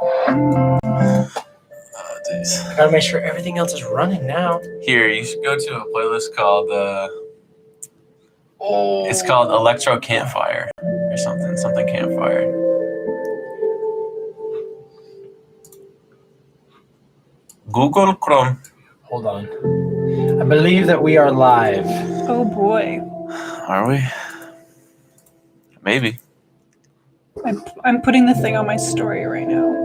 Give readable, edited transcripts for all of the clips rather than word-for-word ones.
Oh, geez. I gotta make sure everything else is running now. Here, you should go to a playlist called it's called Electro Campfire or something campfire. Google Chrome. Hold on. I believe that we are live. Oh boy. Are we? Maybe. I'm putting the thing on my story right now.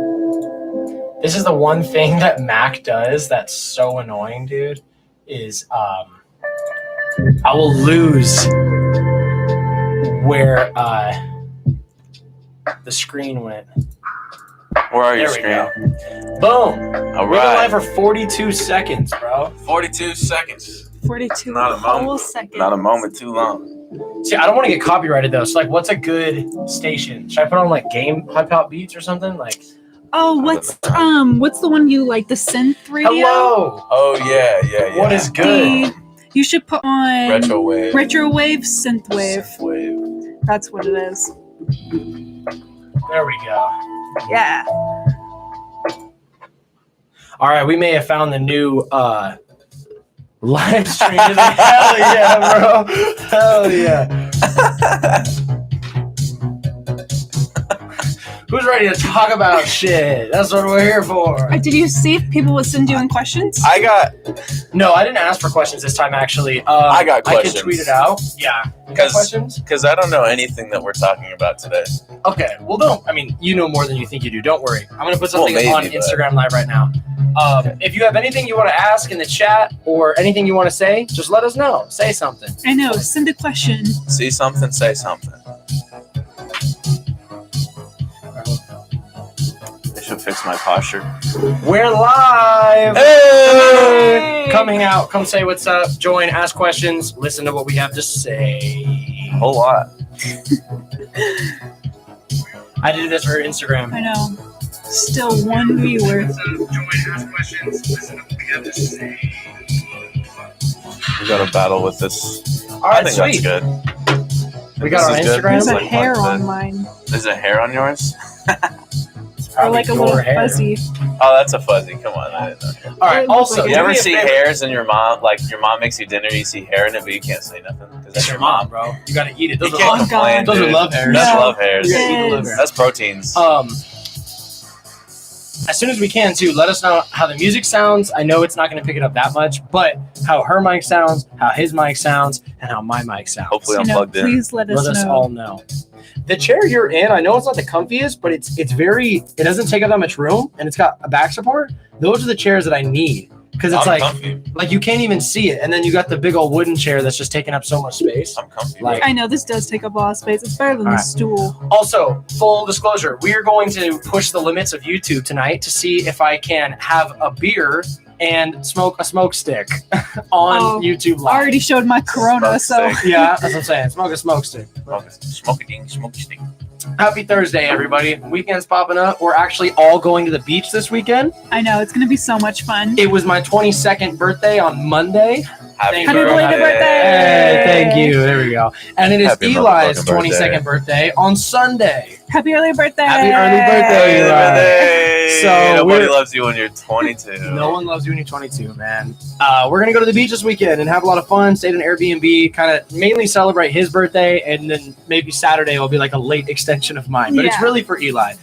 This is the one thing that Mac does that's so annoying, dude, is I will lose where the screen went. Where are your There we screen? Boom. All We've been live right. for 42 seconds, bro. 42 seconds. 42 Not a whole moment. seconds. Not a moment too long. See, I don't want to get copyrighted though. So, like, what's a good station? Should I put on like game hip hop beats or something? Like, Oh, what's the one you like? The synth radio? hello. Oh yeah. What is good? You should put on Retrowave. Retrowave Synthwave. Synthwave. That's what it is. There we go. Yeah. All right, we may have found the new live stream. Hell yeah, bro. Hell yeah. Who's ready to talk about shit? That's what we're here for. Did you see if people would send you in questions? No, I didn't ask for questions this time, actually. I got questions. I can tweet it out. Yeah. You got questions? Because I don't know anything that we're talking about today. Okay. Well, don't. I mean, you know more than you think you do. Don't worry. I'm going to put something Well, on maybe, Instagram Live right now. If you have anything you want to ask in the chat or anything you want to say, just let us know. Say something. I know. Send a question. See something, say something. I should fix my posture. We're live. Hey! Coming out. Come say what's up. Join. Ask questions. Listen to what we have to say. A whole lot. I did this for Instagram. I know. Still one viewer. Join. Ask questions. Listen to what we have to say. We got to battle with this. All right, I think sweet. that's good. We got our This is good. Instagram. There's a Like hair what on the- mine. Is there hair on yours? Or like a Your little hair. fuzzy. Oh, that's a fuzzy. Come on. I didn't know. All right. Also, You ever see hairs and your mom makes you dinner, you see hair in it, but you can't say nothing? Because That's your mom, bro. You gotta eat it. You Those can't are complain, those are dude. love hairs. That's No. love hairs. You gotta eat the love Yes. hair. That's proteins. As soon as we can, too, let us know how the music sounds. I know it's not going to pick it up that much, but how her mic sounds, how his mic sounds, and how my mic sounds. Hopefully I'm You know, plugged in. please let us Let us know. all know. The chair you're in, I know it's not the comfiest, but it's very, it doesn't take up that much room, and it's got a back support. Those are the chairs that I need. Because it's I'm like, comfy. you can't even see it. And then you got the big old wooden chair that's just taking up so much space. I'm comfy. Like- I know this does take up a lot of space. It's better than All the right. stool. Also, full disclosure, we are going to push the limits of YouTube tonight to see if I can have a beer and smoke a smoke stick on YouTube I Live. already showed my Corona, so Smoke Yeah, that's what I'm saying. Smoke a smoke stick. Smoke a ding, smoke a stick. Happy Thursday, everybody. Weekend's popping up. We're actually all going to the beach this weekend. I know it's gonna be so much fun. It was my 22nd birthday on Monday. Happy Happy belated birthday! Hey, thank you. There we go. And it is Happy Eli's motherfucking 22nd birthday on Sunday. Happy early birthday! Happy early birthday, Eli. Hey, So nobody we're- loves you when you're 22. No one loves you when you're 22, man. We're going to go to the beach this weekend and have a lot of fun, stay at an Airbnb, kind of mainly celebrate his birthday, and then maybe Saturday will be like a late extension of mine. But it's Yeah. really for Eli.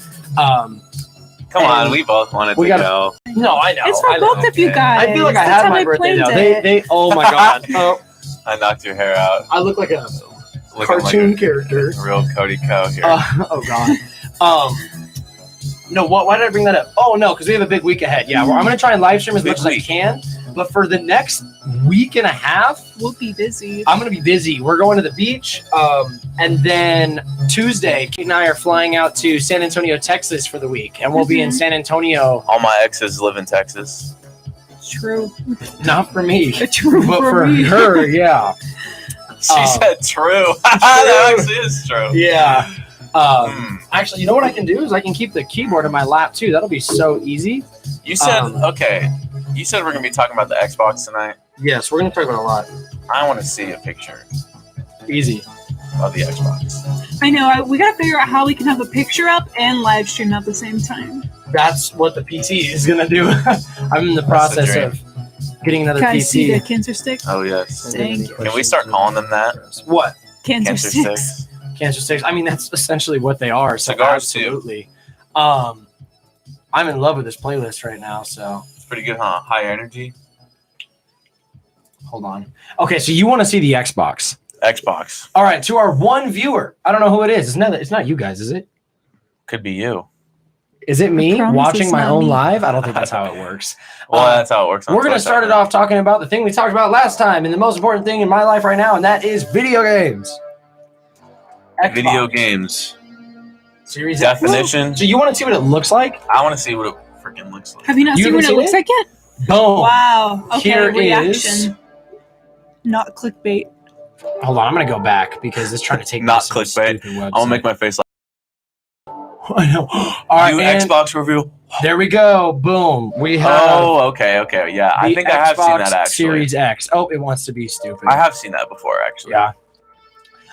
Come on, we both wanted We to gotta- go. No, I know. It's for I know. both of you Okay. guys. I feel like I That's had how my they birthday planned though. it. They oh my god. Oh, I knocked your hair out. I look like a Looking cartoon like character. a real Cody Cow here. Oh god. No, why did I bring that up? Oh no, because we have a big week ahead. Yeah, I'm gonna try and live stream as Big much as I week. can. But for the next week and a half, We'll be busy. I'm gonna be busy. We're going to the beach, and then Tuesday, Kate and I are flying out to San Antonio, Texas for the week, and we'll be in San Antonio. All my exes live in Texas. True. Not for me, True but for for me. her, yeah, She said true. That actually is true. yeah. Hmm. Actually, you know what I can do is I can keep the keyboard in my lap too. That'll be so easy. You said, okay. You said we're going to be talking about the Xbox tonight. Yes, we're gonna talk about a lot. I want to see a picture Easy. of the Xbox. I know. We gotta figure out how we can have a picture up and live stream at the same time. That's what the PT is gonna do. I'm in the process of getting another Can I PT. see the cancer sticks? Oh yes. Thank you. Can we start calling them that? What? Cancer sticks. Cancer sticks. I mean, that's essentially what they are. So Cigars, too. absolutely. I'm in love with this playlist right now. So It's pretty good, huh? High energy. hold on. Okay, so you want to see the Xbox? Xbox. All right, to our one viewer. I don't know who it is. It's not you guys, is it? Could be you. Is it me promise watching it's my not own me. live? I don't think that's how it works. Well, that's how it works. On We're going to Twitch, start it off talking about the thing we talked about last time and the most important thing in my life right now, and that is video games. Xbox. Video games. Series X. Definition. So you want to see what it looks like? I want to see what it freaking looks like. Have you not You seen what haven't it looks seen like yet? Boom. Wow. Okay, Here reaction. is- Not clickbait. Hold on, I'm going to go back because it's trying to take me Not to some clickbait. stupid website. I'll make my face like I know. All right, new and Xbox review. there we go. Boom. We have Oh, okay. Yeah, I the think I have seen Xbox that actually. Series X. Oh, it wants to be stupid. I have seen that before actually. Yeah.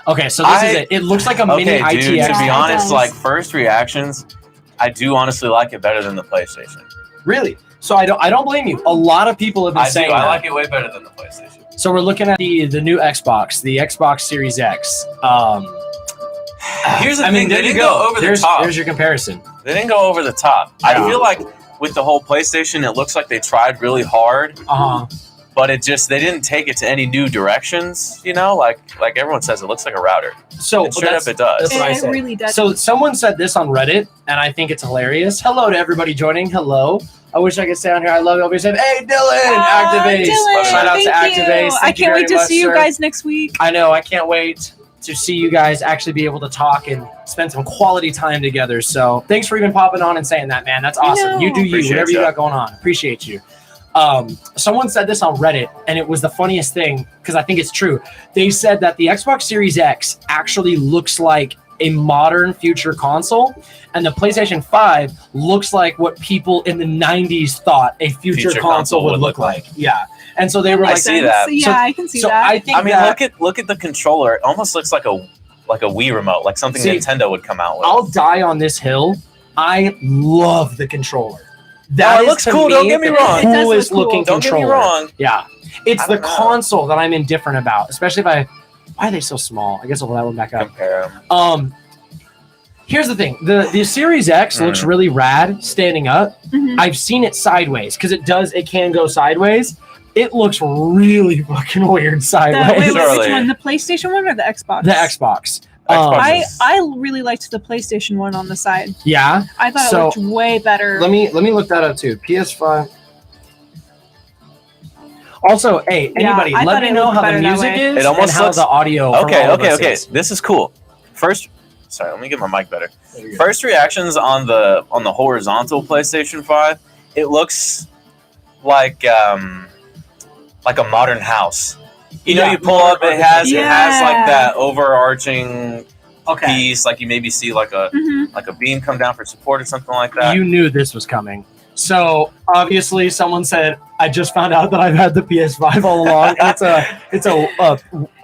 Okay, so this is it. It looks like a mini Okay, dude. ITX. To be It honest, does. like first reactions, I do honestly like it better than the PlayStation. Really? So I don't blame you. A lot of people have been I do. saying I that. like it way better than the PlayStation. So we're looking at the new Xbox, the Xbox Series X. Here's the I thing. mean, They there you didn't go. go over the There's top. your comparison. They didn't go over the top. Yeah. I feel like with the whole PlayStation, it looks like they tried really hard, but they didn't take it to any new directions. You know, like everyone says, it looks like a router. So And straight up, it does. that's what I It said. really does. So someone said this on Reddit, and I think it's hilarious. Hello to everybody joining. Hello. I wish I could stay on here. I love you. Everybody said, "Hey, Dylan, Activate." Dylan, Shout out to thank you. Activate. I can't wait to see you guys next week. I know. I can't wait to see you guys actually be able to talk and spend some quality time together. So thanks for even popping on and saying that, man. That's awesome. know. You do you. Appreciate Whatever you ya. got going on. Appreciate you. Someone said this on Reddit, and it was the funniest thing because I think it's true. They said that the Xbox Series X actually looks like a modern future console, and the PlayStation 5 looks like what people in the 90s thought a future console would look like. Yeah. And so they were I like, see that. Yeah, So- I can see so that. I think I mean, that look at the controller. It almost looks like a Wii remote, like something See, Nintendo would come out with. I'll die on this hill. I love the controller. That it is, looks to cool, don't get me the wrong. It does look coolest cool. looking Don't get controller. me wrong. Yeah. It's I the don't know. console that I'm indifferent about, especially if I. Why are they so small? I guess I'll pull that one back up. Compare them. Here's the thing: the Series X looks really rad standing up. Mhm. I've seen it sideways because it can go sideways. It looks really fucking weird sideways. Wait, Surely. which one? The PlayStation one or the Xbox? The Xbox. Xbox I really liked the PlayStation one on the side. Yeah. I thought So, it looked way better. Let me look that up too. PS5. Also, hey, anybody, I let thought me it know looked how the better that music way. is It almost and how looks- the audio. from all of us Okay. is. This is cool. Sorry, let me get my mic better. First reactions on the horizontal PlayStation 5, it looks like a modern house. You know, Yeah, you pull up, it has Yeah. like that overarching Okay. piece, like you maybe see like a Mhm. beam come down for support or something like that. You knew this was coming. So obviously, someone said, "I just found out that I've had the PS5 all along." And it's a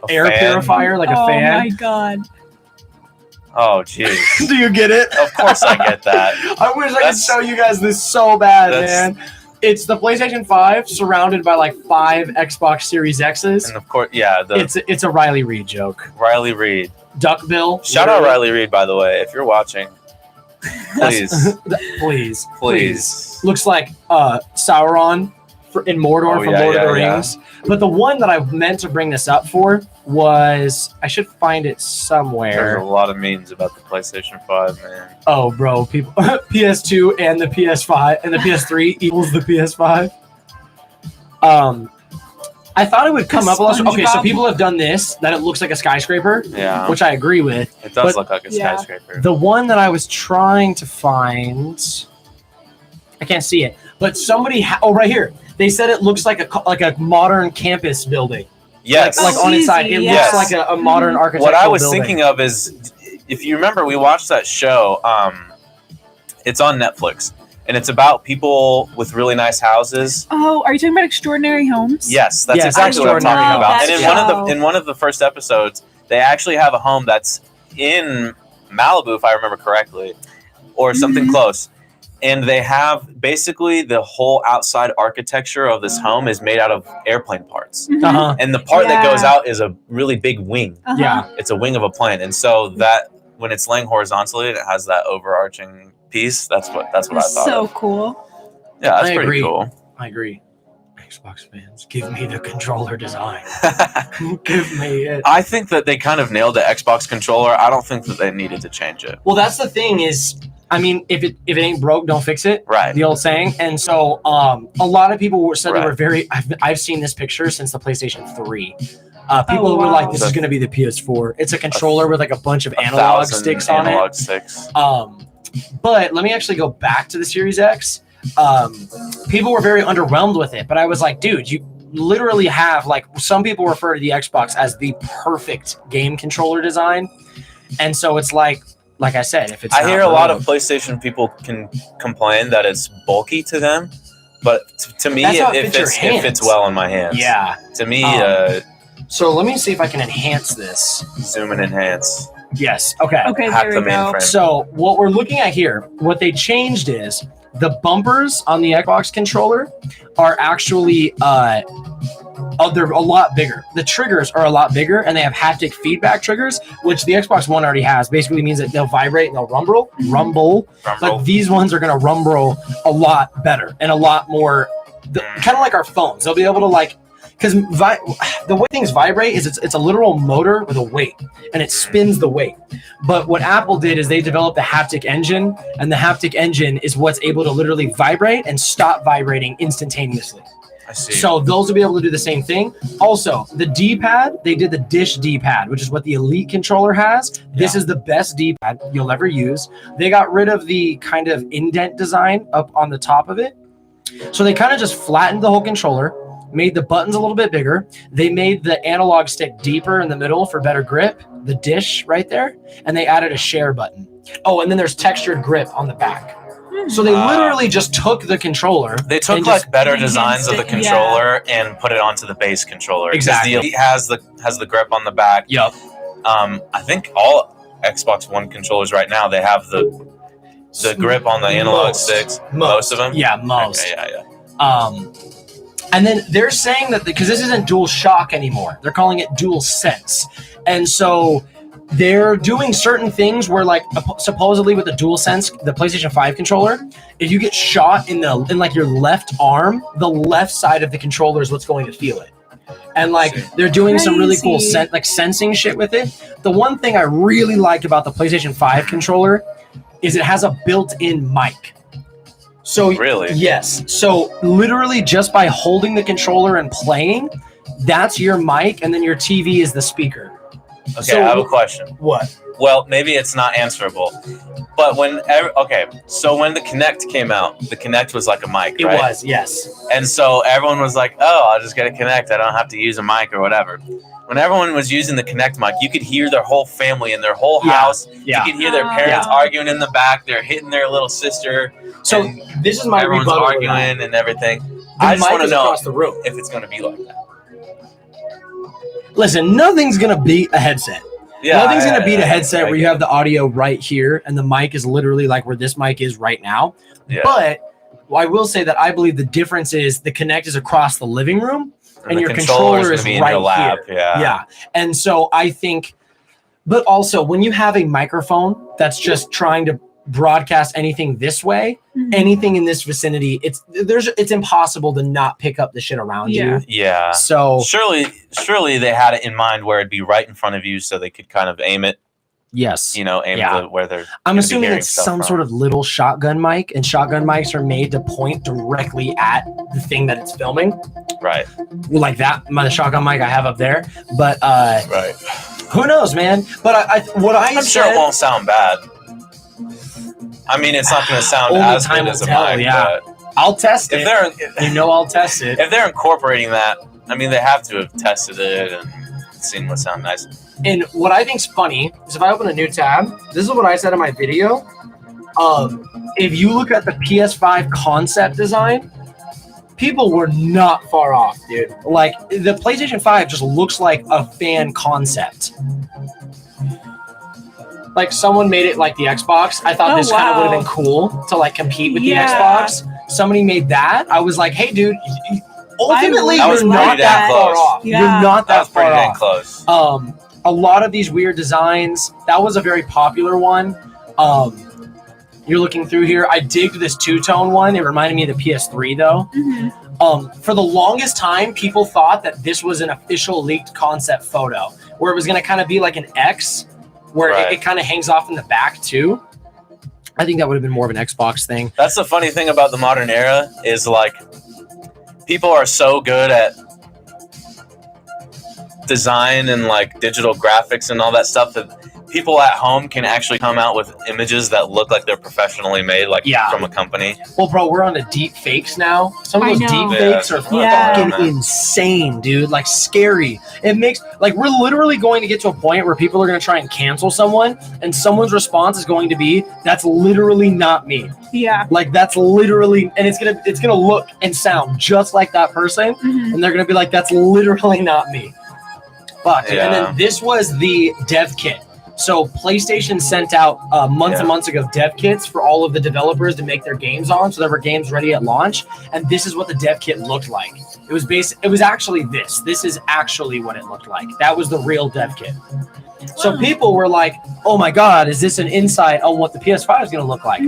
air fan? purifier, like a Oh fan. my god. Oh, jeez. Do you get it? Of course I get that. I wish I could That's- show you guys this so bad, That's- man. It's the PlayStation 5 surrounded by like 5 Xbox Series X's. And of course, yeah, the It's a Riley Reid joke. Riley Reid. Duckbill. Shout out literally. Riley Reid, by the way, if you're watching. That's- Please. please. Looks like Sauron in Mordor Oh, from yeah, Lord of the yeah, Rings. But the one that I meant to bring this up for was, I should find it There's somewhere. a lot of memes about the PlayStation 5, man. Oh, bro, people PS2 and the PS5 and the PS3 equals the PS5. I thought it would come up a lot. Okay, so SpongeBob. people have done this, that it looks like a skyscraper, Yeah, which I agree with. it does but- look like a Yeah. skyscraper. The one that I was trying to find, I can't see it, but somebody, right here. They said it looks like a modern campus building, Yes. like on its side. It Easy, looks yes. like a modern architectural What I was building. thinking of is, if you remember, we watched that show. It's on Netflix, and it's about people with really nice houses. Oh, are you talking about Extraordinary Homes? Yes, that's Yes, exactly what I'm Extraordinary talking about. Homes. And That in one of the first episodes, they actually have a home that's in Malibu, if I remember correctly, or something Mhm. close. And they have basically the whole outside architecture of this home is made out of airplane parts. Uh-huh. And the part that Yeah. goes out is a really big wing. Yeah. It's a wing of a plane. And so that when it's laying horizontally, it has that overarching piece. That's what I thought. So of. cool. Yeah, that's I pretty agree. cool. I agree. Xbox fans, give me the controller design. Give me it. I think that they kind of nailed the Xbox controller. I don't think that they needed to change it. Well, that's the thing is, I mean, if it ain't broke, don't fix it. Right. The old saying. And so, a lot of people said they Right. were very. I've seen this picture since the PlayStation 3. People Oh, were wow. like, "This is going to be the PS4." It's a controller with like a bunch of analog 1,000 sticks on analog it. sticks. But let me actually go back to the Series X. People were very underwhelmed with it, but I was like, dude, you literally have like some people refer to the Xbox as the perfect game controller design, and so it's like I said, if it's I not hear a lot of broke- PlayStation people can complain that it's bulky to them, but to me, That's how it it fits your fits hands. well in my hands. Yeah. To me, So let me see if I can enhance this. zoom and enhance. Yes. Okay. Okay, Hack there the we go. mainframe. So what we're looking at here, what they changed is the bumpers on the Xbox controller are actually they're a lot bigger. The triggers are a lot bigger, and they have haptic feedback triggers, which the Xbox One already has. Basically means that they'll vibrate and they'll rumble. But these ones are going to rumble a lot better and a lot more, kind of like our phones. They'll be able to like, because the way things vibrate is it's a literal motor with a weight, and it spins the weight. But what Apple did is they developed the haptic engine, and the haptic engine is what's able to literally vibrate and stop vibrating instantaneously. I see. So those will be able to do the same thing. Also, the D-pad, they did the dish D-pad, which is what the Elite controller has. This is the best D-pad you'll ever use. They got rid of the kind of indent design up on the top of it. So they kind of just flattened the whole controller, made the buttons a little bit bigger. They made the analog stick deeper in the middle for better grip, the dish right there, and they added a share button. Oh, and then there's textured grip on the back. So they literally just took the controller. They took and like just better enhanced designs of the it, controller and put it onto the base controller. 'Cause Exactly. The Elite has the grip on the back. Yup. I think all Xbox One controllers right now they have the grip on the analog Most. sticks. Most of them. Yeah, most. Okay, yeah. And then they're saying that because this isn't Dual Shock anymore, they're calling it Dual Sense, and so they're doing certain things where, like, supposedly with the Dual Sense, the PlayStation 5 controller, if you get shot in like your left arm, the left side of the controller is what's going to feel it. And like they're doing some really cool Crazy. sensing shit with it. The one thing I really like about the PlayStation 5 controller is it has a built-in mic. So Really? yes. So literally just by holding the controller and playing, that's your mic, and then your TV is the speaker. Okay, So- I have a question. What? Well, maybe it's not answerable, but when the Kinect came out, the Kinect was like a mic, It right? was, yes. And so everyone was like, "Oh, I'll just get a Kinect. I don't have to use a mic or whatever." When everyone was using the Kinect mic, you could hear their whole family in their whole Yeah. house. Yeah. You could hear their parents arguing in the back. They're hitting their little sister. So and this is my everyone's rebuttal. to arguing that. and everything. The I just mic want to is know across the room. if it's going to be like that. Listen, nothing's gonna beat a headset. Nothing's gonna beat a headset where you have the audio right here and the mic is literally like where this mic is right now. Yeah. But I will say that I believe the difference is the Kinect is across the living room and the your controller's controller gonna is be in right your lap. here. Yeah. Yeah. And so I think, but also when you have a microphone that's just trying to broadcast anything this way, Mhm. anything in this vicinity, it's impossible to not pick up the shit around Yeah. you. Yeah. So Surely they had it in mind where it'd be right in front of you, so they could kind of aim it. yes. Aim Yeah. where they're. I'm gonna be assuming hearing it's stuff some from. sort of little shotgun mic, and shotgun mics are made to point directly at the thing that it's filming, Right. like that. The shotgun mic I have up there, but Right. who knows, man? But I'm sure it won't sound bad. I mean, it's not going to sound Only as time good as will a tell, mic, yeah. but I'll test if it. they're I'll test it. if they're incorporating that, I mean, they have to have tested it and seen what sound nice. And what I think's funny is if I open a new tab, this is what I said in my video. If you look at the PS5 concept design, people were not far off, dude. Like the PlayStation 5 just looks like a fan concept. Like someone made it like the Xbox. I thought this kind of would have been cool to like compete with the Xbox. Somebody made that. I was like, hey, dude. Ultimately, you're not that far off. Yeah. You're not that far pretty off. Close. A lot of these weird designs. That was a very popular one. You're looking through here. I digged this two-tone one. It reminded me of the PS3 though. Mm-hmm. For the longest time, people thought that this was an official leaked concept photo, where it was going to kind of be like an X, where it kind of hangs off in the back too. I think that would have been more of an Xbox thing. That's the funny thing about the modern era is like people are so good at design and like digital graphics and all that stuff that people at home can actually come out with images that look like they're professionally made, like from a company. Well, bro, we're on to deep fakes now. Some of those deep fakes are fucking insane, dude. Like scary. It makes like we're literally going to get to a point where people are going to try and cancel someone, and someone's response is going to be, "That's literally not me." Yeah. Like that's literally, and it's gonna look and sound just like that person, and they're gonna be like, "That's literally not me." Fuck. And then this was the dev kit. So PlayStation sent out months and months ago dev kits for all of the developers to make their games on, so there were games ready at launch. And this is what the dev kit looked like. It was actually this. This is actually what it looked like. That was the real dev kit. So people were like, "Oh my god, is this an insight on what the PS5 is going to look like?"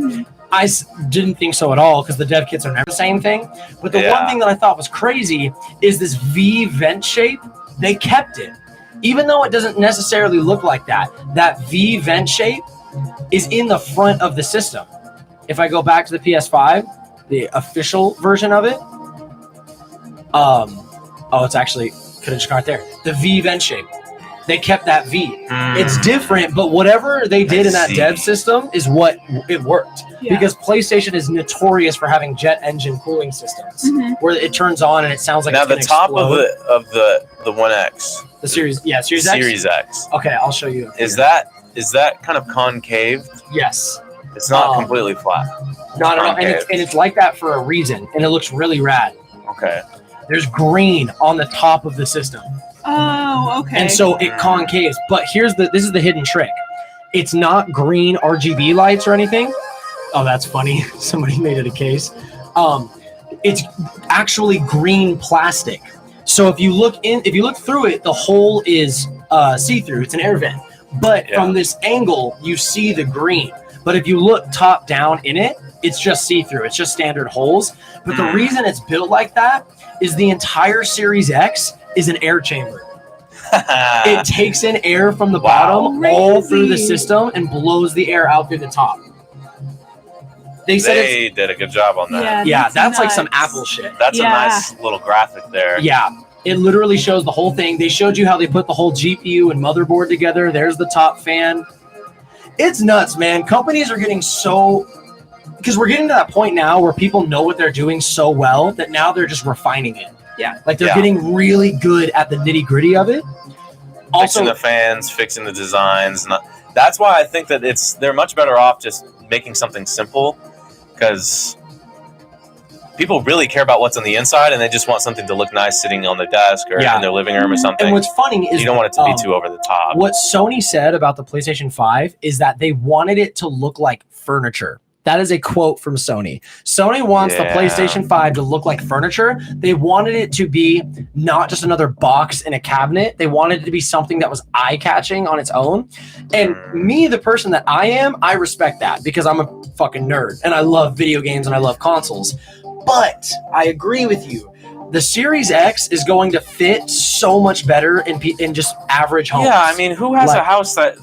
I didn't think so at all because the dev kits are never the same thing. But the one thing that I thought was crazy is this V vent shape. They kept it. Even though it doesn't necessarily look like that, that V vent shape is in the front of the system. If I go back to the PS5, the official version of it, it's actually, could have just gone right there. The V vent shape. They kept that V. It's different, but whatever they did in that dev system is what it worked. Because PlayStation is notorious for having jet engine cooling systems, where it turns on and it sounds like now it's the top of the One X. The Series X? Series X. Okay, I'll show you. Is that kind of concave? Yes. It's not completely flat. Not at all. And it's like that for a reason, and it looks really rad. Okay. There's green on the top of the system. Oh, okay. And so it concaves. But this is the hidden trick. It's not green RGB lights or anything. Oh, that's funny. Somebody made it a case. It's actually green plastic. So if you look through it, the hole is see-through. It's an air vent. But from this angle, you see the green. But if you look top down in it, it's just see-through. It's just standard holes. But the reason it's built like that is the entire Series X is an air chamber. It takes in air from the bottom all through the system and blows the air out through the top. They did a good job on that. Yeah, that's like some Apple shit. That's a nice little graphic there. Yeah, it literally shows the whole thing. They showed you how they put the whole GPU and motherboard together. There's the top fan. It's nuts, man. Companies are getting because we're getting to that point now where people know what they're doing so well that now they're just refining it. Yeah. Like they're getting really good at the nitty gritty of it. Also, fixing the fans, fixing the designs. That's why I think that they're much better off just making something simple, because people really care about what's on the inside and they just want something to look nice sitting on their desk or in their living room or something. And what's funny is you don't want it to be too over the top. What Sony said about the PlayStation 5 is that they wanted it to look like furniture. That is a quote from Sony. Sony wants the PlayStation 5 to look like furniture. They wanted it to be not just another box in a cabinet. They wanted it to be something that was eye-catching on its own. And me, the person that I am, I respect that because I'm a fucking nerd and I love video games and I love consoles. But I agree with you. The Series X is going to fit so much better in just average homes. Yeah, I mean, who has a house that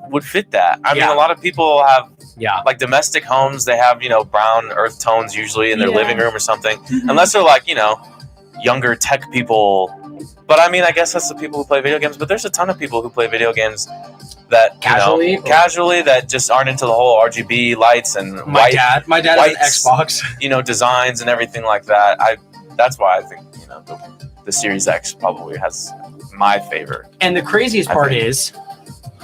would fit that? I mean, a lot of people have like domestic homes. They have, brown earth tones usually in their living room or something. Unless they're like, younger tech people. But I mean, I guess that's the people who play video games. But there's a ton of people who play video games that casually that just aren't into the whole RGB lights and my dad has an Xbox. Designs and everything like that. That's why I think the Series X probably has my favor. And the craziest part is,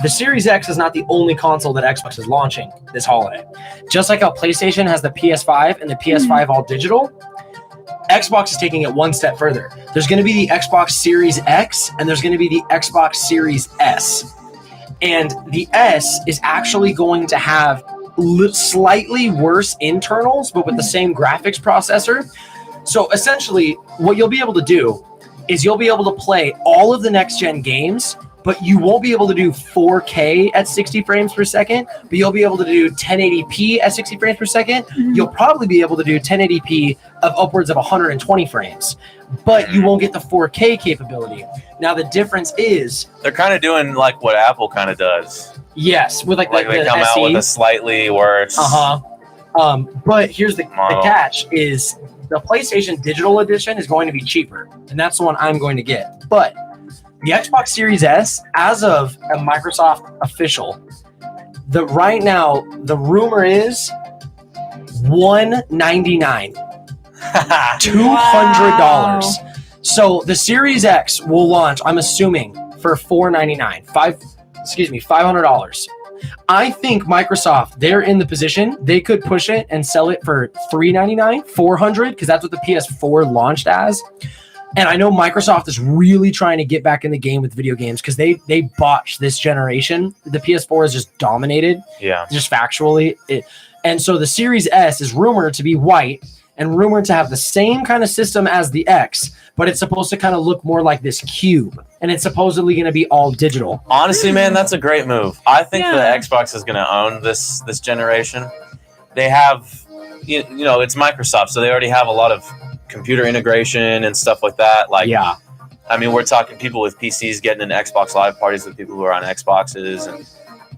the Series X is not the only console that Xbox is launching this holiday. Just like how PlayStation has the PS5 and the PS5 all digital, Xbox is taking it one step further. There's going to be the Xbox Series X and there's going to be the Xbox Series S. And the S is actually going to have slightly worse internals, but with the same graphics processor. So essentially, what you'll be able to do is you'll be able to play all of the next-gen games, but you won't be able to do 4K at 60 frames per second, but you'll be able to do 1080p at 60 frames per second. You'll probably be able to do 1080p of upwards of 120 frames, but you won't get the 4K capability. Now, the difference is... They're kind of doing like what Apple kind of does. Yes, with like they come SE. out with a slightly worse... But here's the catch is the PlayStation Digital Edition is going to be cheaper, and that's the one I'm going to get. But the Xbox Series S, as of a Microsoft official, right now the rumor is $199, $200. So the Series X will launch, I'm assuming, for $499, $500. I think Microsoft, they're in the position, they could push it and sell it for $399, $400, because that's what the PS4 launched as. And I know Microsoft is really trying to get back in the game with video games because they botched this generation. The PS4 is just dominated, just factually. And so the Series S is rumored to be white and rumored to have the same kind of system as the X, but it's supposed to kind of look more like this cube, and it's supposedly going to be all digital. Honestly, man, that's a great move. I think the Xbox is going to own this generation. They have, you know, it's Microsoft, so they already have a lot of computer integration and stuff like that. Like, I mean, we're talking people with PCs getting into Xbox Live parties with people who are on Xboxes, and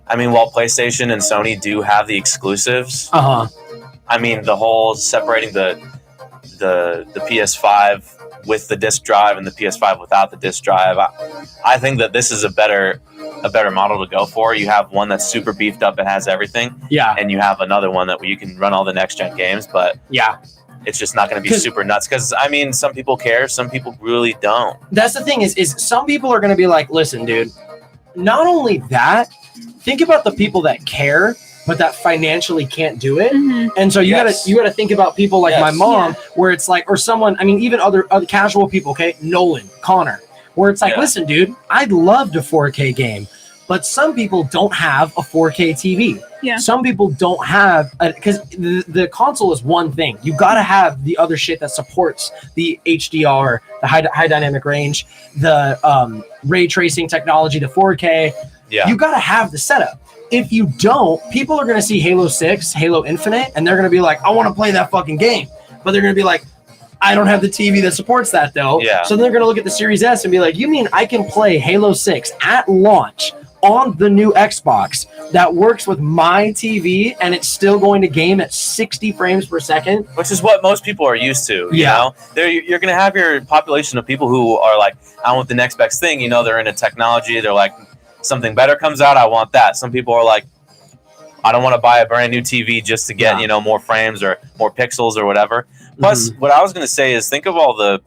I mean, while PlayStation and Sony do have the exclusives, I mean, the whole separating the PS5 with the disc drive and the PS5 without the disc drive, I think that this is a better model to go for. You have one that's super beefed up and has everything, and you have another one that you can run all the next gen games, but it's just not going to be super nuts because, I mean, some people care, some people really don't. That's the thing is some people are going to be like, listen, dude, not only that, think about the people that care but that financially can't do it. And so you gotta think about people like my mom, where it's like, or someone, I mean, even other casual people, okay, Nolan, Connor, where it's like, listen, dude, I'd love a 4K game, but some people don't have a 4K TV. Some people don't have, because the console is one thing. You gotta have the other shit that supports the HDR, the high dynamic range, the ray tracing technology, the 4K. You gotta have the setup. If you don't, people are going to see Halo 6, Halo Infinite, and they're going to be like, I want to play that fucking game. But they're going to be like, I don't have the TV that supports that, though. So they're going to look at the Series S and be like, you mean I can play Halo 6 at launch on the new Xbox that works with my TV, and it's still going to game at 60 frames per second? Which is what most people are used to, you know? You're going to have your population of people who are like, I want the next best thing. You know, they're into technology. They're like, something better comes out, I want that. Some people are like, I don't want to buy a brand new TV just to get, you know, more frames or more pixels or whatever. Plus, what I was going to say is think of all the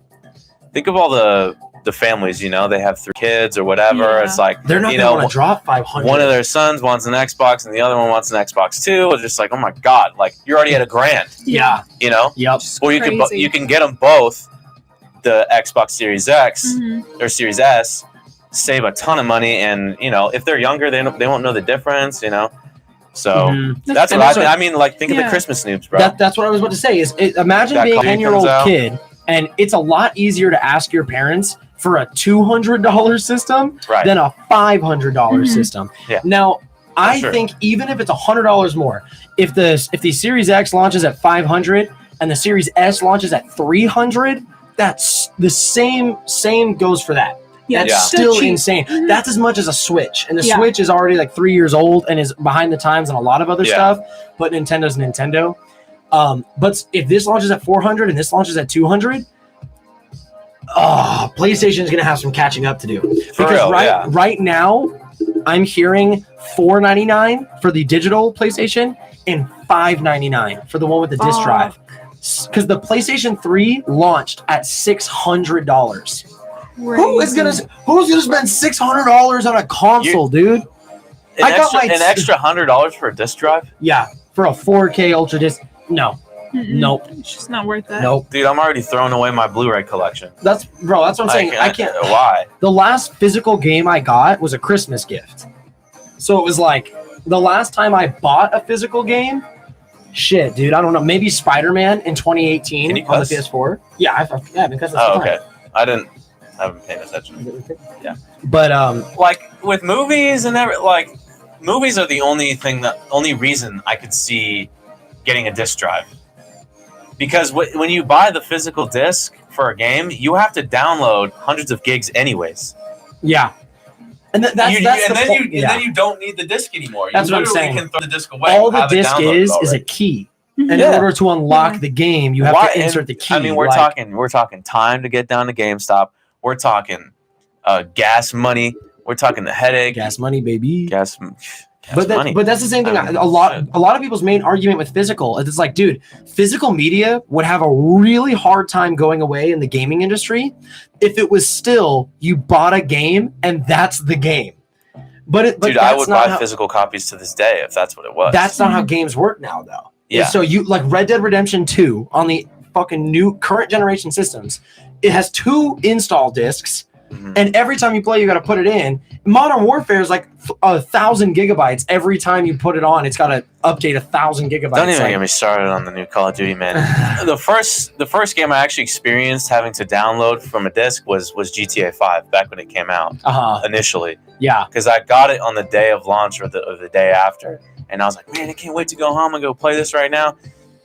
families, you know, they have 3 kids or whatever. It's like, they're not going to drop 500. One of their sons wants an Xbox and the other one wants an Xbox too. It's just like, oh my God, like you're already at $1,000. You know? Or you can get them both, the Xbox Series X or Series S, save a ton of money, and you know, if they're younger, they won't know the difference, you know. So that's what I think. I mean, like, think of the Christmas noobs, bro. That's what I was about to say. Imagine being a 10-year-old kid, and it's a lot easier to ask your parents for a $200 system than a $500 system. Now, I think even if it's $100 more, if the Series X launches at $500 and the Series S launches at $300, that's the same goes for that. That's still insane. That's as much as a Switch. And the Switch is already like 3 years old and is behind the times on a lot of other stuff. But Nintendo's Nintendo. But if this launches at $400 and this launches at $200, PlayStation is going to have some catching up to do. Because right now, I'm hearing $499 for the digital PlayStation and $599 for the one with the disc drive. Because the PlayStation 3 launched at $600. Who's gonna spend $600 on a console, dude? An extra $100 for a disc drive? Yeah, for a 4K Ultra disc. No, nope. It's just not worth that. Nope, dude. I'm already throwing away my Blu-ray collection. That's what I'm saying. I can't. Why? The last physical game I got was a Christmas gift, So it was like the last time I bought a physical game. Shit, dude, I don't know. Maybe Spider-Man in 2018 on the PS4. Yeah, because oh, okay. I haven't been paying attention. Yeah, but like with movies and movies are the only reason I could see getting a disc drive, because when you buy the physical disc for a game, you have to download hundreds of gigs anyways. Yeah. And then you don't need the disc anymore. That's you what I'm saying. Can throw the disc away. All the disc is a key. And in order to unlock the game, you have to insert the key. I mean, we're talking time to get down to GameStop. We're talking gas money. We're talking the headache. Gas money, baby. Gas money. But that's the same thing. A lot of people's main argument with physical is it's like, dude, physical media would have a really hard time going away in the gaming industry if it was still you bought a game and that's the game. But dude, I would buy physical copies to this day if that's what it was. That's not how games work now, though. Yeah. So you like Red Dead Redemption 2 on the fucking new current generation systems. It has 2 install discs. And every time you play, you got to put it in. Modern Warfare is like 1,000 gigabytes. Every time you put it on, it's got to update 1,000 gigabytes. Don't even get me started on the new Call of Duty, man. the first game I actually experienced having to download from a disc was GTA 5 back when it came out initially. Yeah, because I got it on the day of launch or the day after, and I was like, man, I can't wait to go home and go play this right now.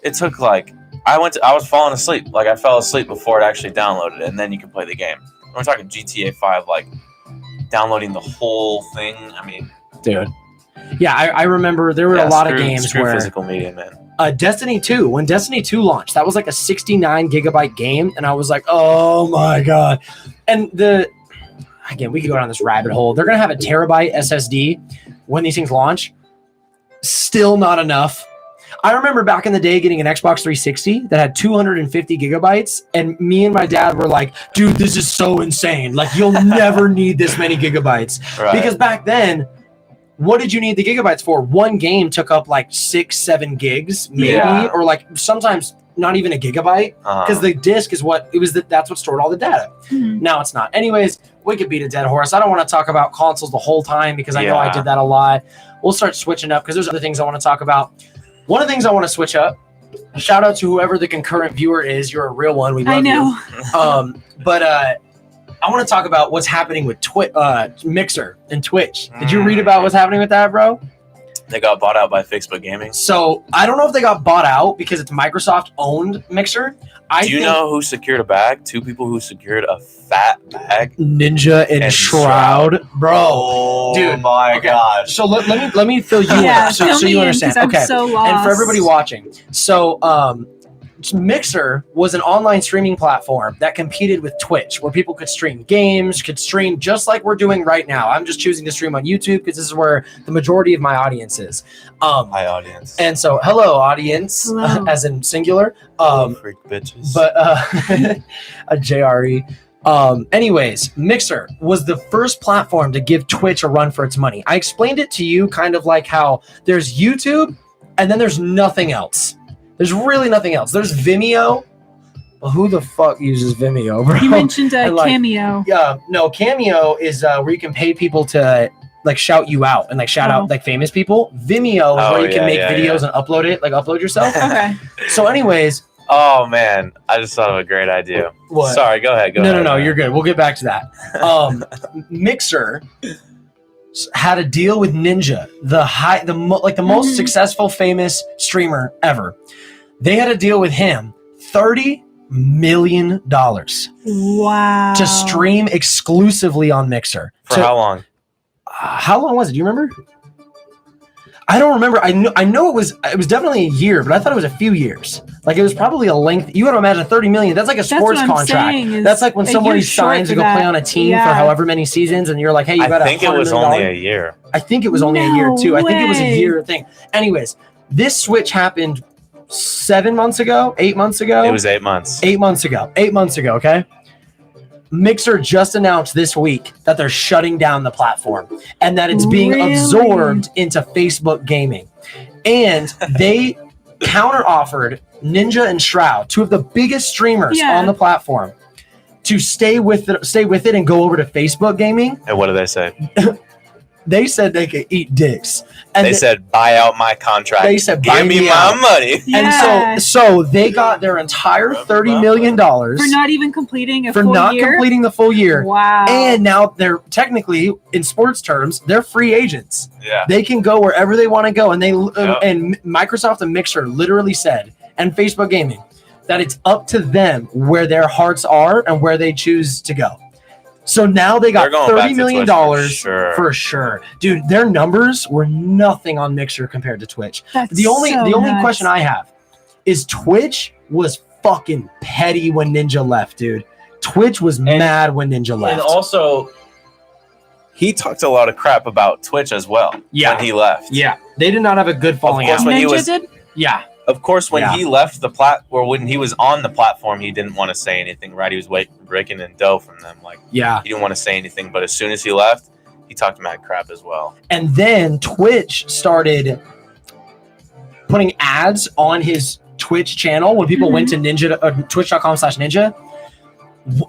It took I was falling asleep. Like I fell asleep before it actually downloaded, and then you can play the game. We're talking GTA 5, like downloading the whole thing. I mean, dude. Yeah, I remember there were a lot of games where physical media, man. Destiny 2, when Destiny 2 launched, that was like a 69 gigabyte game, and I was like, oh my god. And again, we could go down this rabbit hole. They're gonna have a terabyte SSD when these things launch. Still not enough. I remember back in the day getting an Xbox 360 that had 250 gigabytes, and me and my dad were like, dude, this is so insane. Like, you'll never need this many gigabytes. Right. Because back then, what did you need the gigabytes for? One game took up like 6-7 gigs, maybe, or like sometimes not even a gigabyte, because the disk is that's what stored all the data. Now it's not. Anyways, we could beat a dead horse. I don't want to talk about consoles the whole time because I know I did that a lot. We'll start switching up because there's other things I want to talk about. One of the things I want to switch up, shout out to whoever the concurrent viewer is. You're a real one. We love you. But I want to talk about what's happening with Mixer and Twitch. Did you read about what's happening with that, bro? They got bought out by Facebook Gaming. So I don't know if they got bought out because it's Microsoft owned Mixer. Do you know who secured a bag? 2 people who secured a fat bag. Ninja and Shroud. Bro. Oh, dude, my gosh. So let me fill you in so you understand. Okay. So lost. And for everybody watching. So Mixer was an online streaming platform that competed with Twitch, where people could stream games, could stream just like we're doing right now. I'm just choosing to stream on YouTube because this is where the majority of my audience is. My audience. And so, hello, audience, as in singular. Freak bitches. But a JRE. Anyways, Mixer was the first platform to give Twitch a run for its money. I explained it to you kind of like how there's YouTube and then there's nothing else. There's really nothing else. There's Vimeo. Well, who the fuck uses Vimeo, bro? You mentioned Cameo. Yeah, no, Cameo is where you can pay people to like shout you out and like shout out like famous people. Vimeo is where you can make videos and upload it, like upload yourself. Okay. So anyways. Oh man, I just thought of a great idea. What? Sorry, go ahead. No, you're good. We'll get back to that. Mixer had a deal with Ninja, the most successful, famous streamer ever. They had a deal with him, $30 million. Wow. To stream exclusively on Mixer. For how long? How long was it? Do you remember? I don't remember. I know it was definitely a year, but I thought it was a few years. Like it was probably a length. You got to imagine $30 million. That's like a sports contract. That's like when somebody signs to go play on a team for however many seasons, and you're like, hey, you got. I think it was only a year. I think it was only a year too. I think it was a year thing. Anyways, this switch happened 8 months ago. It was 8 months. 8 months ago. 8 months ago. Okay. Mixer just announced this week that they're shutting down the platform and that it's being absorbed into Facebook Gaming. And they counter-offered Ninja and Shroud, 2 of the biggest streamers on the platform, to stay with it and go over to Facebook Gaming. And what do they say? they said they could eat dicks. And they said, buy out my contract. They said, buy give me me my out. money. Yeah. And so they got their entire $30 million For not even completing a for full not year? completing the full year. Wow. And now they're technically, in sports terms, they're free agents. Yeah. They can go wherever they want to go. And Yep. and Microsoft and Mixer literally said, and Facebook Gaming, that it's up to them where their hearts are and where they choose to go. So now they got They're going back $30 to million Twitch for sure. Dude, their numbers were nothing on Mixer compared to Twitch. That's The only nuts. question I have is Twitch was fucking petty when Ninja left, dude. Twitch was mad when Ninja left. And also, he talked a lot of crap about Twitch as well when he left. Yeah, they did not have a good falling course, out. when he Ninja was- did? Yeah, Of course, when Yeah. he left when he was on the platform, he didn't want to say anything, right? He was breaking in dough from them. Like, yeah. he didn't want to say anything. But as soon as he left, he talked mad crap as well. And then Twitch started putting ads on his Twitch channel when people went to twitch.com/ninja.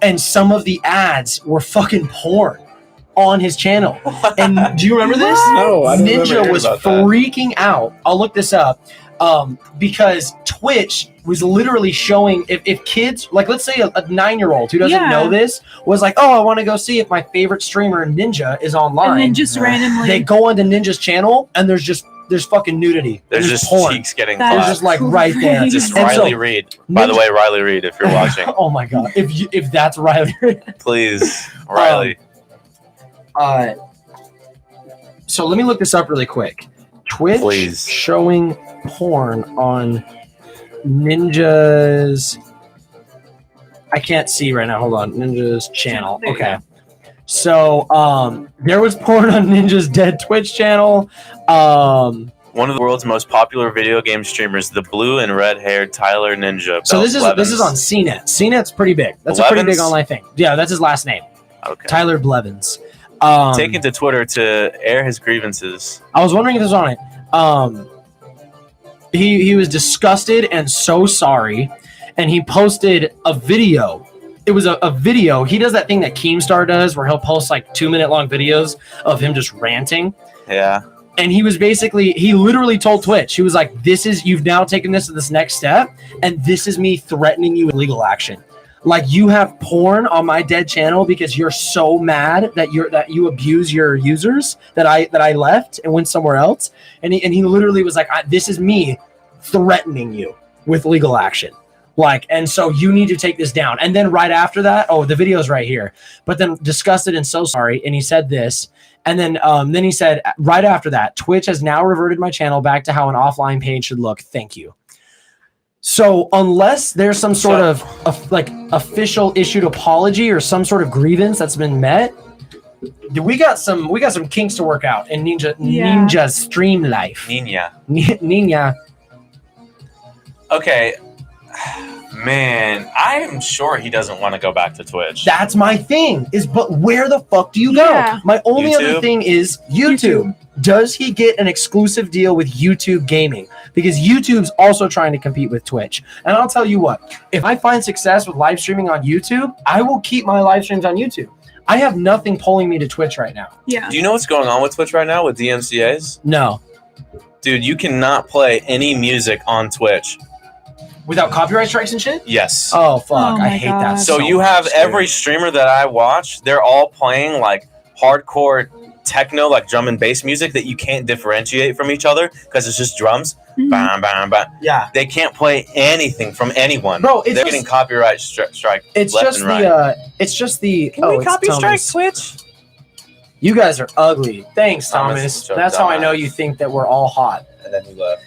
And some of the ads were fucking porn on his channel. And do you remember this? No, I don't remember Ninja hearing was about that. freaking out. I'll look this up. Because Twitch was literally showing if kids, like let's say a 9-year-old who doesn't Yeah. know this was like, oh, I want to go see if my favorite streamer Ninja is online. And then just randomly. They go onto Ninja's channel and there's fucking nudity. There's just porn. cheeks getting That There's clapped. just like right there. crazy. Just And so- Riley Reid. By the Ninja- way, Riley Reid, if you're watching, Oh my god! If that's Riley. please, Riley. So let me look this up really quick. Twitch Please. showing porn on Ninja's. I can't see right now. Hold on, Ninja's channel. There you Okay. So there was porn on Ninja's dead Twitch channel. One of the world's most popular video game streamers, the blue and red-haired Tyler Ninja. So this is on CNET. CNET's pretty big. That's a pretty big Blevins? online thing. Yeah, that's his last name, Okay. Tyler Blevins. Taken to Twitter to air his grievances. I was wondering if this was on it. He was disgusted and so sorry, and he posted a video. It was a video. He does that thing that Keemstar does, where he'll post like 2-minute long videos of him just ranting. Yeah. And he literally told Twitch, he was like, you've now taken this to this next step, and this is me threatening you with legal action. Like, you have porn on my dead channel because you're so mad that you abuse your users that I left and went somewhere else. And he literally was like, this is me threatening you with legal action. Like, and so you need to take this down. And then right after that, the video's right here. But then disgusted and so sorry, and he said this. And then he said right after that, Twitch has now reverted my channel back to how an offline page should look. Thank you. So unless there's some sort of official issued apology or some sort of grievance that's been met, we got some kinks to work out in Ninja's stream life. Nina. Okay. Man, I am sure he doesn't want to go back to Twitch. That's my thing. But where the fuck do you go? Yeah. My only other YouTube? thing is YouTube. Does he get an exclusive deal with YouTube Gaming? Because YouTube's also trying to compete with Twitch. And I'll tell you what, if I find success with live streaming on YouTube, I will keep my live streams on YouTube. I have nothing pulling me to Twitch right now. Yeah. Do you know what's going on with Twitch right now with DMCAs? No. Dude, you cannot play any music on Twitch. Without copyright strikes and shit? Yes. Oh, fuck. Oh I my hate God. that So you have much, every dude. streamer that I watch, they're all playing like hardcore techno, like drum and bass music that you can't differentiate from each other because it's just drums. Mhm. Bam, bam, bam. Yeah. They can't play anything from anyone. Bro, it's they're just- getting copyright strike It's left just and right. it's just the Can we it's copy strike Thomas. Twitch? You guys are ugly. Thanks, Thomas Thomas. is so That's how I know dumbass. you think that we're all hot. And then he left.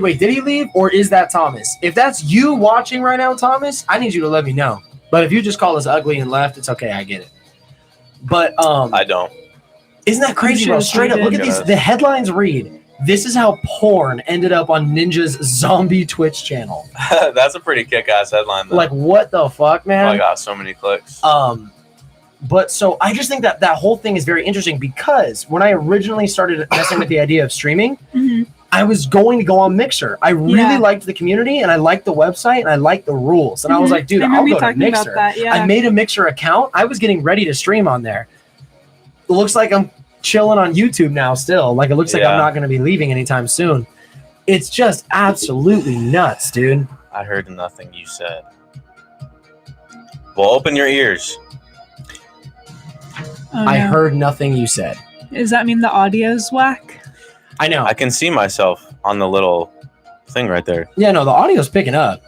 Wait, did he leave or is that Thomas? If that's you watching right now, Thomas, I need you to let me know. But if you just call us ugly and left, it's okay. I get it. But I don't. isn't that crazy, bro? Just Straight up, look at Yes. these. The headlines read, "This is how porn ended up on Ninja's zombie Twitch channel." That's a pretty kick-ass headline, though. Like, what the fuck, man? I got so many clicks. But so I just think that whole thing is very interesting because when I originally started messing with the idea of streaming, Mhm. I was going to go on Mixer. I really Yeah. liked the community and I liked the website and I liked the rules. And I was Mhm. like, dude, I remember I'll you go to talking about Mixer. that, yeah. I made a Mixer account. I was getting ready to stream on there. It looks like I'm chilling on YouTube now still. Like, it looks like I'm Yeah. not going to be leaving anytime soon. It's just absolutely nuts, dude. I heard nothing you said. Well, open your ears. Oh, I no. heard nothing you said. Does that mean the audio's whack? I know. I can see myself on the little thing right there. Yeah, no, the audio's picking up.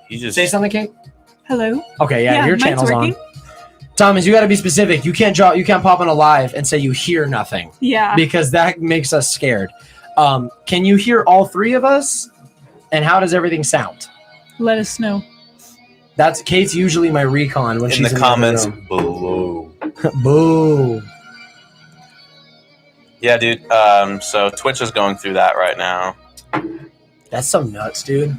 You just Say something, Kate. Hello? Okay, yeah, your mine's channel's working. on. Thomas, you got to be specific. You can't pop on a live and say you hear nothing Yeah. because that makes us scared. Can you hear all three of us? And how does everything sound? Let us know. That's Kate's usually my recon when in she's the in comments the other below. room. Boo. Yeah, dude. So Twitch is going through that right now, That's so nuts, dude.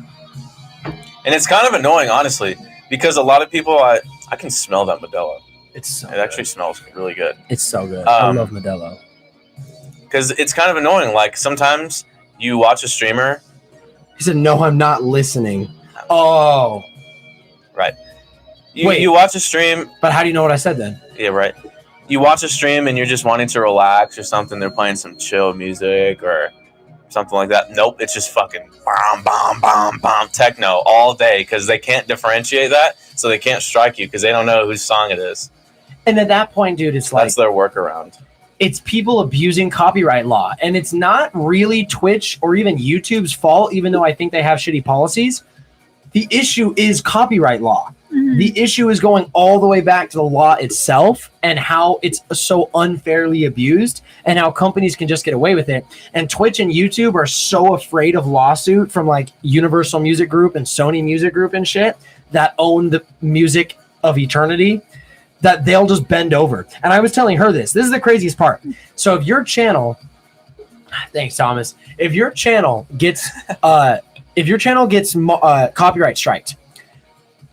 and it's kind of annoying, honestly, because a lot of people, I can smell that Modelo. It's so It actually smells really good. It's so good. I Um, love Modelo. Because it's kind of annoying. Like sometimes you watch a streamer, He said, "No, I'm not listening." Oh, right? Wait. You watch a stream, but how do you know what I said then? yeah, right. You watch a stream and you're just wanting to relax or something. They're playing some chill music or something like that. Nope, it's just fucking bomb, bomb, bomb, bomb techno all day because they can't differentiate that, so they can't strike you because they don't know whose song it is. And at that point, dude, it's like That's their workaround. it's people abusing copyright law, and it's not really Twitch or even YouTube's fault, even though I think they have shitty policies. The issue is copyright law. Mhm. The issue is going all the way back to the law itself and how it's so unfairly abused and how companies can just get away with it. And Twitch and YouTube are so afraid of lawsuit from like Universal Music Group and Sony Music Group and shit that own the music of eternity that they'll just bend over. And I was telling her this. This is the craziest part. So if your channel, thanks Thomas, if your channel gets copyright striked,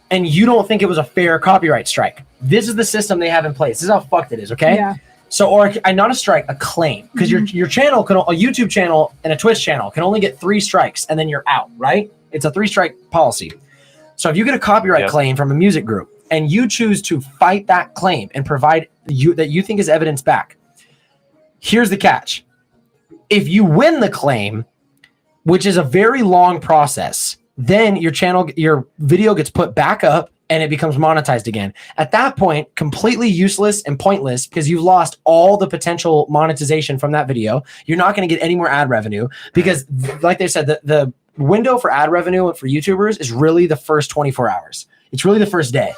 and you don't think it was a fair copyright strike, this is the system they have in place. This is how fucked it is, okay? Yeah. So, or not a strike, a claim, because your channel a YouTube channel and a Twitch channel can only get 3 strikes, and then you're out, right? It's a 3-strike policy. So, if you get a copyright claim from a music group, and you choose to fight that claim and provide that you think is evidence back, here's the catch: if you win the claim, which is a very long process, then your video gets put back up and it becomes monetized again. At that point, completely useless and pointless because you've lost all the potential monetization from that video. You're not going to get any more ad revenue because, like they said, the window for ad revenue for YouTubers is really the first 24 hours. It's really the first day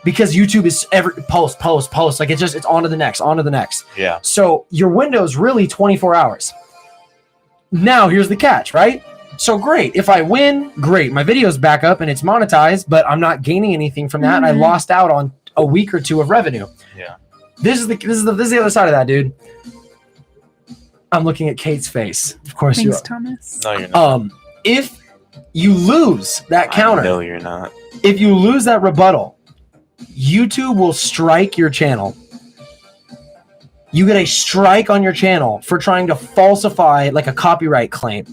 because YouTube is every post. Like it's on to the next. Yeah. So your window is really 24 hours. Now here's the catch, right? So great. If I win, great. My video's back up and it's monetized, but I'm not gaining anything from that. I lost out on a week or 2 of revenue. Yeah. This is the other side of that, dude. I'm looking at Kate's face. Of course you Thanks, are. Thomas. No, you're not. If you lose that counter, No, you're not. if you lose that rebuttal, YouTube will strike your channel. You get a strike on your channel for trying to falsify like a copyright claim.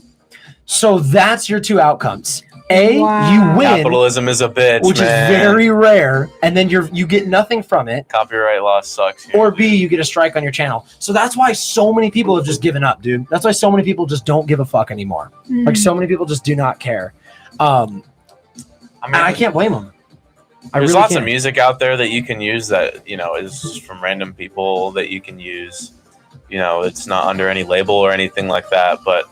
So that's your 2 outcomes. A, Wow. you win, Capitalism is a bitch, which man. is very rare, and then you get nothing from it. Copyright law sucks. Here, Or dude. B, you get a strike on your channel. So that's why so many people have just given up, dude. That's why so many people just don't give a fuck anymore. Like so many people just do not care. And I can't blame them. There's lots of music out there that you can use that, is from random people that you can use. It's not under any label or anything like that, but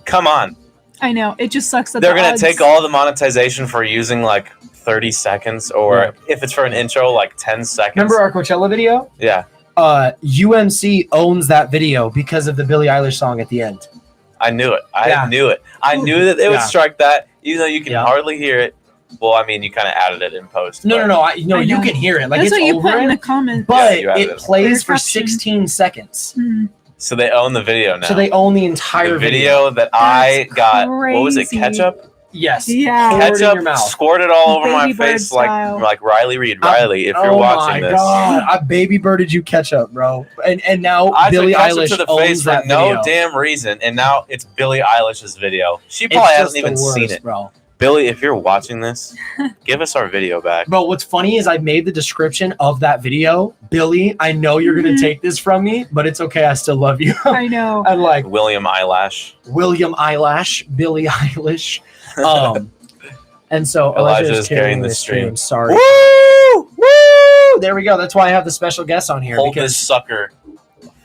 come on. I know. It just sucks that They're going odds- to take all the monetization for using like 30 seconds or if it's for an intro, like 10 seconds. Remember our Coachella video? Yeah. UMC owns that video because of the Billie Eilish song at the end. I knew it. I knew it. I knew that they would strike that, even though you can hardly hear it. Well, I mean, you kind of added it in post. No. I You know. can hear it. Like That's it's what you over put in the it, comments. but Yeah, you added it it. plays for Caption. 16 seconds. So they own the video now. So they own the entire the video that I got. What was it? crazy. Ketchup. Yes. Yeah. Pour it in your Ketchup mouth. squirted all over my Baby bird face style. like Riley Reid. Riley, if you're Oh watching my this, God. I baby birded you ketchup, bro. And now I Billie took ketchup Eilish to the owns face for that no video. damn reason, and now it's Billie Eilish's video. She It's probably just hasn't even the seen worst, it. bro. Billy, if you're watching this, give us our video back. Bro, what's funny is I made the description of that video. Billy, I know you're going to take this from me, but it's okay. I still love you. I know. I'm like William Eyelash. William Eyelash, Billie Eilish. And so Elijah is carrying the stream. Sorry. Woo! Woo! There we go. That's why I have the special guest on here. Hold because this sucker.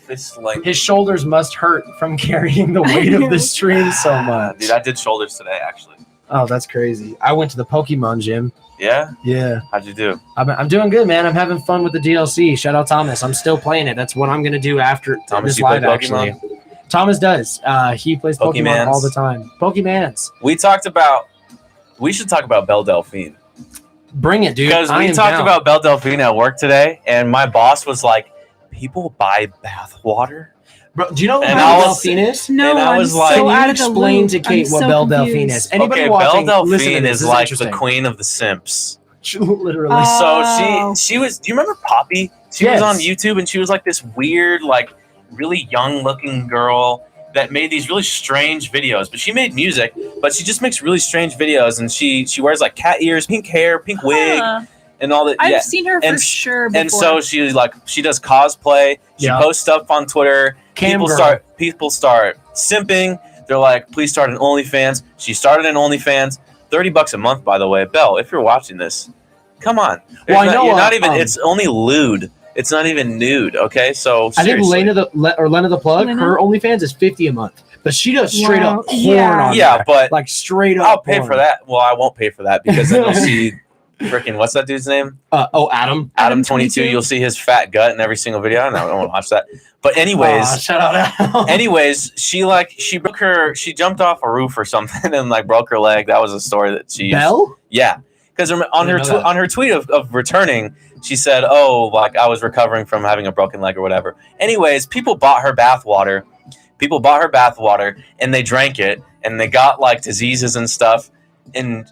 Fist length. his shoulders must hurt from carrying the weight of the stream so much. Dude, I did shoulders today, actually. Oh, that's crazy. I went to the Pokemon gym. Yeah? Yeah. How'd you do? I'm doing good, man. I'm having fun with the DLC. Shout out Thomas. I'm still playing it. That's what I'm going to do after Thomas, this you play live, actually. Thomas does. He plays Pokemon all the time. Pokemans. We should talk about Belle Delphine. Bring it, dude. Because we talked about Belle Delphine at work today, and my boss was like, people buy bath water? Bro, do you know what And Belle I was- Delphine is? No, And I I'm was like- so Can out you of the explain loop. to Kate I'm what so Belle confused. Delphine is? Anybody Okay, watching, Belle listen to Delphine this. is This like the interesting. queen of the simps. Literally. Oh. So she was. Do you remember Poppy? She Yes. was on YouTube, and she was like this weird, like really young-looking girl that made these really strange videos. But she made music, but she just makes really strange videos, and she wears like cat ears, pink hair, pink wig, Huh. and all that. I've Yeah. seen her for And- sure before. And so she does cosplay. She Yeah. posts stuff on Twitter. Cam People girl. start simping. They're like, please start an OnlyFans. She started an OnlyFans. $30 a month, by the way. Belle, if you're watching this, come on. Well, I know, You're not even. um, It's only lewd. It's not even nude. Okay, so I think seriously. Lena the Plug, Lena? her OnlyFans is $50 a month, but she does straight Wow. up porn Yeah. on Yeah, there. but like straight up. I'll pay porn. for that. Well, I won't pay for that because then you'll see freaking what's that dude's name? Adam. Adam 22. You'll see his fat gut in every single video. I don't want to watch that. But anyways, Shout out Adam. anyways, she jumped off a roof or something and like broke her leg. That was a story that she used. Belle? Yeah, because on her didn't know that. on her tweet of returning, she said, "Oh, like I was recovering from having a broken leg or whatever." Anyways, people bought her bath water. And they drank it, and they got like diseases and stuff. And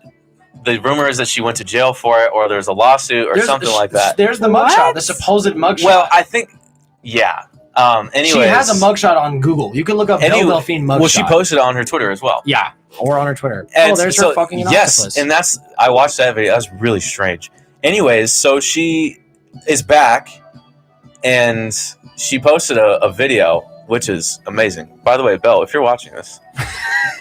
the rumor is that she went to jail for it, or there's a lawsuit or something like that. There's the What? mugshot, the supposed mugshot. Well, I think, yeah. Anyways, she has a mugshot on Google. You can look up Belle Delphine mugshot. Well, she posted it on her Twitter as well. Yeah, or on her Twitter. And there's so, her fucking yes, octopus. and I watched that video. That was really strange. Anyways, so she is back, and she posted a video, which is amazing. By the way, Belle, if you're watching this,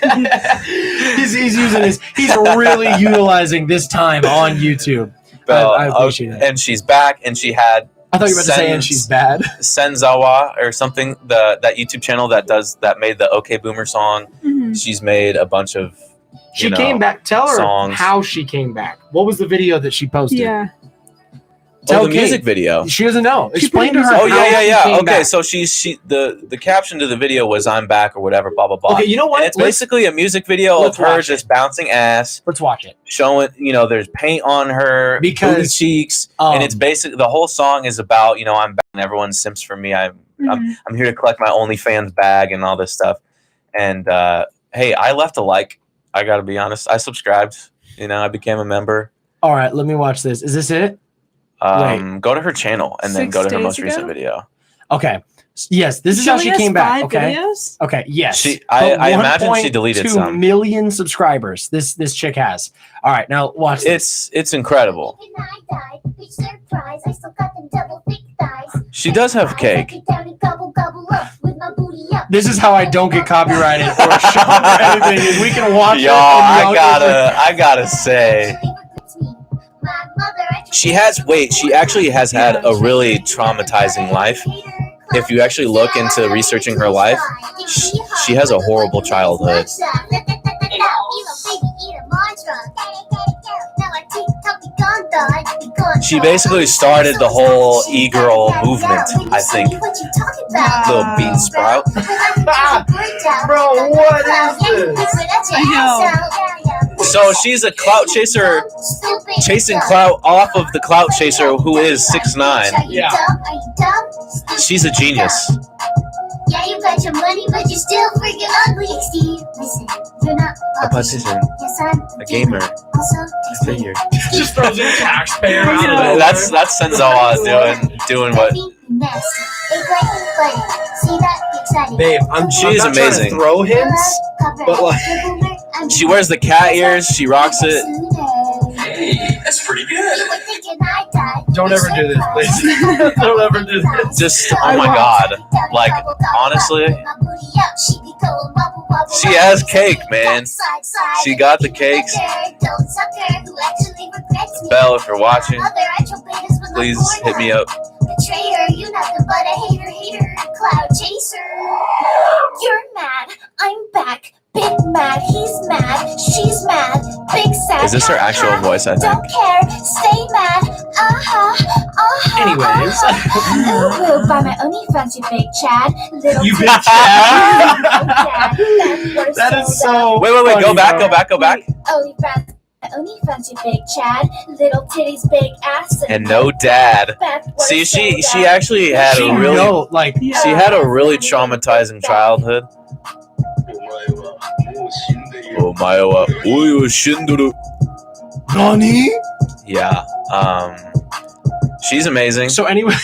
he's using his. He's really utilizing this time on YouTube. Belle, I appreciate it. and she's back, and she had I thought you were about to say, and she's bad. Senzawa or something, that YouTube channel that made the OK Boomer song. Mhm. She's made a bunch of She came back. Tell her songs. how she came back. What was the video that she posted? Yeah. Tell the Kate. music video. She doesn't know. She Explain to put her. Oh how yeah. she came Okay, back. so the caption to the video was "I'm back" or whatever, blah blah blah. Okay, you know what? And it's basically a music video of let's her watch just bouncing ass, Let's watch it. showing there's paint on her Because, booty cheeks, and it's basically the whole song is about I'm back and everyone simps for me. I'm here to collect my OnlyFans bag and all this stuff. And hey, I left a like. I got to be honest. I subscribed. I became a member. All right, let me watch this. Is this it? Go to her channel and then 6 go to her days most ago? recent video. Okay. Yes, this is She how only she has came back. 5 Okay. videos? Okay. Yes. I imagine she deleted 2 some. million subscribers. This chick has. All right, now watch this. It's incredible. She does have cake. This is how I don't get copyrighted or shot or anything. Is we can watch it. Y'all, and I gotta say, she actually has had a really traumatizing life. If you actually look into researching her life, she has a horrible childhood. She basically started the whole e-girl movement, I think. Little bean sprout. Bro, what is this? I know. So she's a clout chaser, chasing clout off of the clout chaser who is 6'9". Yeah. She's a genius. Yeah, you got your money, but you're still freaking ugly, Steve. Listen, you're not A politician, Yes, I'm a gamer, Also, a figure. Just throws in taxpayer. out of Yeah. nowhere. That's Senzawa doing what? nasty. See that? Exciting. Babe, I'm She's not trying to amazing. throw hints, but like, She wears the cat ears. She rocks it. Hey, that's pretty good. Don't ever do this, please. Don't ever do this. Just, oh my god. Like, honestly, she has cake, man. She got the cakes. Belle, if you're watching, please hit me up. Betrayer, you nothing but a hater, cloud chaser. You're mad, I'm back. Big mad, he's mad, she's mad. Big sad. Is this her actual voice, I think? Don't care, stay mad. Anyways. Ooh, by my only fancy big Chad. Little You Tim- bitch, Chad. That That is so. Wait, funny, go back, bro. go back. Only fancy big Chad. Little titties, big ass. And no dad. See, she actually had She a really, know, like, Yeah. she had a really traumatizing childhood. Oh my, oyo shinduru. Nani? Yeah. She's amazing. So anyway,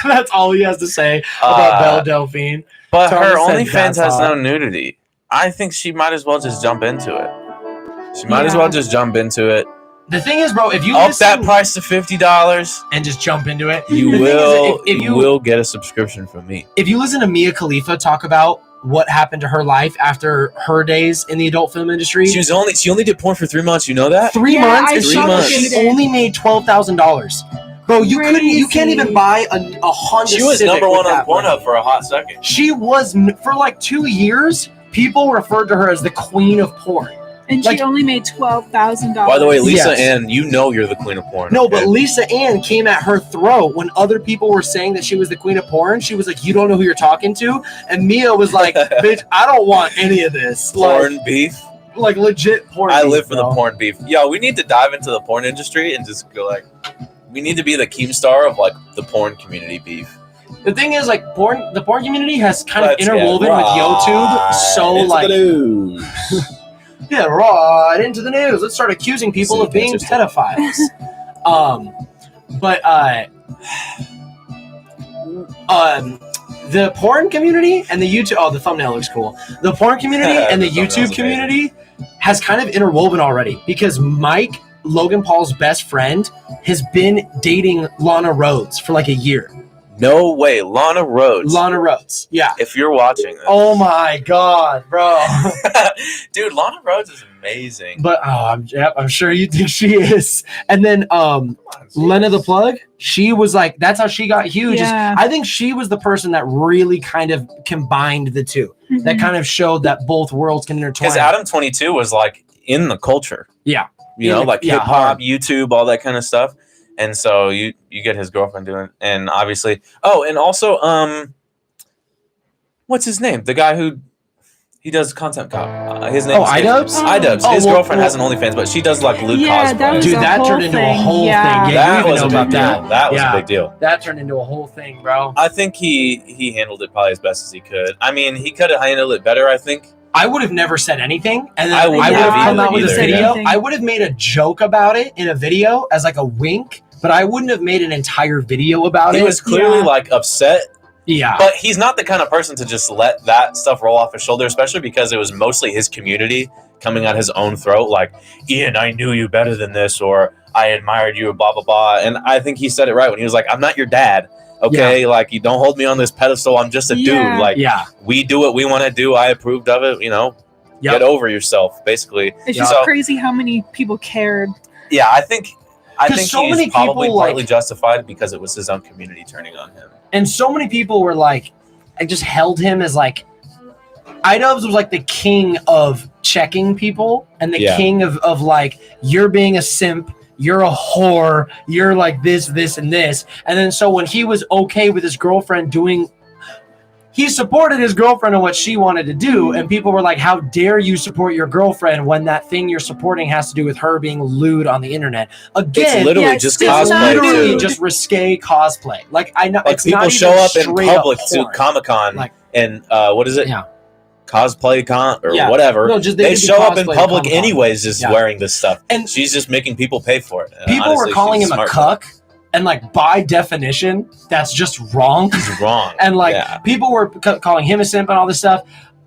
that's all he has to say about Belle Uh, Delphine. But Thomas her said OnlyFans that's has no hot. nudity. I think she might as well just jump into it. She might as Yeah. well just jump into it. The thing is, bro, if you Up listen that price to $50, and just jump into it, you the thing is, will if you will get a subscription from me. if you listen to Mia Khalifa talk about what happened to her life after her days in the adult film industry, She only did porn for 3 months. You know that? 3 Yeah, months, I and saw that she she did. only made $12,000. Bro, you can't even Crazy. buy a Honda She was Civic number with one on that money. Pornhub for a hot second. She was for like 2 years. People referred to her as the queen of porn. And Like- she only made $12,000. By the way, Lisa Yes. Ann, you know you're the queen of porn. No, okay? but Lisa Ann came at her throat when other people were saying that she was the queen of porn. She was like, "You don't know who you're talking to," and Mia was like, "Bitch, I don't want any of this." porn beef. like legit porn. I beef, live for bro. the porn beef. Yo, we need to dive into the porn industry and just go like, we need to be the Keemstar of like the porn community beef. The thing is, like, the porn community has kind Let's of interwoven get with YouTube. So, into like, the news. yeah, right into the news. Let's start accusing people of being pedophiles. The porn community and the YouTube. Oh, the thumbnail looks cool. The porn community and the The thumbnail's YouTube community has kind of interwoven already because Mike, Logan Paul's best friend, has been dating Lana Rhoades for like a year. No way, Lana Rhoades. Lana Rhoades, yeah. If you're watching this. Oh my god, bro. Dude, Lana Rhoades is amazing. But I'm sure you think she is. And then Lena the Plug, she was like, that's how she got huge. Yeah. I think she was the person that really kind of combined the two. That kind of showed that both worlds can intertwine. Because Adam 22 was like in the culture. Yeah. You know, like Yeah, hip hop, hard. YouTube, all that kind of stuff. And so you get his girlfriend doing it. And obviously, and also, what's his name? The guy who he does content cop. His name. iDubbbz? iDubbbz. Oh, his well, girlfriend has an OnlyFans, but she does like lewd Yeah, cosplay. that was Dude, a that whole turned into a thing. whole Yeah. thing. that you was even a know big about deal. that. That was Yeah. a big deal. That turned into a whole thing, bro. I think he handled it probably as best as he could. I mean, he could have handled it better, I think. I would have never said anything, and then I I wouldn't would have have come either, out with a either, video. yeah. I would have made a joke about it in a video as like a wink, but I wouldn't have made an entire video about He it. was clearly Yeah. like upset, Yeah, but he's not the kind of person to just let that stuff roll off his shoulder, especially because it was mostly his community coming at his own throat, like, Ian, I knew you better than this, or I admired you, blah, blah, blah. And I think he said it right when he was like, I'm not your dad. Okay, like, you don't hold me on this pedestal. I'm just a Yeah. dude. Like, yeah, we do what we want to do. I approved of it. You know, Yep. get over yourself, basically. It's just So- crazy how many people cared. Yeah, I think 'Cause so many he's probably people, partly like- justified because it was his own community turning on him. and so many people were like, I just held him as like, iDubbbz was like the king of checking people and the Yeah. king of like, you're being a simp. You're a whore. You're like this, and this. And then so when he was okay with his girlfriend doing, he supported his girlfriend and what she wanted to do. And people were like, how dare you support your girlfriend when that thing you're supporting has to do with her being lewd on the internet? Again, It's literally yeah, just it's it's cosplay literally too. just risque cosplay. Like I know, Like it's people not show even up in straight up public to porn. Comic-Con Like- and what is it? Yeah. Cosplay con or Yeah. whatever. No, just They do show up in cosplay at public Comic-Con. anyways, just Yeah. wearing this stuff. And She's just making people pay for it. And people honestly, were calling she's him a smart. cuck, and like by definition, that's just wrong. He's wrong. And like Yeah. people were calling him a simp and all this stuff.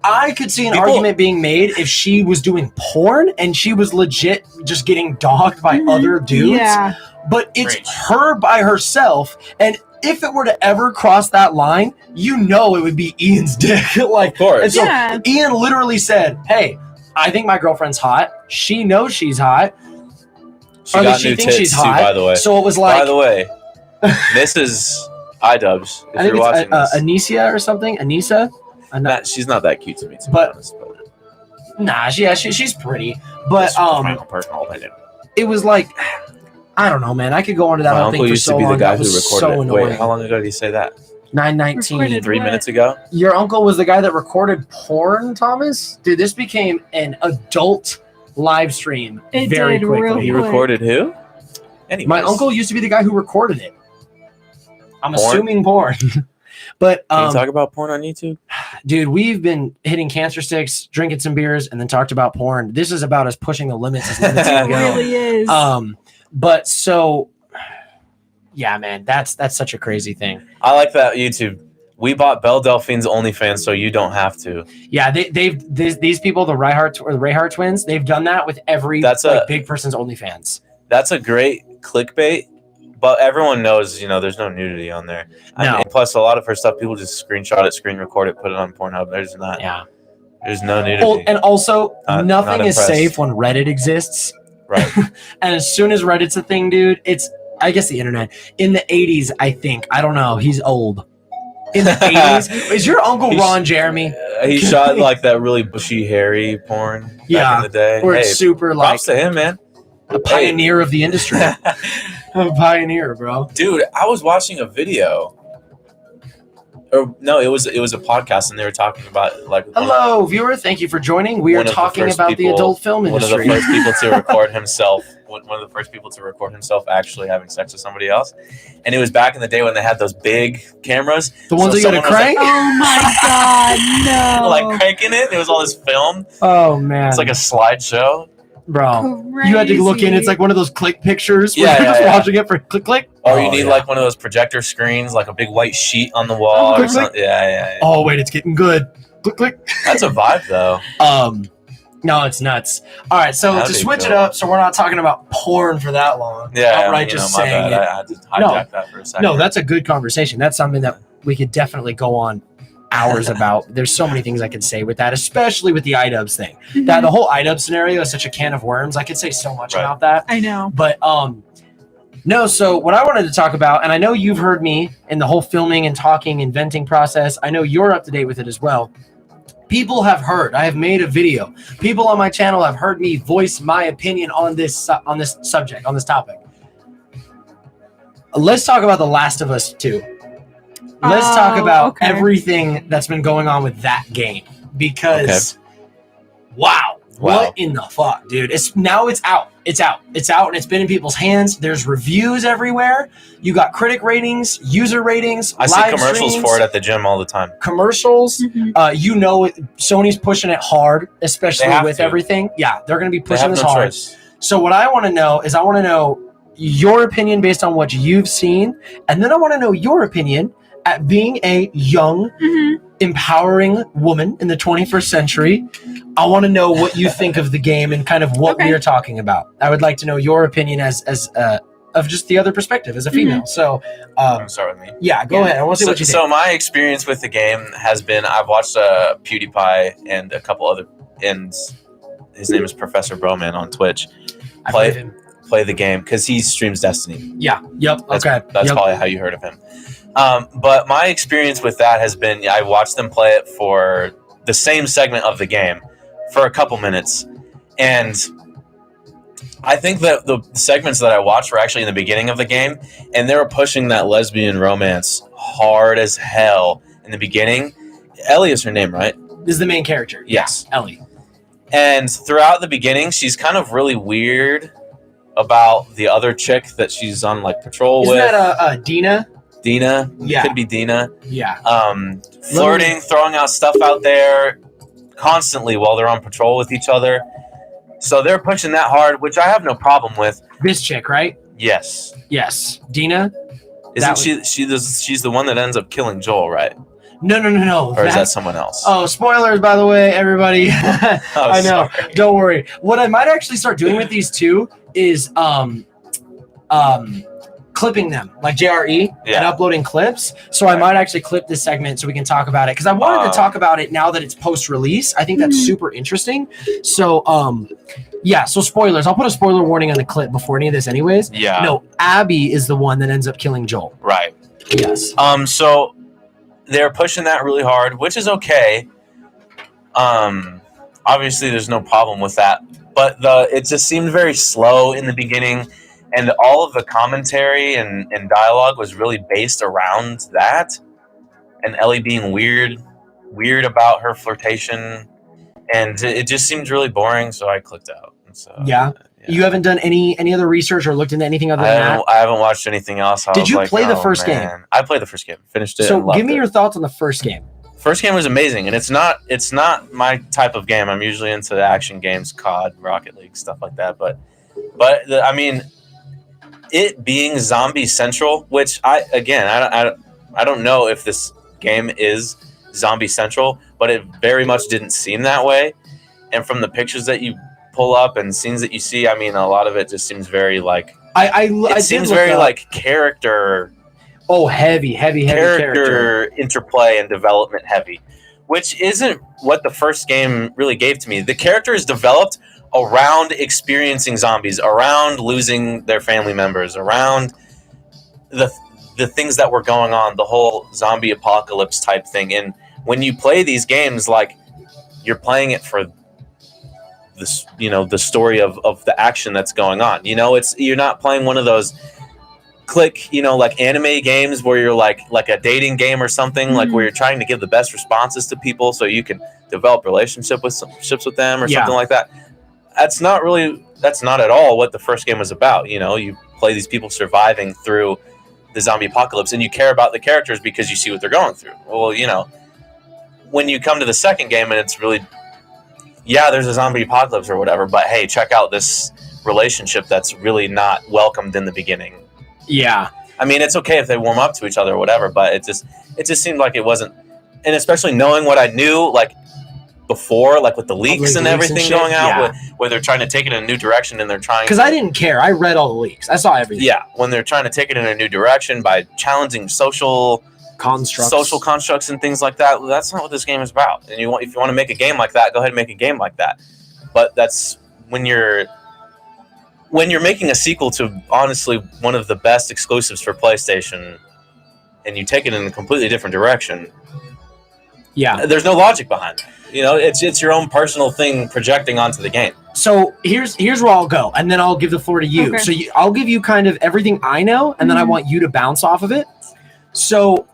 I could see an People- argument being made if she was doing porn and she was legit just getting dogged by other dudes. Yeah. But it's Preach. her by herself, and if it were to ever cross that line, you know it would be Ian's dick. Like, Of course. and so Yeah. Ian literally said, "Hey, I think my girlfriend's hot. She knows she's hot. She Or got she new thinks tits she's too, hot." by the way. So it was By like, the way, Mrs. iDubbbz, I if you're think watching it's this, Anicia or something. Anissa. she's not that cute to me, to But- be honest. But Nah, she's pretty. But that's my own personal opinion. it was like, I don't know, man. I could go into that My whole uncle thing for used so to be long. the guy That who was recorded so it. annoying. Wait, how long ago did he say that? 919. Recorded. 3 What? minutes ago? Your uncle was the guy that recorded porn, Thomas? Dude, this became an adult live stream It very did, quickly. real He quick. recorded who? Anyways. My uncle used to be the guy who recorded it. I'm Porn? assuming porn. But Can you talk about porn on YouTube? dude, we've been hitting cancer sticks, drinking some beers, and then talked about porn. This is about us pushing the limits as limits It can go. really is. But so yeah, man, that's such a crazy thing. I like that YouTube. We bought Belle Delphine's OnlyFans so you don't have to. Yeah, these people, the Rayhart twins, they've done that with every That's big person's OnlyFans. That's a great clickbait, but everyone knows, there's no nudity on there. No. Plus, a lot of her stuff, people just screenshot it, screen record it, put it on Pornhub. There's no nudity. Well, and also, Not nothing is impressed. safe when Reddit exists. Right. And as soon as Reddit's a thing, dude, I guess the internet. In the 80s, I think. I don't know. He's old. In the 80s? Is your uncle He's- Ron Jeremy? He shot like that really bushy, hairy porn back Yeah, in the day. Or Hey, it's super like props to him, man. a pioneer of the industry. A pioneer, bro. Dude, I was watching a video. Or no, it was a podcast, and they were talking about like Hello, viewer. Thank you for joining. We are one of the talking first about the people- adult film one of the industry. first people to record himself. One of the first people to record himself actually having sex with somebody else, and it was back in the day when they had those big cameras, The ones So that you gotta someone was crank? oh my god, no. like cranking it. It was all this film. Oh, man. It's like a slideshow. Bro. You had to look in. It's like one of those click pictures where Yeah, you're just yeah. watching it for click, click. Or you Oh, need yeah. like one of those projector screens, like a big white sheet on the wall or Click, click. something. Yeah. Oh, wait, it's getting good. Click, click. That's a vibe though. No, it's nuts. All right, so That'd to be switch it cool. up, so we're not talking about porn for that long. Yeah, outright just my saying bad. it. I had to hijack that for a second. No, that's a good conversation. That's something that we could definitely go on hours about. There's so many things I could say with that, especially with the iDubbbz thing. That the whole iDubbbz scenario is such a can of worms. I could say so much Right. about that. I know. But no, so what I wanted to talk about, and I know you've heard me in the whole filming and talking and venting process. I know you're up to date with it as well. People have heard. I have made a video. People on my channel have heard me voice my opinion on this subject, on this topic. Let's talk about The Last of Us 2. Let's talk about okay. everything that's been going on with that game because wow, what in the fuck, dude? It's out. It's out, and it's been in people's hands. There's reviews everywhere. You got critic ratings, user ratings. I see live commercials streams, for it at the gym all the time. commercials. Mhm. Sony's pushing it hard, especially They have with to. everything. Yeah, they're going to be They pushing have this no hard. choice. So what I want to know is your opinion based on what you've seen, and then I want to know your opinion at being a young, Mhm. empowering woman in the 21st century. I want to know what you think of the game and kind of what Okay. we are talking about. I would like to know your opinion as of just the other perspective as a female. So, I'm gonna start with me. yeah, go ahead. I want to see So, what you think. so my experience with the game has been I've watched PewDiePie and a couple other, and his name is Professor Broman on Twitch. I believe him. Play the game because he streams Destiny. Yeah. Yep. That's, Okay. That's Yep. probably how you heard of him. But my experience with that has been I watched them play it for the same segment of the game for a couple minutes. And I think that the segments that I watched were actually in the beginning of the game, and they were pushing that lesbian romance hard as hell in the beginning. Ellie is her name, right? This is the main character. Yes. Ellie. And throughout the beginning, she's kind of really weird about the other chick that she's on like patrol Isn't with. that Dina? Dina? Yeah. Could be Dina. Yeah. Flirting, throwing out stuff out there constantly while they're on patrol with each other. So they're pushing that hard, which I have no problem with. This chick, right? Yes. Yes. Dina? Isn't she's the one that ends up killing Joel, right? No. Or is that someone else? Oh, spoilers, by the way, everybody. I know. Sorry. Don't worry. What I might actually start doing with these two is clipping them like JRE and uploading clips. So I might actually clip this segment so we can talk about it because I wanted to talk about it now that it's post-release. I think that's super interesting. So so spoilers. I'll put a spoiler warning on the clip before any of this anyways. Yeah. No, Abby is the one that ends up killing Joel. Right. Yes. So they're pushing that really hard, which is okay. Obviously there's no problem with that. But it just seemed very slow in the beginning. And all of the commentary and dialogue was really based around that. And Ellie being weird about her flirtation. And it just seemed really boring, so I clicked out. So, yeah. You haven't done any other research or looked into anything other than that? I haven't watched anything else. Did you play the first game? I played the first game. Finished it. So give me your thoughts on the first game. First game was amazing, and it's not my type of game. I'm usually into the action games, COD, Rocket League, stuff like that. But I mean, it being zombie central, which I don't know if this game is zombie central, but it very much didn't seem that way. And from the pictures that you pull up and scenes that you see, I mean, a lot of it just seems very like it seems very like character. Oh, heavy character interplay and development heavy, which isn't what the first game really gave to me. The character is developed around experiencing zombies, around losing their family members, around the things that were going on, the whole zombie apocalypse type thing. And when you play these games, like, you're playing it for this, the story of the action that's going on. You're not playing one of those click, like anime games where you're like a dating game or something, like where you're trying to give the best responses to people so you can develop relationships with them or something like that. That's not at all what the first game was about. You play these people surviving through the zombie apocalypse, and you care about the characters because you see what they're going through. Well, when you come to the second game and it's really, there's a zombie apocalypse or whatever, but hey, check out this relationship that's really not welcomed in the beginning. Yeah. I mean, it's okay if they warm up to each other or whatever, but it just seemed like it wasn't, and especially knowing what I knew, like, before, like with the leaks and everything going out, where they're trying to take it in a new direction and they're trying. Because I didn't care. I read all the leaks. I saw everything. Yeah, when they're trying to take it in a new direction by challenging social constructs and things like that. That's not what this game is about. And if you want to make a game like that, go ahead and make a game like that. But that's when you're making a sequel to honestly one of the best exclusives for PlayStation, and you take it in a completely different direction. Yeah, there's no logic behind it. It's your own personal thing projecting onto the game. So here's where I'll go, and then I'll give the floor to you. Okay. So I'll give you kind of everything I know, and then I want you to bounce off of it. So,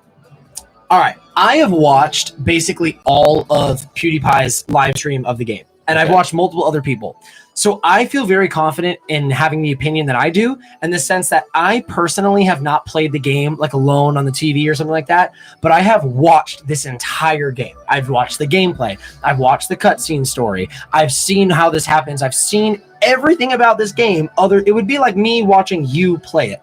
all right, I have watched basically all of PewDiePie's live stream of the game, and I've watched multiple other people. So I feel very confident in having the opinion that I do, in the sense that I personally have not played the game like alone on the TV or something like that, but I have watched this entire game. I've watched the gameplay. I've watched the cutscene story. I've seen how this happens. I've seen everything about this game. It would be like me watching you play it.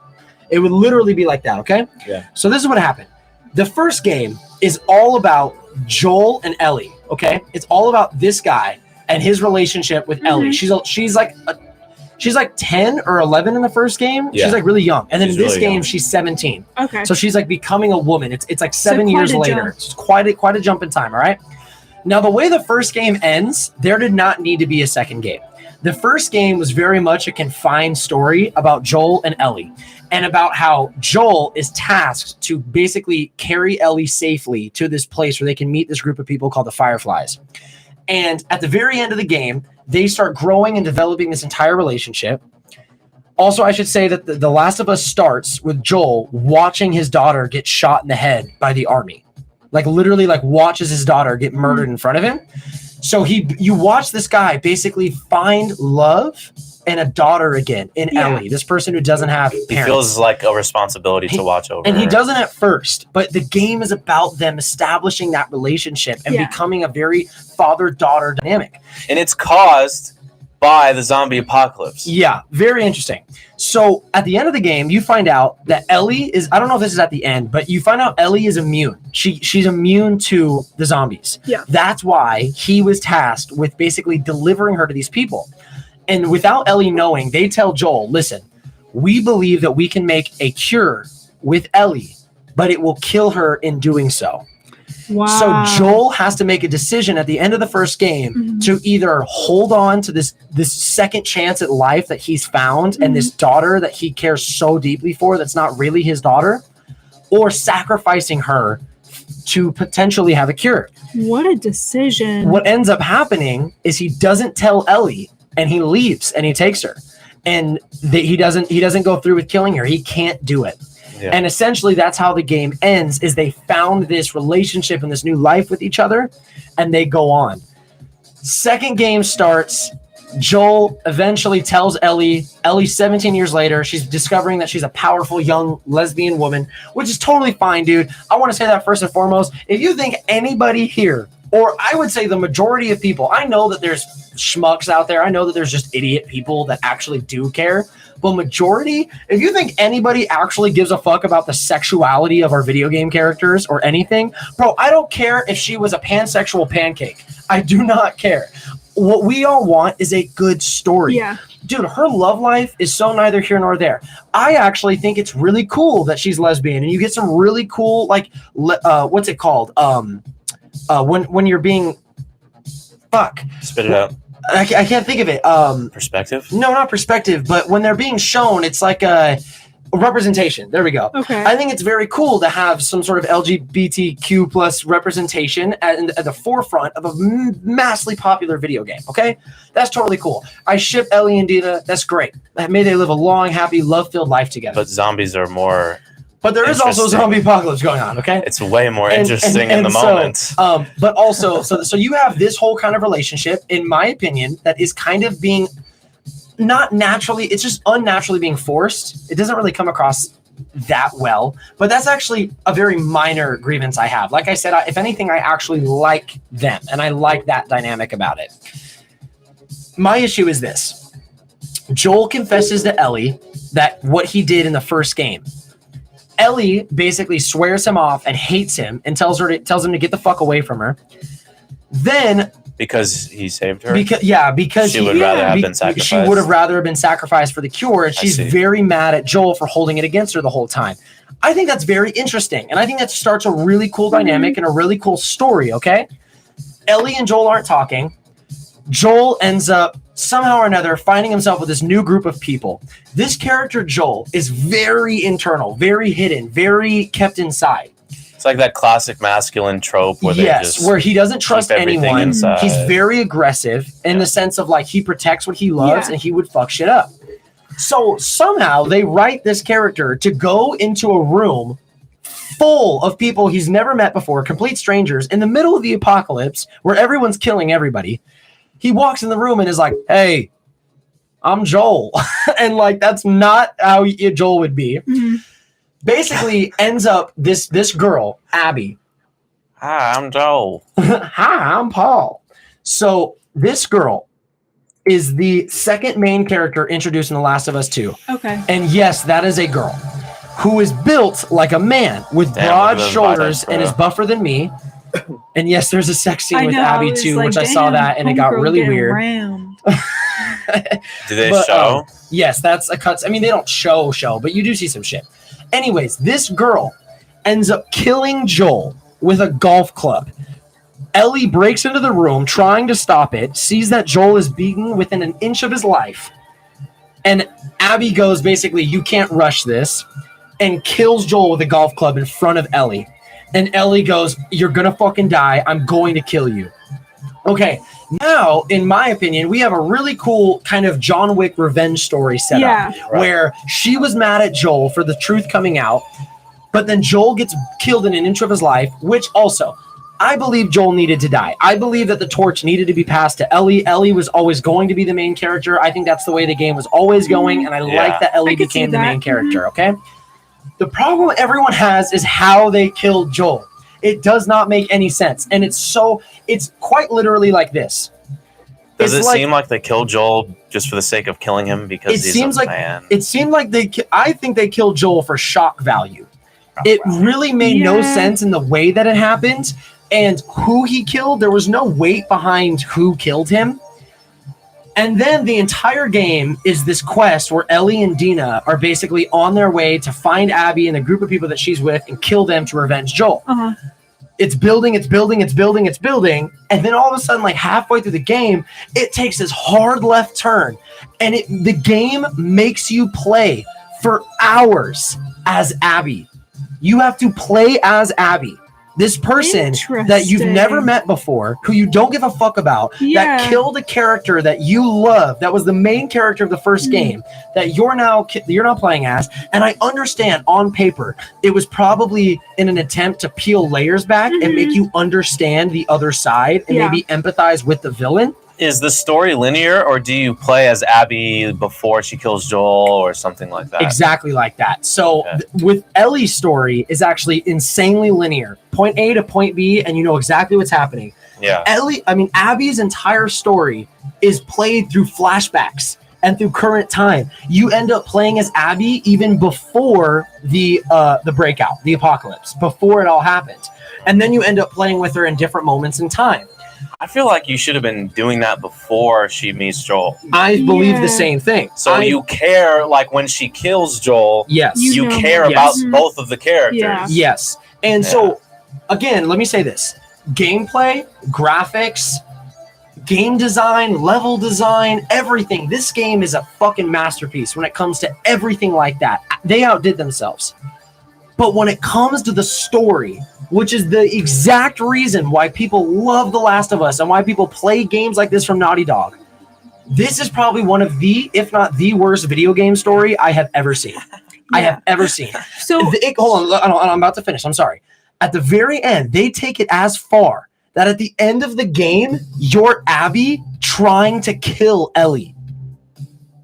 It would literally be like that, okay? Yeah. So this is what happened. The first game is all about Joel and Ellie, okay? It's all about this guy and his relationship with Ellie. She's like 10 or 11 in the first game. Yeah. She's like really young. And then in this really game, young. She's 17. Okay. So she's like becoming a woman. It's like 7 years later. It's quite a jump in time, all right? Now, the way the first game ends, there did not need to be a second game. The first game was very much a confined story about Joel and Ellie, and about how Joel is tasked to basically carry Ellie safely to this place where they can meet this group of people called the Fireflies. And at the very end of the game, they start growing and developing this entire relationship. Also, I should say that The Last of Us starts with Joel watching his daughter get shot in the head by the army. Like, literally, like, watches his daughter get murdered in front of him. So you watch this guy basically find love and a daughter again in Ellie, this person who doesn't have parents. He feels like a responsibility to watch over. And he doesn't at first, but the game is about them establishing that relationship and becoming a very father-daughter dynamic. And it's caused by the zombie apocalypse. Yeah, very interesting. So at the end of the game, you find out that Ellie is, I don't know if this is at the end, but you find out Ellie is immune. She's immune to the zombies. Yeah. That's why he was tasked with basically delivering her to these people. And without Ellie knowing, they tell Joel, listen, we believe that we can make a cure with Ellie, but it will kill her in doing so. Wow. So Joel has to make a decision at the end of the first game to either hold on to this second chance at life that he's found and this daughter that he cares so deeply for that's not really his daughter, or sacrificing her to potentially have a cure. What a decision. What ends up happening is he doesn't tell Ellie and he leaves and he takes her. And he doesn't go through with killing her. He can't do it. Yeah. And essentially that's how the game ends, is they found this relationship and this new life with each other and they go on. Second game starts. Joel eventually tells Ellie 17 years later, she's discovering that she's a powerful young lesbian woman, which is totally fine, dude. I want to say that first and foremost. If you think anybody here, or I would say the majority of people, I know that there's schmucks out there. I know that there's just idiot people that actually do care. But majority, if you think anybody actually gives a fuck about the sexuality of our video game characters or anything, bro, I don't care if she was a pansexual pancake. I do not care. What we all want is a good story. Yeah. Dude, her love life is so neither here nor there. I actually think it's really cool that she's lesbian, and you get some really cool, like, what's it called? When you're being, fuck. Spit it out. I can't think of it. Perspective? No, not perspective, but when they're being shown, it's like a representation. There we go. Okay. I think it's very cool to have some sort of LGBTQ plus representation at the forefront of a massively popular video game. Okay, that's totally cool. I ship Ellie and Dina. That's great. May they live a long, happy, love-filled life together. But zombies are more. But there is also a zombie apocalypse going on, okay? It's way more interesting in the moment. But also, so you have this whole kind of relationship, in my opinion, that is kind of being not naturally, it's just unnaturally being forced. It doesn't really come across that well, but that's actually a very minor grievance I have. Like I said, if anything, I actually like them, and I like that dynamic about it. My issue is this. Joel confesses to Ellie that what he did in the first game. Ellie basically swears him off and hates him and tells him to get the fuck away from her. Then because he saved her? Because she would rather have been sacrificed. She would have rather been sacrificed for the cure, and she's very mad at Joel for holding it against her the whole time. I think that's very interesting, and I think that starts a really cool dynamic and a really cool story, okay? Ellie and Joel aren't talking. Joel ends up somehow or another finding himself with this new group of people. This character, Joel, is very internal, very hidden, very kept inside. It's like that classic masculine trope where where he doesn't trust anyone. Inside. He's very aggressive in the sense of like he protects what he loves and he would fuck shit up. So somehow they write this character to go into a room full of people he's never met before, complete strangers, in the middle of the apocalypse where everyone's killing everybody. He walks in the room and is like, "Hey, I'm Joel." And like, that's not how Joel would be. Mm-hmm. Basically ends up this girl, Abby. Hi, I'm Joel. Hi, I'm Paul. So this girl is the second main character introduced in The Last of Us 2. Okay. And yes, that is a girl who is built like a man with broad shoulders and is buffer than me. And yes, there's a sex scene with Abby too, like, which I saw that and it got really weird. Do they show? Yes, that's a cut. I mean, they don't show, but you do see some shit. Anyways, this girl ends up killing Joel with a golf club. Ellie breaks into the room trying to stop it, sees that Joel is beaten within an inch of his life. And Abby goes, basically, "You can't rush this," and kills Joel with a golf club in front of Ellie. And Ellie goes, "You're gonna fucking die. I'm going to kill you." Okay, now, in my opinion, we have a really cool kind of John Wick revenge story set up where she was mad at Joel for the truth coming out, but then Joel gets killed in an inch of his life, which also, I believe Joel needed to die. I believe that the torch needed to be passed to Ellie. Ellie was always going to be the main character. I think that's the way the game was always going, and I like that Ellie became the main character, okay? The problem everyone has is how they killed Joel. It does not make any sense. And it's quite literally like this. Does It's it seem like they killed Joel just for the sake of killing him because It he's seems a like man? it seemed like I think they killed Joel for shock value. It really made no Yeah. sense in the way that it happened and who he killed. There was no weight behind who killed him. And then the entire game is this quest where Ellie and Dina are basically on their way to find Abby and the group of people that she's with and kill them to revenge Joel. Uh-huh. It's building, it's building, it's building, it's building. And then all of a sudden, like halfway through the game, it takes this hard left turn. And the game makes you play for hours as Abby. You have to play as Abby. This person that you've never met before, who you don't give a fuck about, that killed a character that you love, that was the main character of the first game, that you're now playing as. And I understand on paper, it was probably in an attempt to peel layers back and make you understand the other side and maybe empathize with the villain. Is the story linear, or do you play as Abby before she kills Joel or something like that? Exactly like that. So with Ellie's story is actually insanely linear. Point A to point B, and you know exactly what's happening. Yeah. Abby's entire story is played through flashbacks and through current time. You end up playing as Abby even before the breakout, the apocalypse, before it all happened. And then you end up playing with her in different moments in time. I feel like you should have been doing that before she meets Joel. I believe the same thing. So you care, like when she kills Joel, yes, you care about both of the characters. Yeah. Yes. And so, again, let me say this. Gameplay, graphics, game design, level design, everything. This game is a fucking masterpiece when it comes to everything like that. They outdid themselves. But when it comes to the story, which is the exact reason why people love The Last of Us and why people play games like this from Naughty Dog, this is probably one of the, if not the worst video game story I have ever seen. I have ever seen. So Hold on, I'm about to finish. I'm sorry. At the very end, they take it as far that at the end of the game, you're Abby trying to kill Ellie.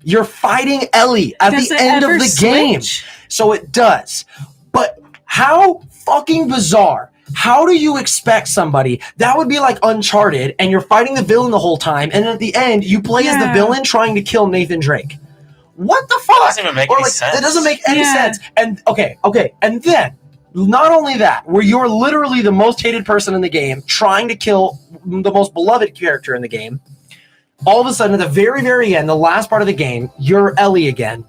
You're fighting Ellie at the end of the game. So it does. But how fucking bizarre. How do you expect somebody that would be like Uncharted and you're fighting the villain the whole time and at the end you play as the villain trying to kill Nathan Drake? What the fuck? That doesn't even make any sense. That doesn't make any sense. And okay. And then not only that, where you're literally the most hated person in the game trying to kill the most beloved character in the game, all of a sudden at the very, very end, the last part of the game, you're Ellie again.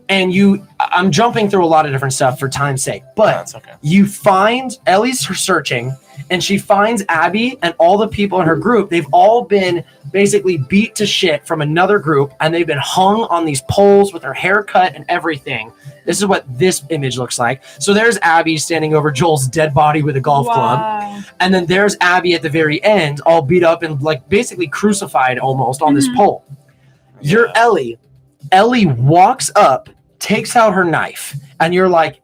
And I'm jumping through a lot of different stuff for time's sake, but you find Ellie's searching and she finds Abby and all the people in her group. They've all been basically beat to shit from another group and they've been hung on these poles with their hair cut and everything. This is what this image looks like. So there's Abby standing over Joel's dead body with a golf club. And then there's Abby at the very end, all beat up and like basically crucified almost on this pole. You're Ellie. Ellie walks up, takes out her knife, and you're like,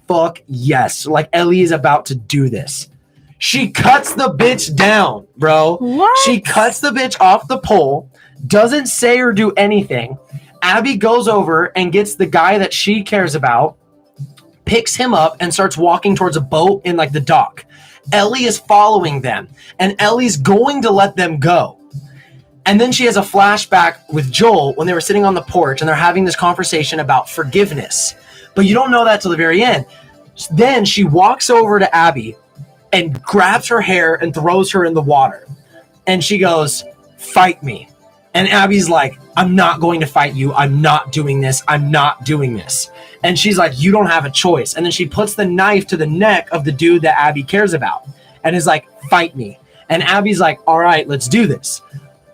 fuck yes. Like, Ellie is about to do this. She cuts the bitch down, bro. What? She cuts the bitch off the pole, doesn't say or do anything. Abby goes over and gets the guy that she cares about, picks him up, and starts walking towards a boat in, like, the dock. Ellie is following them, and Ellie's going to let them go. And then she has a flashback with Joel when they were sitting on the porch and they're having this conversation about forgiveness. But you don't know that till the very end. Then she walks over to Abby and grabs her hair and throws her in the water. And she goes, fight me. And Abby's like, I'm not going to fight you. I'm not doing this. I'm not doing this. And she's like, you don't have a choice. And then she puts the knife to the neck of the dude that Abby cares about and is like, fight me. And Abby's like, all right, let's do this.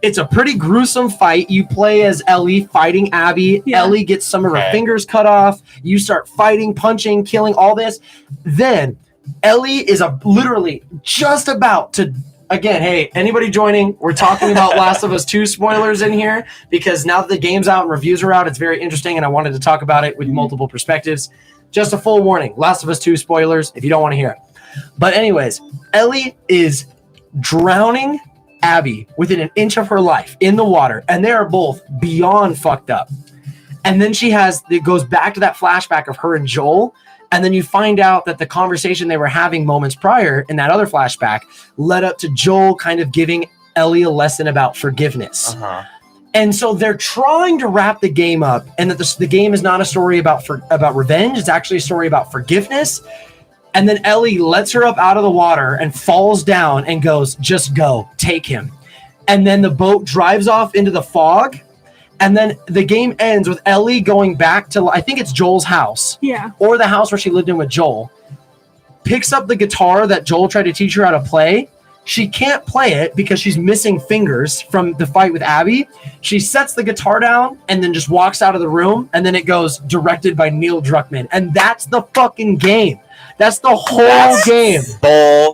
It's a pretty gruesome fight. You play as Ellie fighting Abby. Yeah. Ellie gets some of her fingers cut off. You start fighting, punching, killing, all this. Then Ellie is literally just about to, again, hey, anybody joining? We're talking about Last of Us 2 spoilers in here because now that the game's out and reviews are out, it's very interesting and I wanted to talk about it with multiple perspectives. Just a full warning, Last of Us 2 spoilers if you don't want to hear it. But anyways, Ellie is drowning Abby within an inch of her life in the water, and they are both beyond fucked up. And then it goes back to that flashback of her and Joel, and then you find out that the conversation they were having moments prior in that other flashback led up to Joel kind of giving Ellie a lesson about forgiveness. Uh-huh. And so they're trying to wrap the game up, and that the game is not a story about revenge. It's actually a story about forgiveness. And then Ellie lets her up out of the water and falls down and goes, "Just go, take him." And then the boat drives off into the fog. And then the game ends with Ellie going back to, I think it's Joel's house. Yeah. Or the house where she lived in with Joel. Picks up the guitar that Joel tried to teach her how to play. She can't play it because she's missing fingers from the fight with Abby. She sets the guitar down and then just walks out of the room. And then it goes directed by Neil Druckmann. And that's the fucking game. That's the whole game.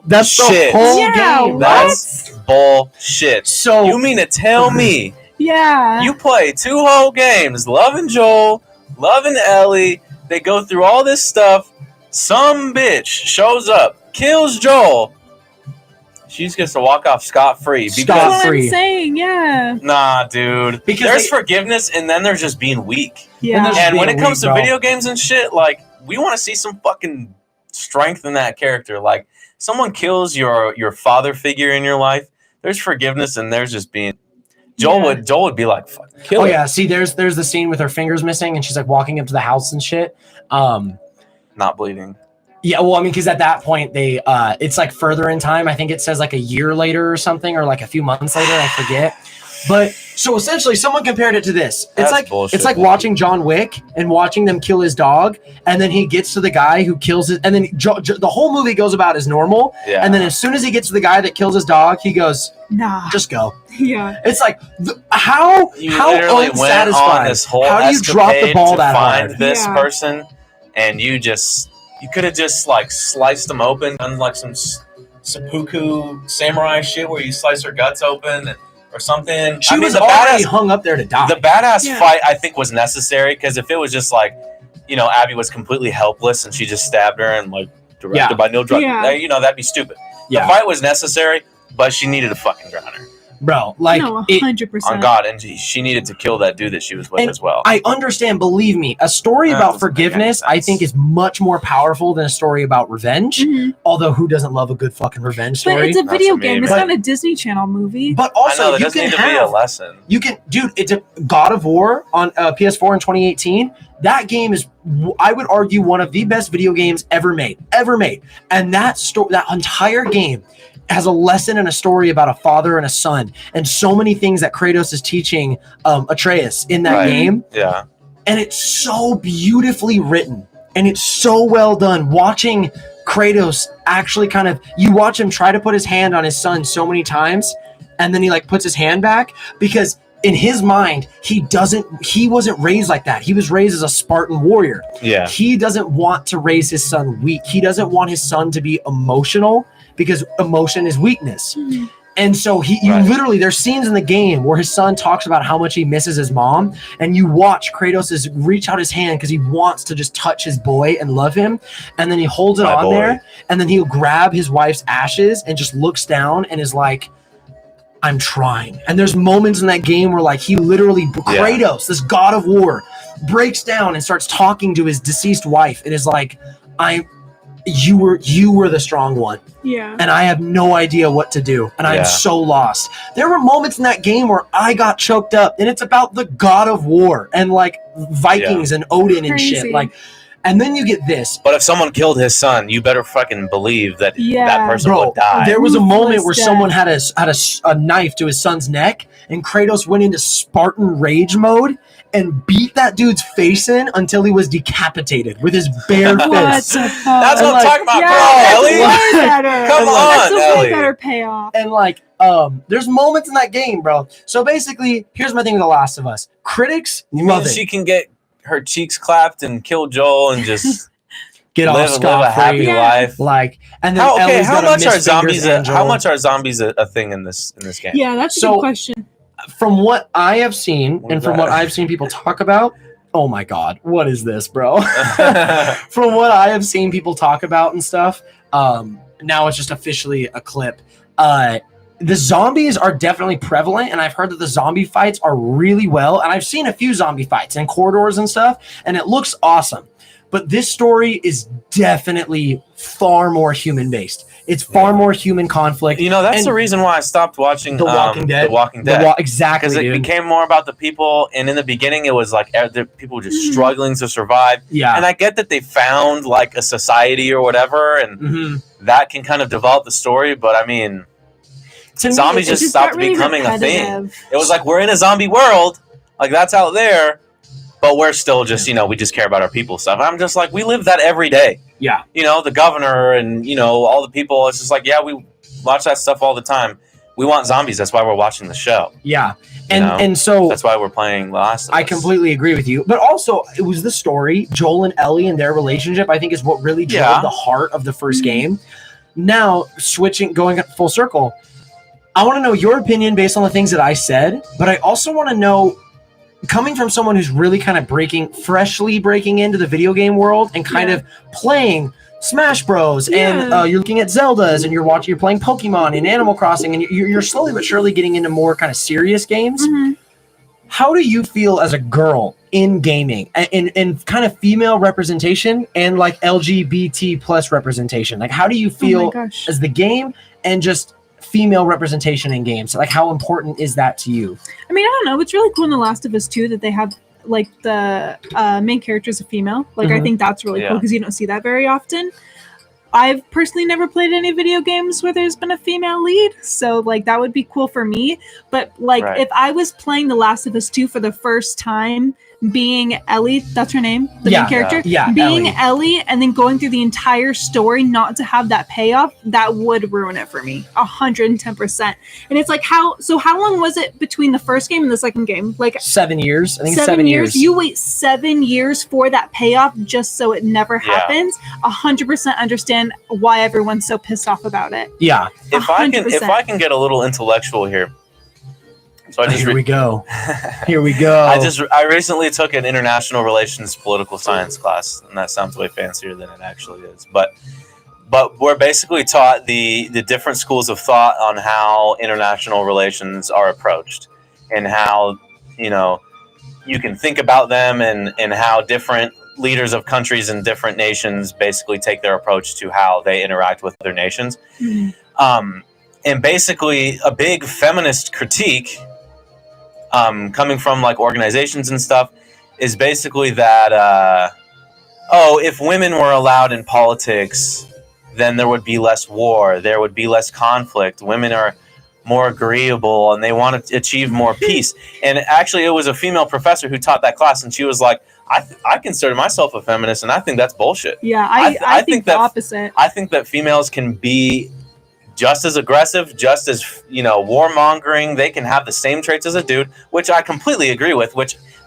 That's the whole game. That's bullshit. So you mean to tell me Yeah. you play 2 whole games, loving Joel, loving Ellie, they go through all this stuff, some bitch shows up, kills Joel, she just gets to walk off scot-free. That's what I'm saying, yeah. Nah, dude. Because there's forgiveness, and then there's just being weak. Yeah. And when it comes to video games and shit, like, we want to see some fucking strength in that character. Like, someone kills your father figure in your life, there's forgiveness, and there's just being... Joel would be like, fuck, kill her. Yeah, see, there's the scene with her fingers missing, and she's, like, walking up to the house and shit. Not bleeding. Yeah, well, I mean, because at that point, they it's, like, further in time. I think it says, like, a year later or something, or, like, a few months later. I forget. But so essentially, someone compared it to this. That's It's like bullshit, it's like man. watching John Wick and watching them kill his dog, and then he gets to the guy who kills it, and then the whole movie goes about as normal. Yeah. And then as soon as he gets to the guy that kills his dog, he goes, Nah. "Just go." Yeah. It's like how literally went on unsatisfying. this whole How do you drop the escapade ball to that find hard? this Yeah. person, and you could have just like sliced them open, done like some seppuku samurai shit where you slice her guts open or something. She was already hung up there to die. The badass Yeah. fight, I think, was necessary, because if it was just like, Abby was completely helpless and she just stabbed her and like directed by Neil Druckmann, Yeah. that'd be stupid. Yeah. The fight was necessary, but she needed to fucking drown her. Bro, like No, it, 100%. On God, and she needed to kill that dude that she was with And as well. I understand, believe me, a story That about doesn't make any forgiveness, I sense. think, is much more powerful than a story about revenge. Mhm. Although, who doesn't love a good fucking revenge But story? it's a Not video for me, game. It's but- not a Disney Channel movie. But I also, know, there you doesn't can need to be a have, lesson. you can, dude, it's a God of War on PS4 in 2018. That game is, I would argue, one of the best video games ever made. And that entire game has a lesson and a story about a father and a son, and so many things that Kratos is teaching Atreus in that Right. game. Yeah. And it's so beautifully written, and it's so well done. Watching Kratos actually you watch him try to put his hand on his son so many times, and then he like puts his hand back, because in his mind, he wasn't raised like that. He was raised as a Spartan warrior. Yeah. He doesn't want to raise his son weak. He doesn't want his son to be emotional, because emotion is weakness. Mhm. And so literally, there's scenes in the game where his son talks about how much he misses his mom, and you watch Kratos reach out his hand because he wants to just touch his boy and love him, and then he holds it My on boy. there, and then he'll grab his wife's ashes and just looks down and is like, "I'm trying." And there's moments in that game where like he literally, Kratos, this God of War, breaks down and starts talking to his deceased wife and is like, you were the strong one, Yeah. and I have no idea what to do, and I'm Yeah. so lost. There were moments in that game where I got choked up, and it's about the God of War and like Vikings and Odin and shit. Crazy. Like, and then you get this. But if someone killed his son, you better fucking believe that Yeah. that person Bro, would die. there was a moment Ruthless where death. someone had a knife to his son's neck, and Kratos went into Spartan rage mode and beat that dude's face in until he was decapitated with his bare What fist. the fuck? That's what I'm like, talking about, Yeah, bro, that's Ellie. way better. Come That's on, a Ellie. way better payoff. And like, there's moments in that game, bro. So basically, here's my thing with The Last of Us. Critics You love mean it. she can get her cheeks clapped and kill Joel and just Get off live a scot happy free. Yeah. life? Like, and then How Ellie's got a much are Miss zombies? Fingers angel. How much are zombies a thing in this game? Yeah, that's a So- good question. From what I have seen, What and is from that? what I've seen people talk about, oh my god, what is this, bro? From what I have seen people talk about and stuff, now it's just officially a clip. The zombies are definitely prevalent, and I've heard that the zombie fights are really well, and I've seen a few zombie fights in corridors and stuff, and it looks awesome. But this story is definitely far more human based. It's far more human conflict. You know, that's And the reason why I stopped watching The Walking Dead. The Walking Dead. Exactly, Because it dude. became more about the people, and in the beginning, it was like the people were just struggling to survive. Yeah. And I get that they found like a society or whatever, and that can kind of develop the story. But I mean, To me, zombies It just just stopped got really becoming a thing. repetitive. It was like we're in a zombie world, like that's out there, but we're still just we just care about our people stuff. I'm just like we live that every day. Yeah. You know, the governor and all the people. It's just like we watch that stuff all the time. We want zombies. That's why we're watching the show. Yeah. You know? And so That's why we're playing The Last of Us. I completely agree with you. But also, it was the story, Joel and Ellie and their relationship, I think is what really drove the heart of the first game. Now, going full circle, I want to know your opinion based on the things that I said, but I also want to know, coming from someone who's really kind of freshly breaking into the video game world and kind of playing Smash Bros. And you're looking at Zeldas and you're playing Pokemon and Animal Crossing and you're slowly but surely getting into more kind of serious games. How do you feel as a girl in gaming in kind of female representation and like LGBT plus representation? Like, how do you feel as the game and just female representation in games? Like, how important is that to you? I mean, I don't know. It's really cool in The Last of Us 2 that they have like the main character is a female. Like, I think that's really cool because you don't see that very often. I've personally never played any video games where there's been a female lead, so like that would be cool for me. But like if I was playing The Last of Us 2 for the first time, being Ellie, that's her name, the main character, being Ellie and then going through the entire story, not to have that payoff, that would ruin it for me 110%. And it's like, how long was it between the first game and the second game? Like 7 years. I think 7 years. You wait 7 years for that payoff just so it never happens. 100% understand why everyone's so pissed off about it. Yeah. If I can get a little intellectual here. So Here we go. I recently took an international relations political science class, and that sounds way fancier than it actually is. But we're basically taught the different schools of thought on how international relations are approached, and how you can think about them, and how different leaders of countries and different nations basically take their approach to how they interact with other nations. And basically, a big feminist critique. Coming from like organizations and stuff is basically that if women were allowed in politics, then there would be less war, there would be less conflict, women are more agreeable and they want to achieve more peace. And actually it was a female professor who taught that class, and she was like, I consider myself a feminist and I think that's bullshit. I think the opposite. I think that females can be just as aggressive, just as warmongering. They can have the same traits as a dude, which I completely agree with.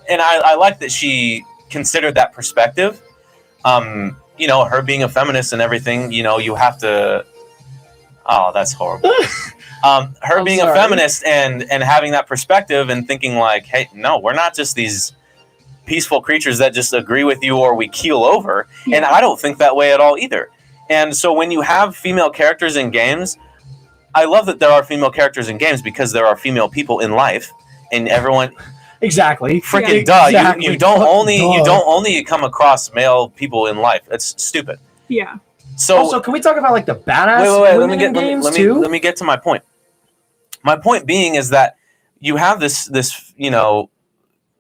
And I like that she considered that perspective. Her being a feminist and everything. You have to. Oh, that's horrible. Her being a feminist and having that perspective and thinking like, hey, no, we're not just these peaceful creatures that just agree with you or we keel over. Yeah. And I don't think that way at all either. And so when you have female characters in games, I love that there are female characters in games because there are female people in life, and everyone. Exactly. Freaking duh! Exactly. You don't only come across male people in life. It's stupid. Yeah. So also, can we talk about like the badass? Wait. Let me get to my point. My point being is that you have this.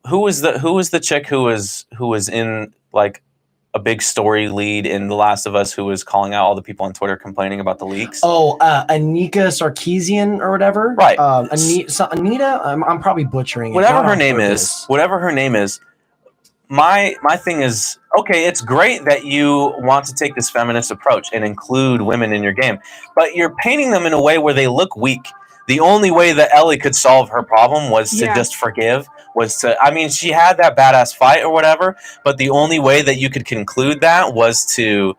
Who was the chick who was in like a big story lead in The Last of Us, who was calling out all the people on Twitter complaining about the leaks? Oh, Anika Sarkeesian or whatever. Right. Anita. I'm probably butchering it. Whatever her name is. My thing is, okay, it's great that you want to take this feminist approach and include women in your game, but you're painting them in a way where they look weak. The only way that Ellie could solve her problem was to just forgive. She had that badass fight or whatever, but the only way that you could conclude that was to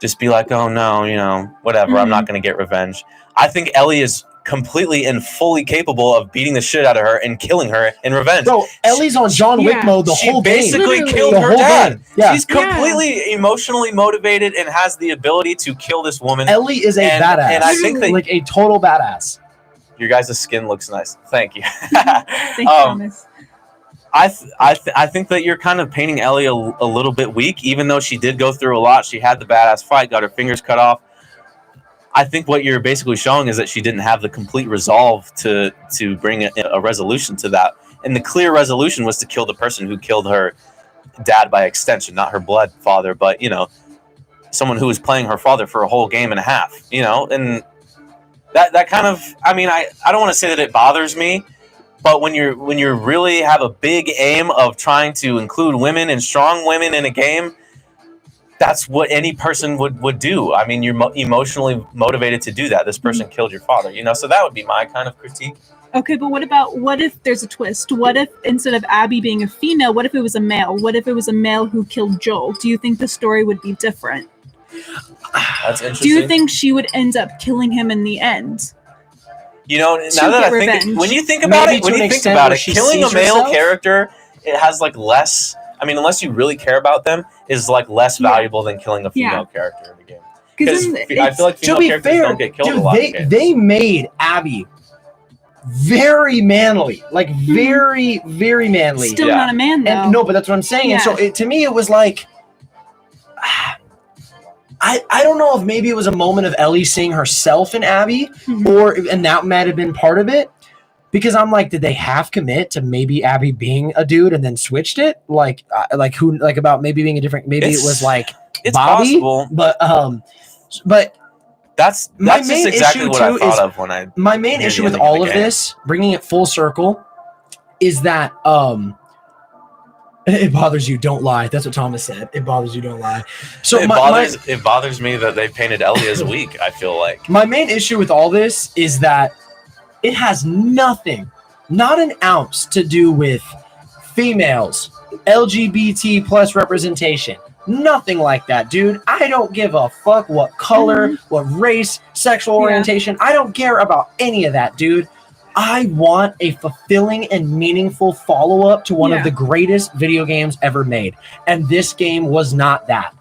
just be like, oh no, whatever, I'm not going to get revenge. I think Ellie is completely and fully capable of beating the shit out of her and killing her in revenge. Bro, Ellie's on John Wick mode the whole game. She basically killed her dad. Yeah. She's completely emotionally motivated and has the ability to kill this woman. Ellie is a badass. And I think that, like, a total badass. Your guys' skin looks nice. Thank you. Thanks, Thomas. I think that you're kind of painting Ellie a little bit weak, even though she did go through a lot. She had the badass fight, got her fingers cut off. I think what you're basically showing is that she didn't have the complete resolve to bring a resolution to that. And the clear resolution was to kill the person who killed her dad by extension, not her blood father, but, you know, someone who was playing her father for a whole game and a half, you know? And that kind of, I mean, I don't want to say that it bothers me, but when you really have a big aim of trying to include women and strong women in a game, that's what any person would do. I mean, you're emotionally motivated to do that. This person killed your father, you know? So that would be my kind of critique. Okay, but what if there's a twist? What if instead of Abby being a female, what if it was a male? What if it was a male who killed Joel? Do you think the story would be different? That's interesting. Do you think she would end up killing him in the end? You know, now that I think, when you think about it, killing a male character, it has like less. I mean, unless you really care about them, is like less valuable than killing a female character in the game. Because I feel like female characters don't get killed a lot. They made Abby very manly, like very, very manly. Still not a man though. And, no, but that's what I'm saying. And so to me, it was like, I don't know if maybe it was a moment of Ellie seeing herself in Abby, and that might have been part of it. Because I'm like, did they half commit to maybe Abby being a dude and then switched it? Like about maybe being a different. Maybe it was like Bobby, possible. but that's just exactly what I thought of when I. My main issue with all of this, bringing it full circle, is that it bothers you. Don't lie. That's what Thomas said. It bothers you. Don't lie. So it bothers me that they painted Ellie as weak. I feel like my main issue with all this is that it has nothing, not an ounce, to do with females, LGBT plus representation. Nothing like that, dude. I don't give a fuck what color, what race, sexual orientation. I don't care about any of that, dude. I want a fulfilling and meaningful follow-up to one of the greatest video games ever made. And this game was not that.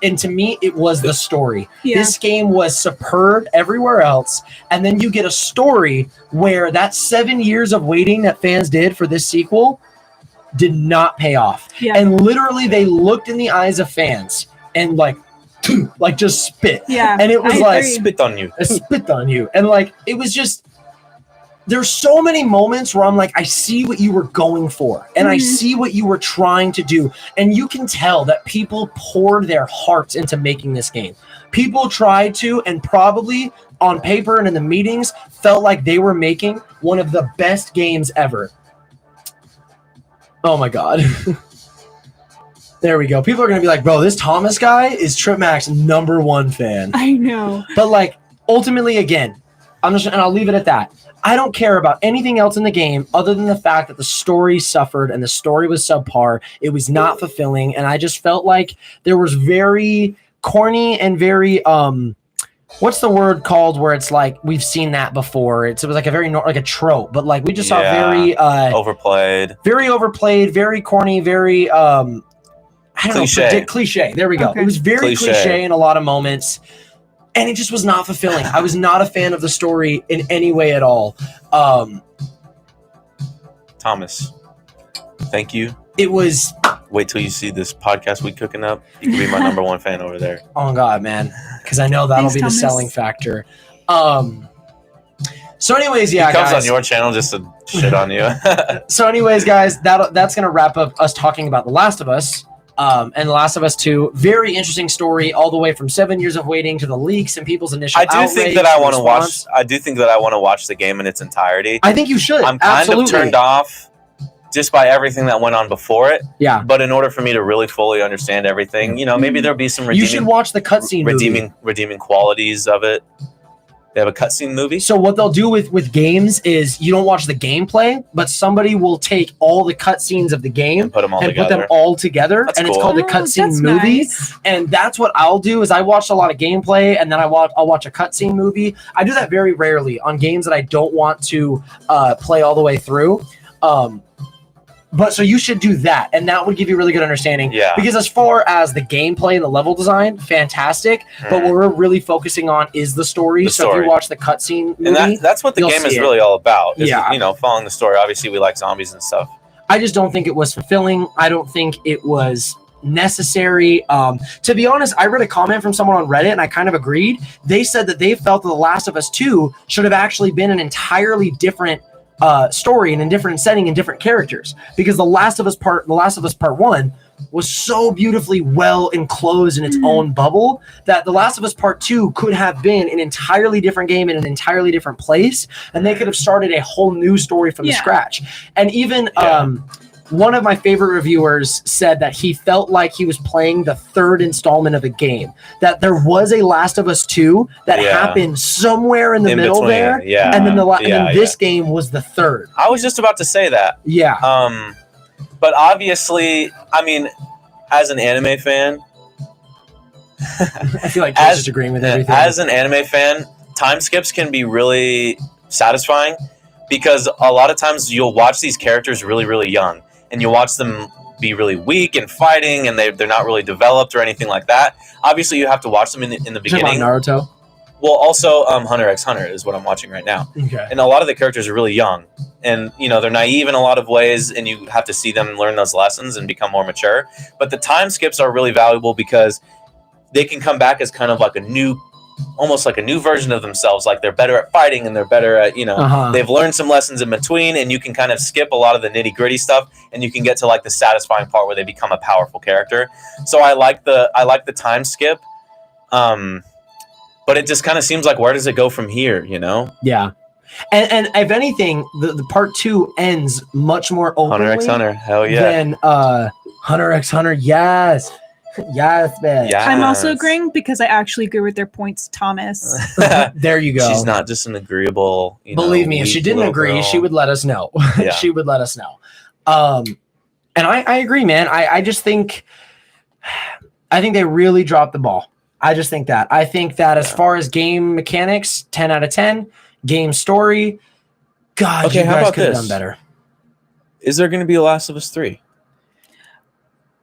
And to me, it was the story. This game was superb everywhere else. And then you get a story where that 7 years of waiting that fans did for this sequel did not pay off. And literally they looked in the eyes of fans and like just spit. And it was like, spit on you. Spit on you. And like, it was just, there's so many moments where I'm like, I see what you were going for and I see what you were trying to do. And you can tell that people poured their hearts into making this game. People tried to, and probably on paper and in the meetings, felt like they were making one of the best games ever. Oh my God. There we go. People are going to be like, bro, this Thomas guy is TripMac's #1 fan. I know. But like, ultimately, again, and I'll leave it at that. I don't care about anything else in the game other than the fact that the story suffered and the story was subpar. It was not fulfilling. And I just felt like there was very corny and very, what's the word called where it's like, we've seen that before. It was like a very, like a trope, but like we just saw very, overplayed, very corny, very, I don't know, cliche. There we go. Okay. It was very cliche in a lot of moments. And it just was not fulfilling. I was not a fan of the story in any way at all. Thomas, thank you. It was... Wait till you see this podcast we cooking up. You can be my #1 fan over there. Oh, God, man. Because I know that'll be the selling factor. So anyways, he comes on your channel just to shit on you. So anyways, guys, that's going to wrap up us talking about The Last of Us. And The Last of Us 2, very interesting story, all the way from 7 years of waiting to the leaks and people's initial outrage. I do think that I want to watch the game in its entirety. I think you should. I'm kind of turned off just by everything that went on before it. Yeah. But in order for me to really fully understand everything, you know, maybe there'll be some redeeming. You should watch the cutscene redeeming qualities of it. They have a cutscene movie. So what they'll do with games is you don't watch the gameplay, but somebody will take all the cutscenes of the game and put them all together. That's cool. It's called the cutscene movie. Nice. And that's what I'll do is I watch a lot of gameplay and then I'll watch a cutscene movie. I do that very rarely on games that I don't want to play all the way through. But so you should do that, and that would give you a really good understanding. Yeah. Because as far as the gameplay and the level design, fantastic. But what we're really focusing on is the story. So if you watch the cutscene movie, and that's what the game is really all about. Is, yeah. You know, following the story. Obviously, we like zombies and stuff. I just don't think it was fulfilling. I don't think it was necessary. To be honest, I read a comment from someone on Reddit and I kind of agreed. They said that they felt that The Last of Us 2 should have actually been an entirely different story and a different setting and different characters, because The Last of Us Part 1 was so beautifully well enclosed in its own bubble that The Last of Us Part 2 could have been an entirely different game in an entirely different place, and they could have started a whole new story from the scratch. And even one of my favorite reviewers said that he felt like he was playing the third installment of a game, that there was a Last of Us 2 that happened somewhere in the middle between, there, and then this game was the third. I was just about to say that. Yeah. But obviously, I mean, as an anime fan, I feel like Chris is agreeing with everything. As an anime fan, time skips can be really satisfying, because a lot of times you'll watch these characters really, really young, and you'll watch them be really weak and fighting, and they're not really developed or anything like that. Obviously, you have to watch them in the beginning. Naruto? Well, also Hunter x Hunter is what I'm watching right now. Okay. And a lot of the characters are really young, and they're naive in a lot of ways, and you have to see them learn those lessons and become more mature. But the time skips are really valuable because they can come back as kind of like almost like a new version of themselves. Like they're better at fighting, and they're better at they've learned some lessons in between, and you can kind of skip a lot of the nitty gritty stuff, and you can get to like the satisfying part where they become a powerful character. So I like the time skip. But it just kind of seems like, where does it go from here, Yeah. And if anything, the part 2 ends much more openly. Hunter x Hunter, hell yeah. Than Hunter x Hunter, yes. Yes, man. Yes. I'm also agreeing because I actually agree with their points, Thomas. There you go. She's not just an agreeable, Believe me, if she didn't agree, girl. she would let us know. Yeah. She would let us know. And I agree, man. I just think they really dropped the ball. I just think that. I think that as far as game mechanics, 10 out of 10. Game story, God, okay, you how guys about could have this? done better. Is there going to be a Last of Us 3?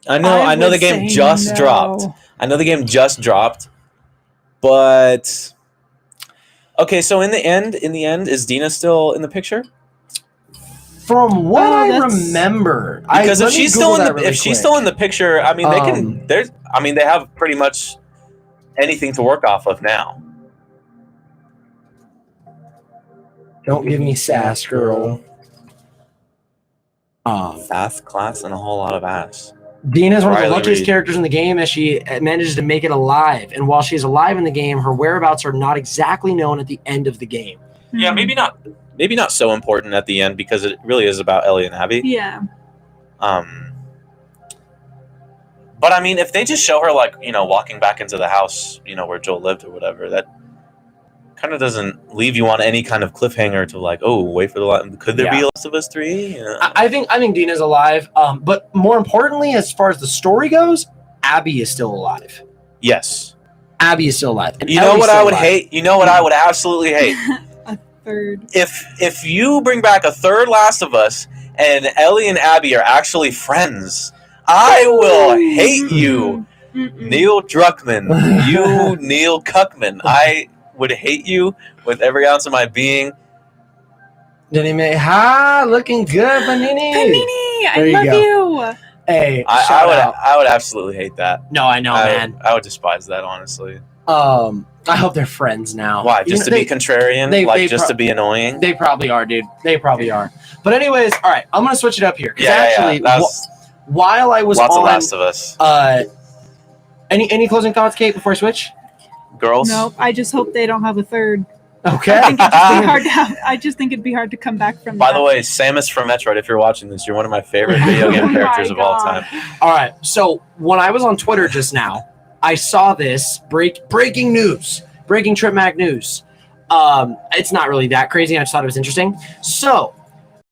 I know the game just dropped. I know the game just dropped. But okay, so in the end, is Dina still in the picture? From what I remember, because if she's still in the picture, I mean they have pretty much anything to work off of now. Don't give me sass, girl. Sass, class, and a whole lot of ass. Dina is one of the luckiest characters in the game, as she manages to make it alive. And while she's alive in the game, her whereabouts are not exactly known at the end of the game. Yeah, maybe not so important at the end, because it really is about Ellie and Abby. Yeah. But I mean, if they just show her walking back into the house, where Joel lived or whatever, that kind of doesn't leave you on any kind of cliffhanger to wait for could there be Last of Us 3? I think Dina's alive. But more importantly, as far as the story goes, Abby is still alive. Yes. Abby is still alive. And you know what I would hate? You know what I would absolutely hate? A third. If you bring back a third Last of Us and Ellie and Abby are actually friends, I will hate you, Neil Druckmann. You, Neil Cuckman. I would hate you with every ounce of my being. Looking good, Panini. Panini, I love you. Hey, I would absolutely hate that. No, I know, man. I would despise that, honestly. I hope they're friends now. Why? Just to be contrarian? To be annoying? They probably are, dude. They probably are. But anyways, all right, I'm gonna switch it up here. While I was lots on of Last of Us. Any closing thoughts, Kate, before I switch? Girls? Nope. I just hope they don't have a third. Okay. I just think it'd be hard to come back from By that. the way, Samus from Metroid, if you're watching this, you're one of my favorite video game characters of all time. All right. So when I was on Twitter just now, I saw this breaking news, breaking Trip Mag news. It's not really that crazy. I just thought it was interesting. So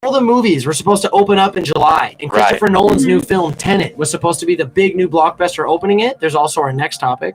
all the movies were supposed to open up in July, and Christopher Nolan's new film Tenet was supposed to be the big new blockbuster opening it. There's also our next topic.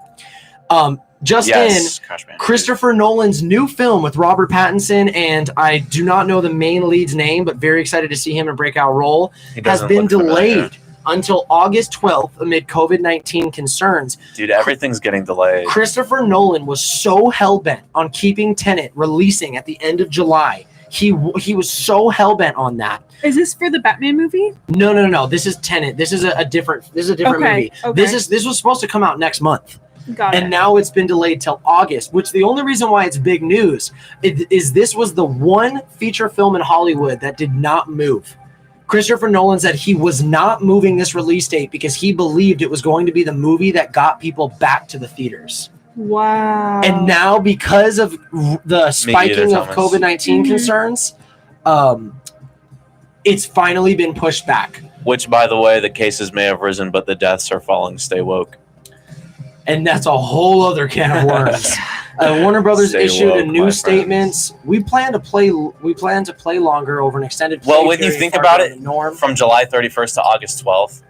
Christopher Nolan's new film with Robert Pattinson, and I do not know the main lead's name, but very excited to see him in a breakout role, has been delayed until August 12th amid COVID-19 concerns. Dude, everything's getting delayed. Christopher Nolan was so hell-bent on keeping Tenet releasing at the end of July. He was so hell-bent on that. Is this for the Batman movie? No. This is Tenet. This is a different movie. Okay. This was supposed to come out next month. Got it. And now it's been delayed till August, which the only reason why it's big news is this was the one feature film in Hollywood that did not move. Christopher Nolan said he was not moving this release date because he believed it was going to be the movie that got people back to the theaters. Wow. And now, because of the spiking of COVID-19 concerns, it's finally been pushed back. Which, by the way, the cases may have risen, but the deaths are falling. Stay woke. And that's a whole other can of worms. Warner Brothers issued a new statement. We plan to play longer over an extended. Well, when you think about it, from July 31st to August 12th,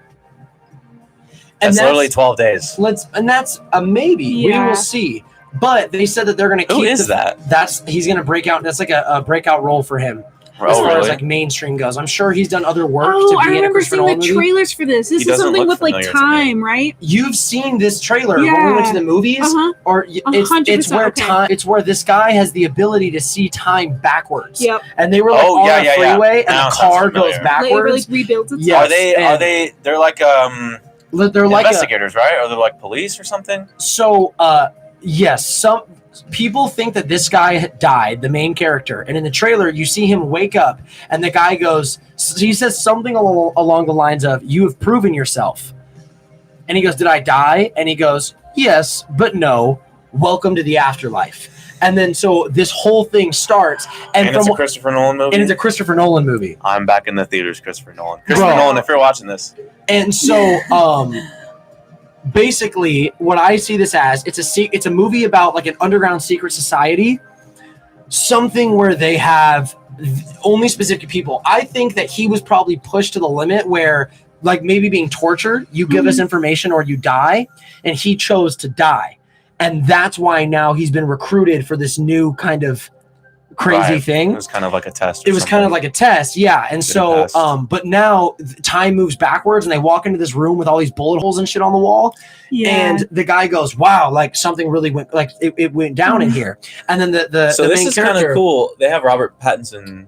that's literally 12 days. That's a maybe. Yeah. We will see. But they said that they're going to keep. Who is that? He's going to break out. That's like a breakout role for him. Oh, as far really? as like mainstream goes, I'm sure he's done other work Oh, to I be in a remember Christopher seeing Nolan the movie. trailers for this. This He is doesn't something look with like familiar to me. time, right? You've seen this trailer when we went to the movies, or it's 100%, where okay. time. It's where this guy has the ability to see time backwards. Yep. And they were like on a freeway, and Now the it sounds car goes familiar. backwards. Like rebuilds itself. Yeah. Are they? They're like They're like investigators, right? Or they're like police or something? So, yes, some people think that this guy died, the main character, and in the trailer you see him wake up, and the guy goes, he says something along the lines of, "You have proven yourself," and he goes, "Did I die?" And he goes, "Yes, but no. Welcome to the afterlife." And then so this whole thing starts, and it's a Christopher Nolan movie. And it's a Christopher Nolan movie. I'm back in the theaters, Christopher Nolan. Christopher Nolan, if you're watching this. And so, basically, what I see this as, it's a movie about like an underground secret society, something where they have only specific people. I think that he was probably pushed to the limit where, like maybe being tortured, you give us information or you die, and he chose to die. And that's why now he's been recruited for this new kind of crazy thing. It was kind of like a test. It was kind of like a test, yeah. And so, but now time moves backwards, and they walk into this room with all these bullet holes and shit on the wall. Yeah. And the guy goes, "Wow, like something really went, like it went down in here." And then the this main is character, kind of cool. They have Robert Pattinson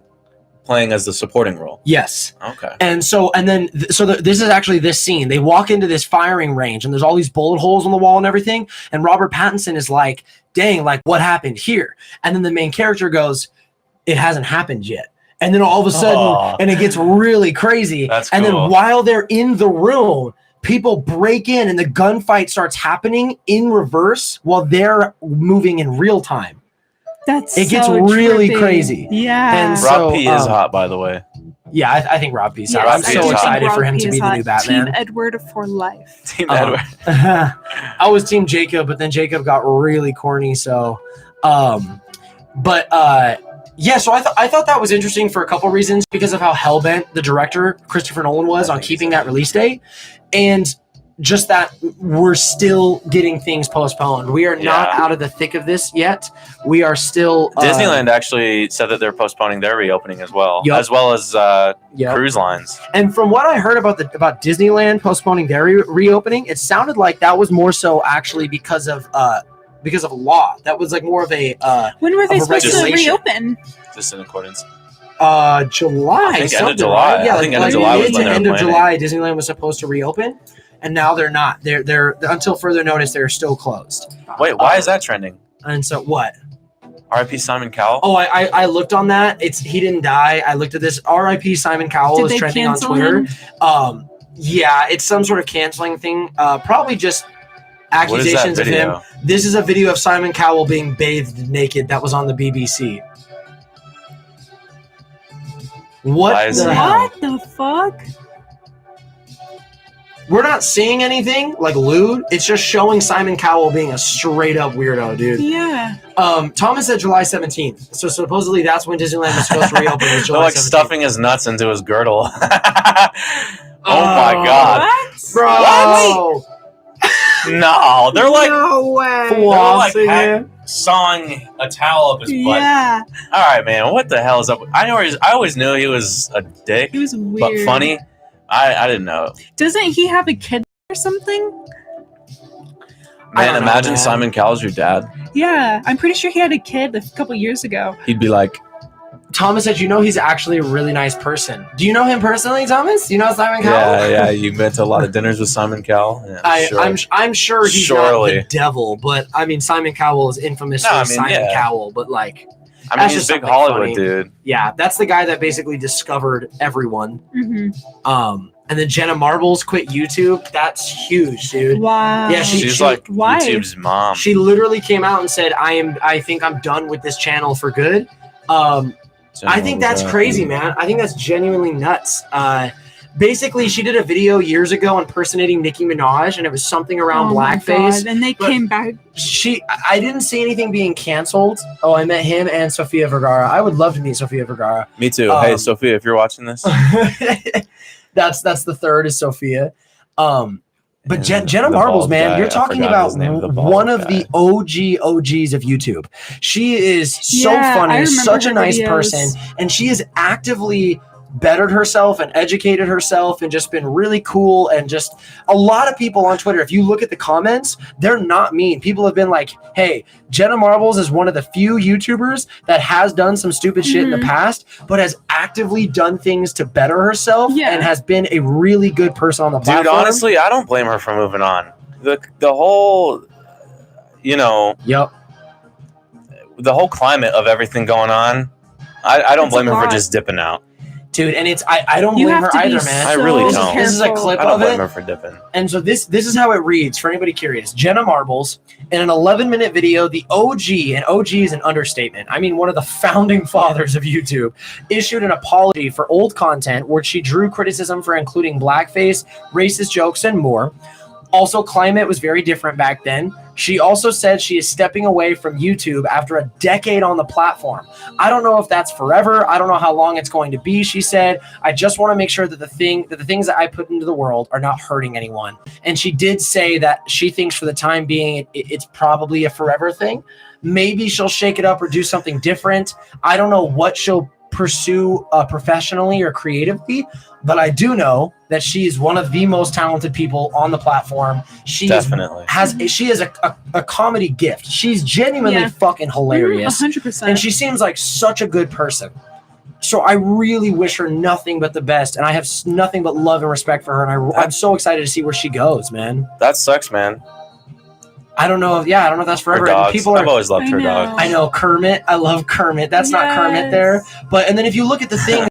playing as the supporting role. Yes. Okay. And so, and then, this is actually this scene. They walk into this firing range, and there's all these bullet holes on the wall and everything. And Robert Pattinson is like, "Dang, like what happened here?" And then the main character goes, "It hasn't happened yet." And then all of a sudden, and it gets really crazy. That's and cool. then while they're in the room, people break in, and the gunfight starts happening in reverse while they're moving in real time. It gets really crazy. Yeah. And Rob P is hot, by the way. Yeah, I think Rob P's hot. Yes, I'm so excited for him to be the new Batman. Team Edward for life. Team Edward. I was Team Jacob, but then Jacob got really corny. So, yeah. So I thought that was interesting for a couple reasons, because of how hellbent the director Christopher Nolan was on keeping that release date, and just that we're still getting things postponed. We are not out of the thick of this yet. We are still. Disneyland actually said that they're postponing their reopening as well, as well as cruise lines. And from what I heard about Disneyland postponing their reopening, it sounded like that was more so actually because of law. That was like more of a when were they supposed to reopen? Just in accordance. July. I think end of July. Yeah, I think end of July was when they were end of planning. July, Disneyland was supposed to reopen, and now they're not. They're until further notice, they're still closed. Wait, why is that trending? And so what? R.I.P. Simon Cowell. Oh, I looked on that. He didn't die. I looked at this. R.I.P. Simon Cowell is trending on Twitter. Yeah, it's some sort of canceling thing. Probably just accusations of him. This is a video of Simon Cowell being bathed naked. That was on the BBC. What the fuck? We're not seeing anything like lewd. It's just showing Simon Cowell being a straight up weirdo, dude. Yeah. Thomas said July 17th. So supposedly that's when Disneyland was supposed to reopen. Was July They're like 17th. stuffing his nuts into his girdle. Oh my god. What? Bro. What? No, they're like no way. They're like sawing a towel up his butt. Yeah. All right, man. What the hell is up? I always knew he was a dick. He was weird, but funny. I didn't know. Doesn't he have a kid or something? Man, imagine Simon Cowell's your dad. Yeah, I'm pretty sure he had a kid a couple years ago. He'd be like, Thomas said, he's actually a really nice person. Do you know him personally, Thomas? Do you know Simon Cowell? Yeah. You went to a lot of dinners with Simon Cowell. Yeah, I'm sure he's not the devil, but I mean, Simon Cowell is infamous for Simon Cowell, but like, he's a big Hollywood dude. Yeah, that's the guy that basically discovered everyone. Mm-hmm. And then Jenna Marbles quit YouTube. That's huge, dude. Wow. Yeah, she's like YouTube's mom. She literally came out and said, I think I'm done with this channel for good. I think that's crazy, man. I think that's genuinely nuts. Basically, she did a video years ago impersonating Nicki Minaj, and it was something around blackface. And they came back. I didn't see anything being canceled. Oh, I met him and Sofia Vergara. I would love to meet Sofia Vergara. Me too. Hey, Sophia, if you're watching this. That's the third is Sophia. But Jenna Marbles, man, you're talking about one of the OGs of YouTube. She is so funny, such a nice person, and she is actively bettered herself and educated herself and just been really cool. And just a lot of people on Twitter, if you look at the comments, they're not mean. People have been like, hey, Jenna Marbles is one of the few YouTubers that has done some stupid shit in the past, but has actively done things to better herself and has been a really good person on the platform. Dude, honestly, I don't blame her for moving on. The whole, the whole climate of everything going on, I don't blame her for just dipping out. Dude, and I don't blame her either, man. I really don't. This is a clip I don't of blame it. her for dipping. And so this is how it reads for anybody curious. Jenna Marbles, in an 11-minute video, the OG, and OG is an understatement. I mean, one of the founding fathers of YouTube, issued an apology for old content where she drew criticism for including blackface, racist jokes, and more. Also, climate was very different back then. She also said she is stepping away from YouTube after a decade on the platform. I don't know if that's forever. I don't know how long it's going to be, she said. I just want to make sure that the things that I put into the world are not hurting anyone. And she did say that she thinks for the time being, it's probably a forever thing. Maybe she'll shake it up or do something different. I don't know what she'll pursue professionally or creatively, but I do know that she is one of the most talented people on the platform. She definitely has a comedy gift. She's genuinely fucking hilarious. 100%. And she seems like such a good person. So I really wish her nothing but the best, and I have nothing but love and respect for her, and I'm so excited to see where she goes, man. That sucks, man. I don't know if that's forever. I've always loved her dog. I know Kermit. I love Kermit. That's not Kermit there. But and then if you look at the thing,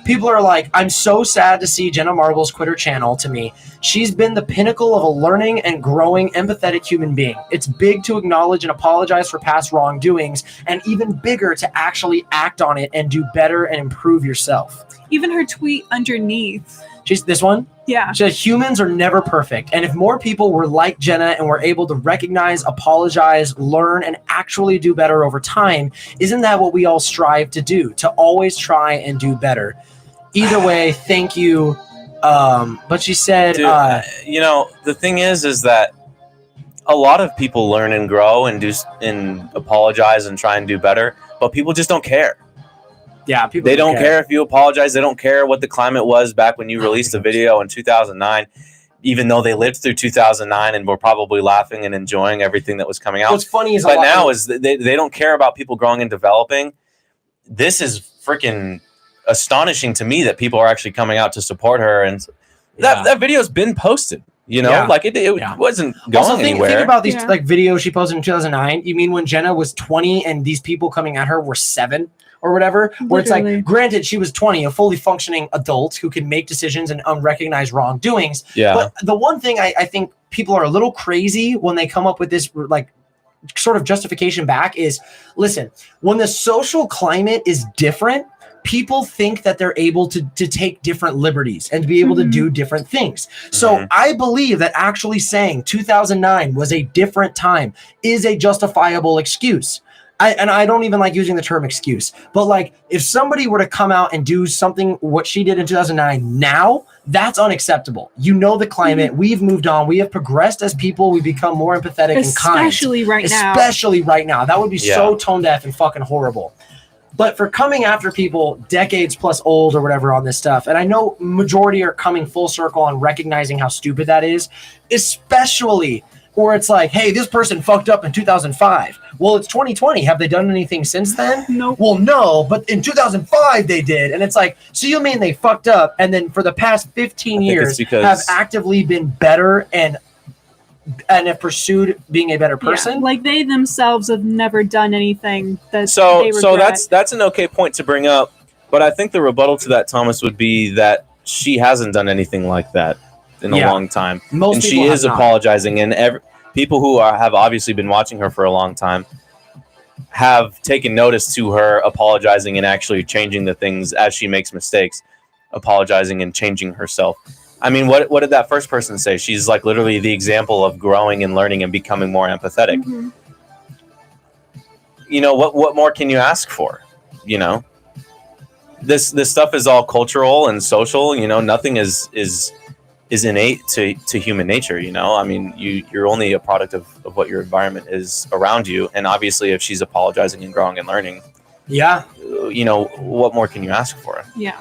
people are like, I'm so sad to see Jenna Marbles quit her channel. To me, she's been the pinnacle of a learning and growing empathetic human being. It's big to acknowledge and apologize for past wrongdoings, and even bigger to actually act on it and do better and improve yourself. Even her tweet underneath. She's this one? Yeah. She said, humans are never perfect. And if more people were like Jenna and were able to recognize, apologize, learn, and actually do better over time, isn't that what we all strive to do? To always try and do better. Either way, thank you. But she said... Dude, the thing is that a lot of people learn and grow and apologize and try and do better, but people just don't care. Yeah, they don't care if you apologize. They don't care what the climate was back when you released a video in 2009, even though they lived through 2009 and were probably laughing and enjoying everything that was coming out. What's funny is they don't care about people growing and developing. This is freaking astonishing to me that people are actually coming out to support her, and that video's been posted. It wasn't going anywhere. Think about these videos she posted in 2009. You mean when Jenna was 20 and these people coming at her were 7? Or whatever, where it's like, granted, she was 20, a fully functioning adult who can make decisions and unrecognized wrongdoings. Yeah. But the one thing I think people are a little crazy when they come up with this, like, sort of justification back is, listen, when the social climate is different, people think that they're able to take different liberties and to be able to do different things. So I believe that actually saying 2009 was a different time is a justifiable excuse. I don't even like using the term excuse, but like if somebody were to come out and do something what she did in 2009 now, that's unacceptable. You know the climate. We've moved on. We have progressed as people. We become more empathetic and kind. Especially right now. That would be so tone deaf and fucking horrible. But for coming after people decades plus old or whatever on this stuff, and I know majority are coming full circle and recognizing how stupid that is, especially where it's like, hey, this person fucked up in 2005. Well, it's 2020. Have they done anything since then? Nope. Well, no, but in 2005 they did. And it's like, so you mean they fucked up and then for the past 15 years have actively been better and have pursued being a better person? Yeah, like they themselves have never done anything that they So regret. that's an okay point to bring up, but I think the rebuttal to that, Thomas, would be that she hasn't done anything like that in a long time. Most and people she is have not. apologizing, and people who have obviously been watching her for a long time have taken notice to her apologizing and actually changing the things as she makes mistakes, apologizing and changing herself. I mean, what did that first person say? She's like literally the example of growing and learning and becoming more empathetic. Mhm. You know, what more can you ask for? You know, this stuff is all cultural and social. You know, nothing is innate to human nature. You know, I mean, you're only a product of what your environment is around you. And obviously, if she's apologizing and growing and learning, you know, what more can you ask for? Yeah.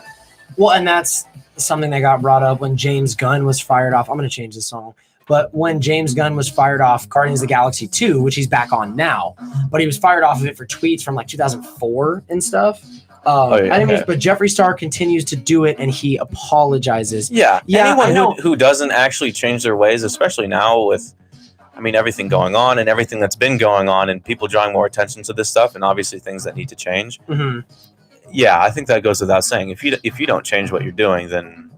Well, and that's something that got brought up when James Gunn was fired off. I'm going to change the song. But when James Gunn was fired off Guardians of the Galaxy 2, which he's back on now, but he was fired off of it for tweets from like 2004 and stuff. But Jeffree Star continues to do it and he apologizes. Yeah. I know. Anyone who doesn't actually change their ways, especially now with, I mean, everything going on and everything that's been going on and people drawing more attention to this stuff and obviously things that need to change. Mm-hmm. Yeah, I think that goes without saying. If you don't change what you're doing, then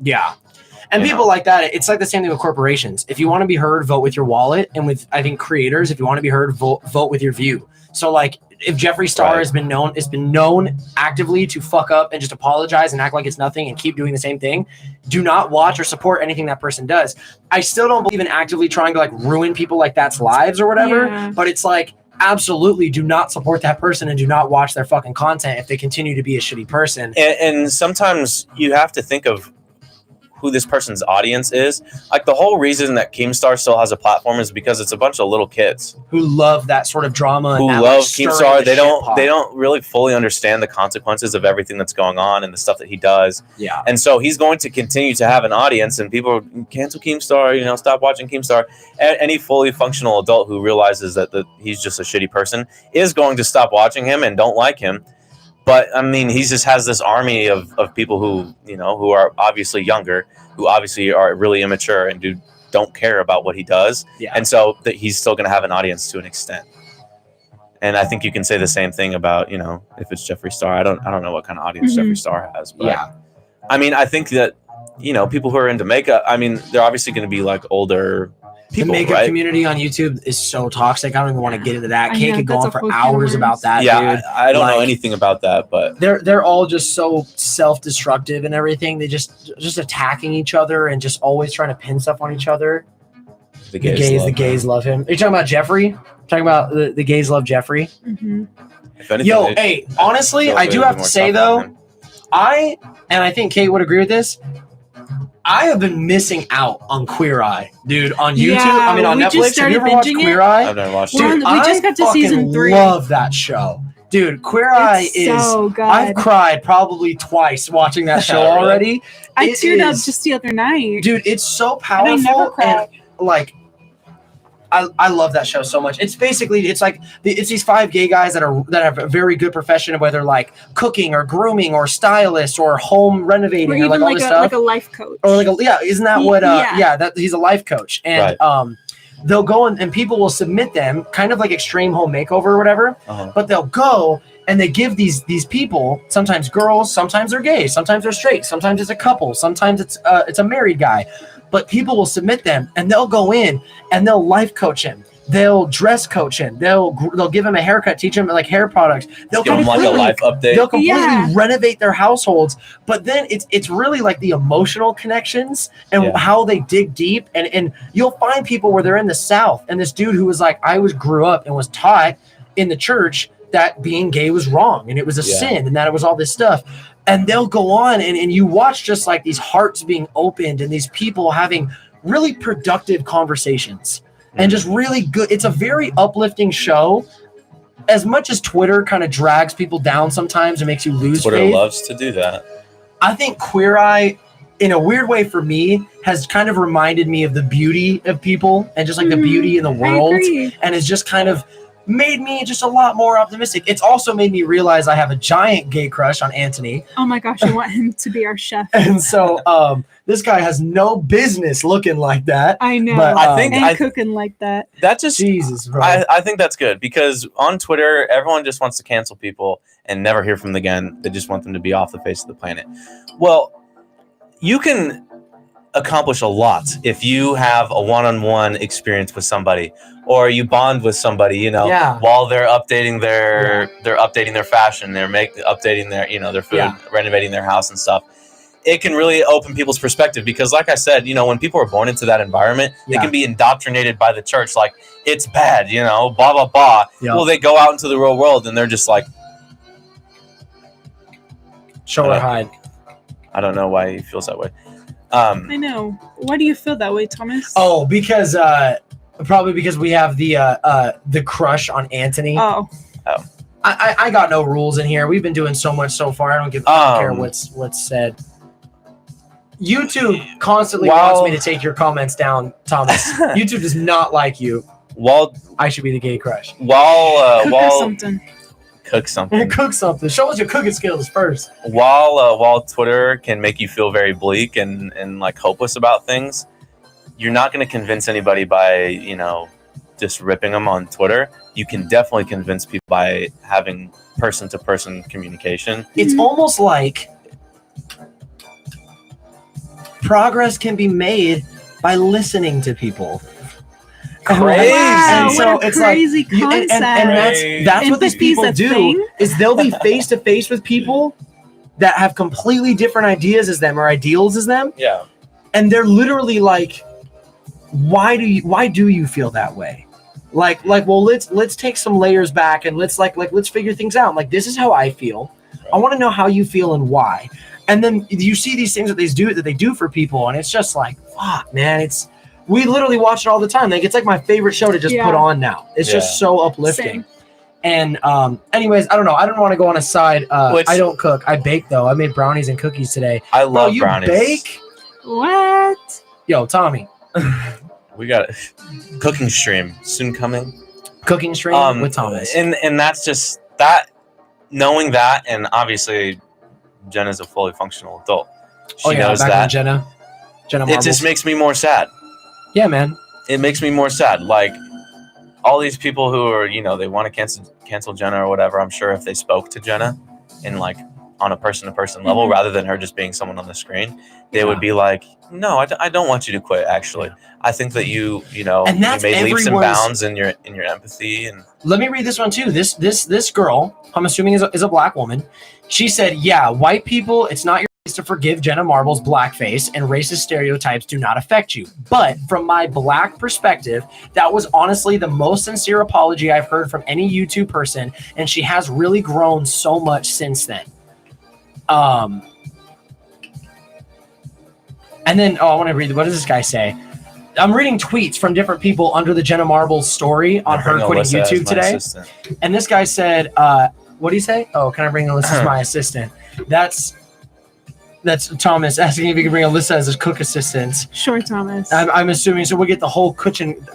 and people like that, it's like the same thing with corporations. If you want to be heard, vote with your wallet, and with I think creators, if you want to be heard, vote with your view. So like if Jeffree Star has been known actively to fuck up and just apologize and act like it's nothing and keep doing the same thing, do not watch or support anything that person does. I still don't believe in actively trying to like ruin people like that's lives or whatever, but it's like absolutely do not support that person and do not watch their fucking content if they continue to be a shitty person. And sometimes you have to think of who this person's audience is. Like the whole reason that Keemstar still has a platform is because it's a bunch of little kids who love that sort of drama who and love Keemstar. They don't really fully understand the consequences of everything that's going on and the stuff that he does. Yeah. And so he's going to continue to have an audience and people cancel Keemstar, you know, stop watching Keemstar. Any fully functional adult who realizes that he's just a shitty person is going to stop watching him and don't like him. But I mean, he just has this army of people who, you know, who are obviously younger, who obviously are really immature and don't care about what he does. Yeah. And so that he's still going to have an audience to an extent. And I think you can say the same thing about, you know, if it's Jeffree Star. I don't know what kind of audience Jeffree Star has. But I mean, I think that, you know, people who are into makeup, I mean, they're obviously going to be like older people, the makeup right? community on YouTube is so toxic. I don't even want to get into that. Kate could go on for whole hours universe. about that, Yeah, dude. I don't know anything about that, but they're all just so self-destructive and everything. They just attacking each other and just always trying to pin stuff on each other. The gays love him. Are you talking about Jeffree? Talking about the gays love Jeffree? Mm-hmm. if anything, hey, honestly, I do have to say though, I think Kate would agree with this. I have been missing out on Queer Eye, dude, on YouTube. Yeah, I mean, on we Netflix. just Have you ever started watched binging Queer it. Eye? I've never watched Dude, it. We just got to fucking season 3. love that show. Dude, Queer Eye is so good. I've cried probably twice watching that show Really? already. I It teared up is- just the other night. Dude, it's so And I never powerful cried. and like I love that show so much. It's basically it's these 5 gay guys that have a very good profession, whether like cooking or grooming or stylist or home renovating Or or even like all like this a, stuff. like a life coach. Or like isn't that what that he's a life coach and they'll go and people will submit them kind of like extreme home makeover or whatever, but they'll go and they give these people, sometimes girls, sometimes they're gay, sometimes they're straight, sometimes it's a couple, sometimes it's a married guy, but people will submit them and they'll go in and they'll life coach him. They'll dress coach him. They'll give him a haircut, teach him like hair products. They'll give him like a life update. They'll completely renovate their households. But then it's really like the emotional connections and how they dig deep. And you'll find people where they're in the South and this dude who was like, grew up and was taught in the church that being gay was wrong and it was a sin and that it was all this stuff. And they'll go on and you watch just like these hearts being opened and these people having really productive conversations. And just really good. It's a very uplifting show. As much as Twitter kind of drags people down sometimes and makes you lose Twitter faith, loves to do that. I think Queer Eye, in a weird way for me, has kind of reminded me of the beauty of people and just like the beauty in the world. And is just kind of made me just a lot more optimistic. It's also made me realize I have a giant gay crush on Anthony. Oh my gosh, I want him to be our chef. And so this guy has no business looking like that. I know. But, and cooking like that. That just Jesus, bro. I think that's good because on Twitter, everyone just wants to cancel people and never hear from them again. They just want them to be off the face of the planet. Well, you can accomplish a lot if you have a one-on-one experience with somebody or you bond with somebody, while they're updating their fashion, they're updating their food, renovating their house and stuff. It can really open people's perspective because, like I said, when people are born into that environment, they can be indoctrinated by the church. Like, it's bad, blah, blah, blah. Yep. Well, they go out into the real world and they're just like, show or hide. I don't know why he feels that way. I know. Why do you feel that way, Thomas? Oh, because probably because we have the crush on Anthony. Oh. I got no rules in here. We've been doing so much so far. I don't care what's said. YouTube constantly wants me to take your comments down, Thomas. YouTube does not like you. I should be the gay crush. Cook something. Cook something. Show us your cooking skills first. While Twitter can make you feel very bleak and like hopeless about things, you're not going to convince anybody by just ripping them on Twitter. You can definitely convince people by having person-to-person communication. It's almost like progress can be made by listening to people. Crazy. Wow, and so what a it's crazy like, concept. And that's what these people do is they'll be face to face with people that have completely different ideas as them or ideals as them. Yeah. And they're literally like, why do you feel that way? Like, well, let's take some layers back and let's figure things out. Like, this is how I feel. I want to know how you feel and why. And then you see these things that they do for people, and it's just like, fuck, man, we literally watch it all the time. Like, it's like my favorite show to just put on now. It's just so uplifting. Same. And anyways, I don't know. I don't want to go on a side. I don't cook. I bake though. I made brownies and cookies today. I love brownies. You bake? What? Yo, Tommy. We got a cooking stream soon coming. Cooking stream with Thomas. And that's just that. Knowing that, and obviously, Jenna's a fully functional adult. She knows that. Jenna it just makes me more sad. Yeah, man. It makes me more sad. Like, all these people who are, they want to cancel Jenna or whatever, I'm sure if they spoke to Jenna in like on a person-to-person level rather than her just being someone on the screen, they would be like, no, I don't want you to quit, actually. I think that you made leaps and bounds in your empathy. And let me read this one too. This girl, I'm assuming is a black woman. She said, yeah, white people, it's not your place to forgive Jenna Marbles' blackface and racist stereotypes do not affect you. But from my black perspective, that was honestly the most sincere apology I've heard from any YouTube person, and she has really grown so much since then. And then, I want to read, what does this guy say? I'm reading tweets from different people under the Jenna Marbles story on her quitting YouTube today. Assistant. And this guy said, what did he say? Oh, can I bring Alyssa as my assistant? That's Thomas asking if he can bring Alyssa as his cook assistant. Sure, Thomas. I'm assuming, so we'll get the whole kitchen,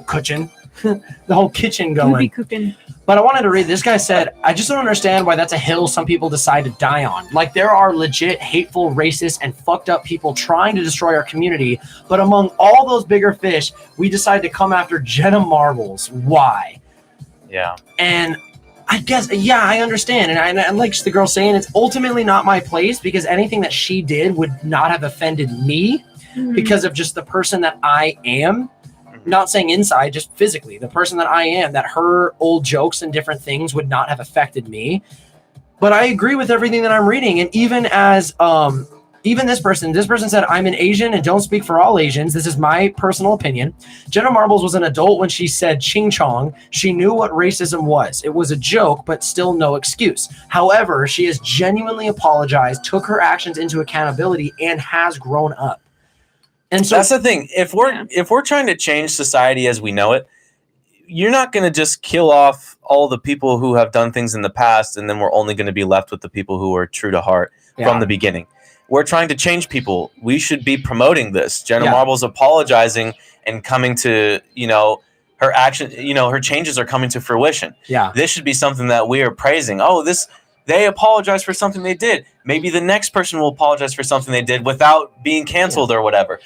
the whole kitchen going. We'll be cooking. But I wanted to read, this guy said, I just don't understand why that's a hill some people decide to die on. Like, there are legit hateful, racist, and fucked up people trying to destroy our community. But among all those bigger fish, we decide to come after Jenna Marbles. Why? Yeah. And I guess, I understand. And like the girl saying, it's ultimately not my place because anything that she did would not have offended me because of just the person that I am. Not saying inside, just physically, the person that I am, that her old jokes and different things would not have affected me. But I agree with everything that I'm reading. And even as, even this person said, I'm an Asian and don't speak for all Asians. This is my personal opinion. Jenna Marbles was an adult when she said ching chong. She knew what racism was. It was a joke, but still no excuse. However, she has genuinely apologized, took her actions into accountability, and has grown up. And so that's the thing. If we're trying to change society as we know it, you're not going to just kill off all the people who have done things in the past, and then we're only going to be left with the people who are true to heart from the beginning. We're trying to change people. We should be promoting this. Jenna Marbles apologizing and coming to, her action, her changes are coming to fruition. Yeah. This should be something that we are praising. Oh, they apologized for something they did. Maybe the next person will apologize for something they did without being canceled or whatever.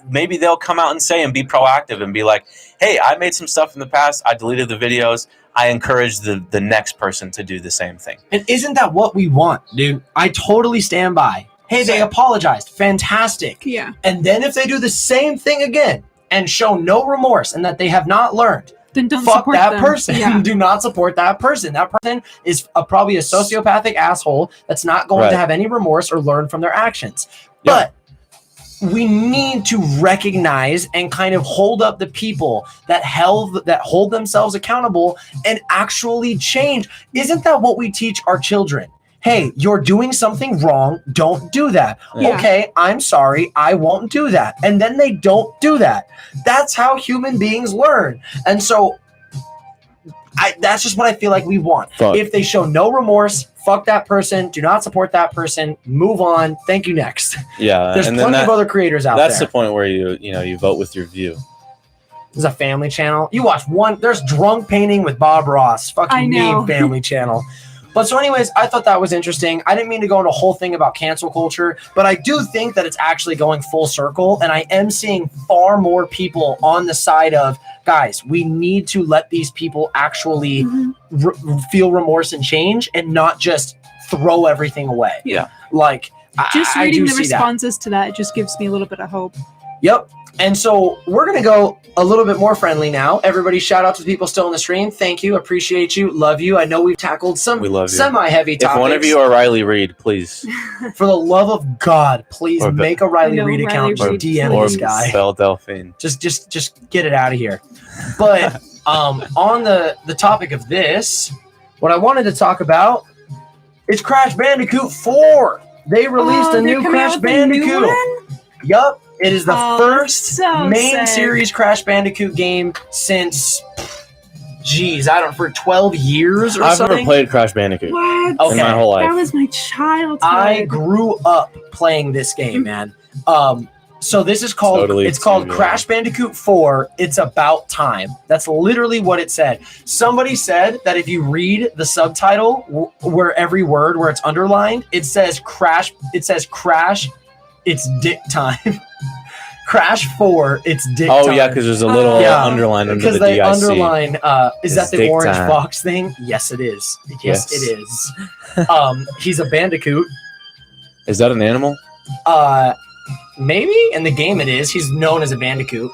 Maybe they'll come out and say and be proactive and be like, hey, I made some stuff in the past. I deleted the videos. I encourage the next person to do the same thing. And isn't that what we want, dude? I totally stand by. Hey, they apologized. Fantastic. Yeah. And then if they do the same thing again and show no remorse and that they have not learned, then don't fuck support that them. person. Yeah. Do not support that person. That person is probably a sociopathic asshole that's not going to have any remorse or learn from their actions. But we need to recognize and kind of hold up the people that hold themselves accountable and actually change. Isn't that what we teach our children? Hey, you're doing something wrong. Don't do that. Yeah. Okay, I'm sorry. I won't do that. And then they don't do that. That's how human beings learn. And so that's just what I feel like we want. Fuck. If they show no remorse, fuck that person. Do not support that person. Move on. Thank you. Next. Yeah. There's plenty of other creators out that's there. the point where you vote with your view. This is a family channel. You watch one. There's drunk painting with Bob Ross. I Fucking know. meme family channel. But so anyways, I thought that was interesting. I didn't mean to go into a whole thing about cancel culture, but I do think that it's actually going full circle. And I am seeing far more people on the side of, guys, we need to let these people actually feel remorse and change and not just throw everything away. Yeah. Like, Just I reading do the see that. responses to that, it just gives me a little bit of hope. Yep. And so we're going to go a little bit more friendly now. Everybody, shout out to the people still in the stream. Thank you. Appreciate you. Love you. I know we've tackled some We love you. semi-heavy topics. If one of you are Riley Reed, please. For the love of God, please Or make a Riley No, Reed account. Riley Just Reed, DM Or this guy. Belle Delphine. Just get it out of here. But on the topic of this, what I wanted to talk about is Crash Bandicoot 4. They released a new Crash Bandicoot. Yup. It is the first so main sad. series Crash Bandicoot game since, for 12 years or I've something. never played Crash Bandicoot Okay. What? in my whole life. That was my childhood. I grew up playing this game, man. So this is called Totally it's called too, Crash Bandicoot 4. It's about time. That's literally what it said. Somebody said that if you read the subtitle where every word where it's underlined, it says Crash, it's dick time. Crash 4, it's dick time. Oh yeah, because there's a little underline under the Because they DIC. underline, is that It's the dick orange time. box thing? Yes, it is. Yes, Yes. it is. He's a bandicoot. Is that an animal? Maybe in the game it is. He's known as a bandicoot.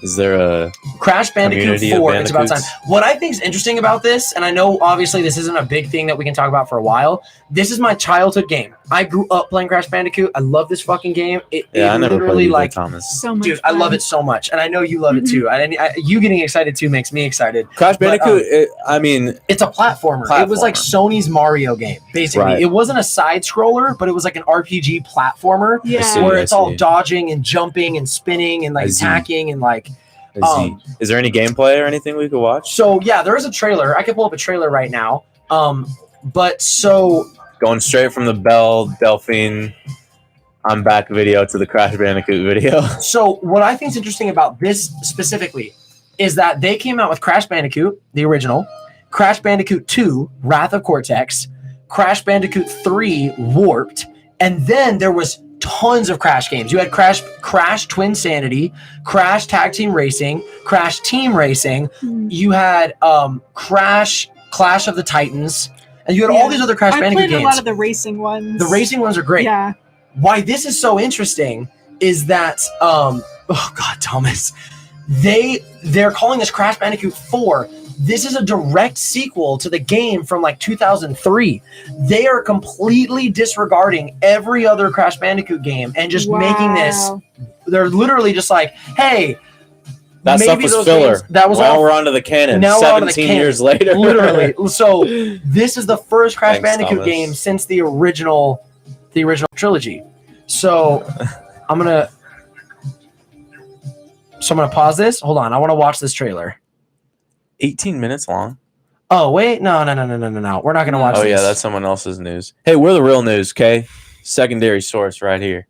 Is there a Crash Bandicoot community of 4, it's about time. bandicoots? What I think is interesting about this, and I know obviously this isn't a big thing that we can talk about for a while, this is my childhood game. I grew up playing Crash Bandicoot. I love this fucking game. It Yeah, I never literally played like, Thomas. so much dude, I love it so much, and I know you love it too. You getting excited too makes me excited. Crash But, Bandicoot. I mean, It's a platformer. It was like Sony's Mario game, basically. Right. It wasn't a side scroller, but it was like an RPG platformer Yeah. see. where it's all see. dodging and jumping and spinning and like I see. attacking and like. is there any gameplay or anything we could watch? So yeah, there is a trailer. I can pull up a trailer right now. But so Going straight from the Belle Delphine I'm back video to the Crash Bandicoot video. So what I think is interesting about this specifically is that they came out with Crash Bandicoot, the original, Crash Bandicoot 2, Wrath of Cortex, Crash Bandicoot 3, Warped, and then there was tons of Crash games. You had Crash Twin Sanity, Crash Tag Team Racing, Crash Team Racing. You had Crash Clash of the Titans, and you had all these other Crash I Bandicoot played games. a lot of the racing ones. The racing ones are great. Yeah. Why this is so interesting is that oh god, Thomas, they're calling this Crash Bandicoot 4. This is a direct sequel to the game from like 2003. They are completely disregarding every other Crash Bandicoot game and just making this. They're literally just like, hey, that stuff was those filler. games, that was now all. we're on to the canon. Now we're on to the 17 canon. years later. Literally. So this is the first Crash Thanks, Bandicoot Thomas. game since the original trilogy. So I'm gonna pause this. Hold on, I want to watch this trailer. 18 minutes long. Oh wait, no. We're not gonna watch. Oh this. yeah, that's someone else's news. Hey, we're the real news, okay? Secondary source right here.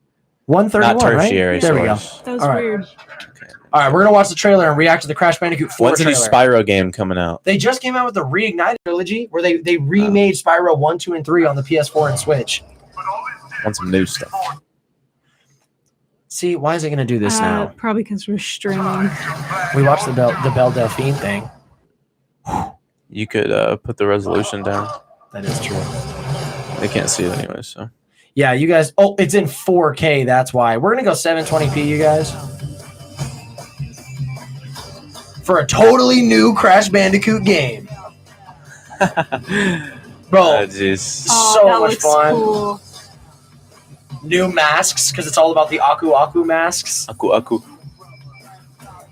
131, Not tertiary right? There we go. source. That was All right. weird. All All right, we're gonna watch the trailer and react to the Crash Bandicoot 4 When's the new trailer. Spyro game coming out? They just came out with the Reignited trilogy, where they remade Spyro 1, 2, and 3 on the PS4 and Switch. Want some new stuff? See, why is it gonna do this now? Probably because we're streaming. We watched the Belle Delphine thing. You could put the resolution down. That is true. They can't see it anyway, so. Yeah, you guys. Oh, it's in 4K. That's why we're gonna go 720p, you guys. For a totally new Crash Bandicoot game. Bro, Jeez. so that much looks fun. Cool. New masks, because it's all about the Aku Aku masks. Aku.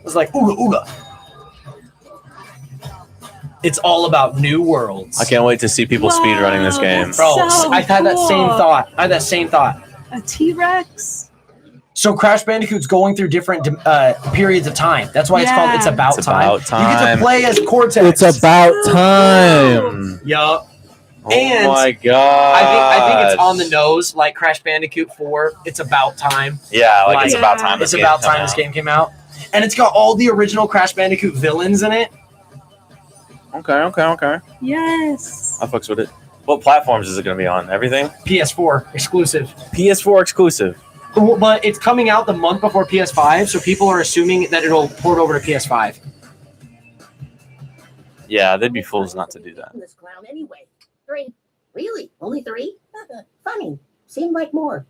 It's like, ooga ooga. It's all about new worlds. I can't wait to see people speedrunning this game. Bro, So I've had that same cool. thought. I had that same thought. A T-Rex. So Crash Bandicoot's going through different periods of time. That's why it's called It's About It's Time. About You get Time. to play as Cortex. It's about time. Yup. Oh And my god. I think it's on the nose, like Crash Bandicoot 4. It's about time. Yeah, like it's Yeah. about time. It's about time this game came out. And it's got all the original Crash Bandicoot villains in it. Okay. Yes. I fucks with it. What platforms is it going to be on? Everything? PS4 exclusive. PS4 exclusive. But it's coming out the month before PS5, so people are assuming that it'll port over to PS5. Yeah, they'd be fools not to do that. This clown anyway. 3. Really? Only 3? Funny. Seemed like more.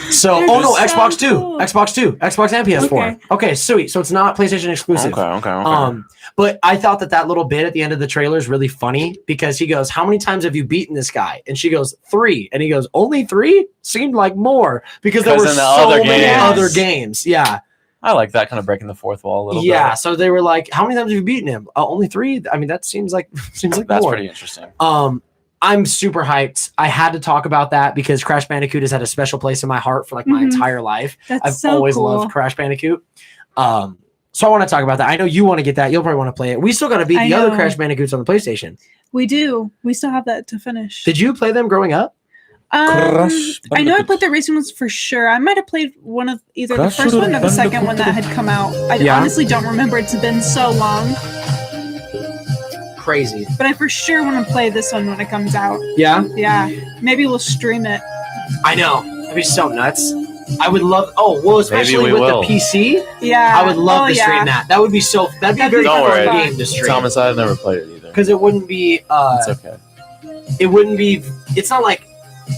So, They're oh no, so Xbox 2, cool. Xbox 2, Xbox and PS4. Okay, sweet. So it's not PlayStation exclusive. Okay. But I thought that little bit at the end of the trailer is really funny because he goes, "How many times have you beaten this guy?" And she goes, 3. And he goes, "Only 3? Seemed like more because there were in the so other many games. other games." Yeah, I like that kind of breaking the fourth wall a little yeah. bit. So they were like, "How many times have you beaten him?" Only 3. I mean, that seems like That's more. pretty interesting. I'm super hyped. I had to talk about that because Crash Bandicoot has had a special place in my heart for like my Mhm. entire life. That's I've so always cool. loved Crash Bandicoot. So I want to talk about that. I know you want to get that. You'll probably want to play it. We still got to beat I the other know. Crash Bandicoots on the PlayStation. We do. We still have that to finish. Did you play them growing up? Crash I know I Bandicoot. played the recent ones for sure. I might have played one of either Crash the first one or the second Bandicoot. one that had come out. I Yeah. honestly don't remember. It's been so long. Crazy. But I for sure want to play this one when it comes out. Yeah, Yeah. Maybe we'll stream it. I know. That'd be so nuts. I would love. Oh, well, especially we with will. the PC, Yeah. I would love Oh, to stream that. That would be so. That'd be a That'd very be Don't fun worry. game to stream Thomas, I've never played it either. because it wouldn't be. It's okay. It wouldn't be. It's not like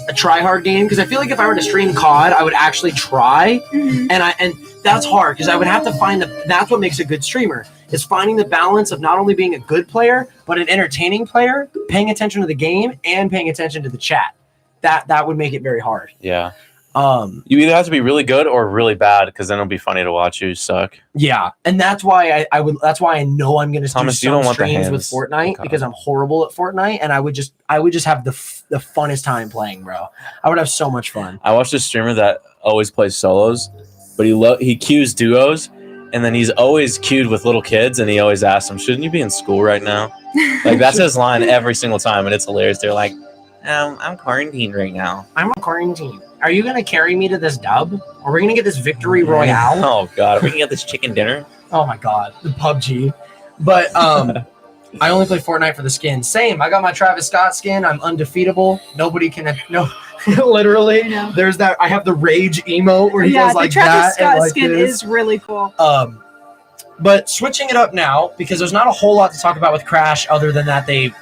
a try hard game because I feel like if I were to stream COD, I would actually try. Mhm. And that's hard because I would have to find that's what makes a good streamer is finding the balance of not only being a good player but an entertaining player, paying attention to the game and paying attention to the chat. That would make it very hard. Yeah. You either have to be really good or really bad because then it'll be funny to watch you suck. Yeah, and that's why I would. That's why I know I'm going to do Thomas, you some don't want the streams with hands. Fortnite Okay. because I'm horrible at Fortnite, and I would just have the funnest time playing, bro. I would have so much fun. I watched a streamer that always plays solos, but he queues duos, and then he's always queued with little kids, and he always asks them, "Shouldn't you be in school right now?" Like that's his line every single time, and it's hilarious. They're like, "I'm quarantined right now." I'm on quarantine. Are you going to carry me to this dub? Are we going to get this victory royale? Oh god, we can get this chicken dinner. Oh my god, the PUBG. But I only play Fortnite for the skin. Same. I got my Travis Scott skin. I'm undefeatable. Nobody can literally. I know. There's that. I have the rage emote where he Yeah, goes the like Travis that. Scott and like skin this. is really cool. But switching it up now because there's not a whole lot to talk about with Crash other than that they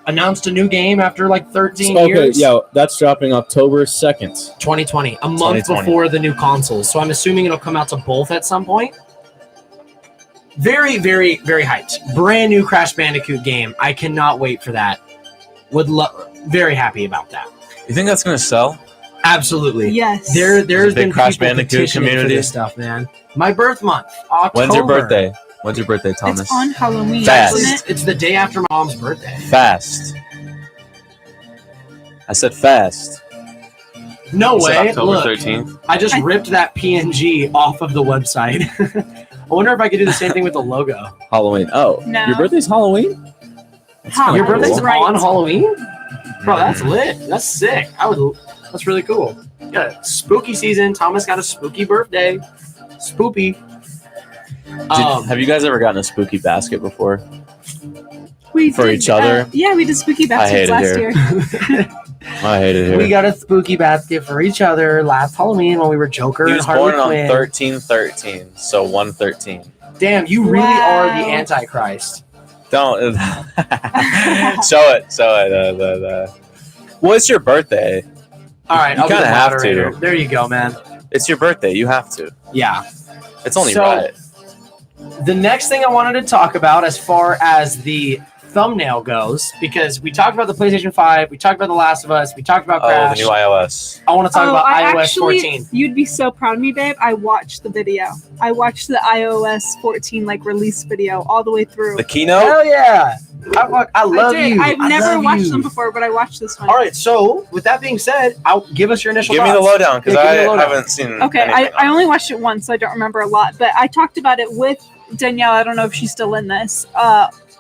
announced a new game after like 13 years. that's dropping October 2nd. 2020, a month 2020. before the new consoles. So I'm assuming it'll come out to both at some point. Very, very, very hyped. Brand new Crash Bandicoot game. I cannot wait for that. Very happy about that. You think that's gonna sell? Absolutely. Yes. There's big been Crash people Bandicoot petitioning for community. this stuff, man. My birth month, October. When's your birthday? When's your birthday, Thomas? It's on Halloween, Fast. isn't it? It's the day after my mom's birthday. Fast. I said fast. No You said way. October Look, 13th. I just ripped that PNG off of the website. I wonder if I could do the same thing with the logo. Halloween. Oh, No. your birthday's Halloween? That's Huh. kinda Your That birthday's is right. on Halloween? Bro, that's lit. That's sick. That's really cool. Yeah, spooky season. Thomas got a spooky birthday. Spoopy. Have you guys ever gotten a spooky basket before? We For did, each other? yeah, we did spooky baskets last year. I hate it here. We got a spooky basket for each other last Halloween when we were Joker He and was Harley born on Quinn. 13/13, so 113. Damn, you really are the Wow. Antichrist. Don't show it. What's your birthday? All right, You I'll be the kinda have moderator. to. There you go, man. It's your birthday. You have to. Yeah. It's only So- right. The next thing I wanted to talk about as far as the thumbnail goes, because we talked about the PlayStation 5, we talked about The Last of Us, we talked about Oh, the Crash. new iOS. I want to talk about I iOS actually, 14. You'd be so proud of me, babe. I watched the video. I watched the iOS 14 like release video all the way through. The keynote. Hell yeah. I love did. you. I've I never love watched you. them before, but I watched this one. All right, so with that being said, give us your initial Give me the thoughts. lowdown because Yeah, give me the I lowdown. haven't seen. Okay, anything I on only it. watched it once, so I don't remember a lot. But I talked about it with Danielle. I don't know if she's still in this.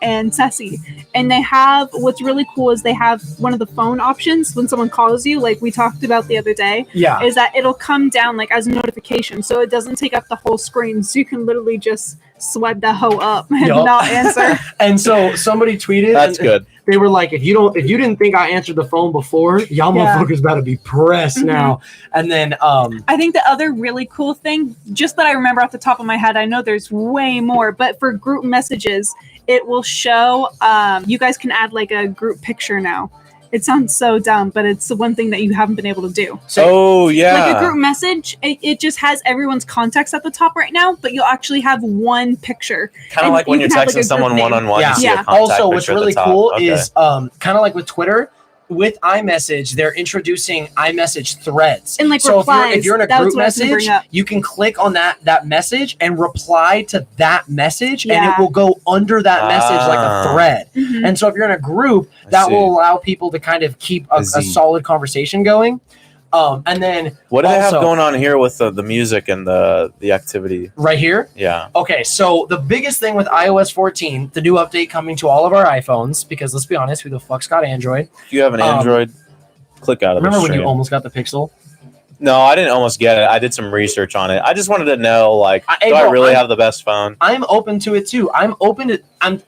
And Ceci. And they have, what's really cool is they have one of the phone options when someone calls you, like we talked about the other day, Yeah. is that it'll come down like as a notification. So it doesn't take up the whole screen. So you can literally just swipe that hoe up and Yup. not answer. And so somebody tweeted. That's and good. They were like, if you didn't think I answered the phone before, y'all Yeah. motherfuckers about to be pressed Mhm. now. And then I think the other really cool thing, just that I remember off the top of my head, I know there's way more, but for group messages, it will show, you guys can add like a group picture now. It sounds so dumb, but it's the one thing that you haven't been able to do. Oh yeah. Like a group message, it just has everyone's contacts at the top right now, but you'll actually have one picture. Kind of and like when you you're can have, like, texting a someone group name. one-on-one. Yeah. You see a Yeah. contact also, what's picture at the really top. cool Okay. is kind of like with Twitter, with iMessage, they're introducing iMessage threads. And, like, so replies. if you're in a That was group what I was gonna message, bring up. you can click on that message and reply to that message, and it Yeah. will go under that message like a thread. Mhm. And so if you're in a group, I that see. will allow people to kind of keep I a see. solid conversation going. And then What do they have also- going on here with the music and the activity? right here, Yeah. okay, so the biggest thing with iOS 14, the new update coming to all of our iPhones, because let's be honest, who the fuck's got Android? If you have an Android, click out of the Remember when you stream. almost got the Pixel? No, I didn't almost get it. I did some research on it. I just wanted to know, like, Hey, do I bro, really have the best phone? I'm open to it too. I'm open to.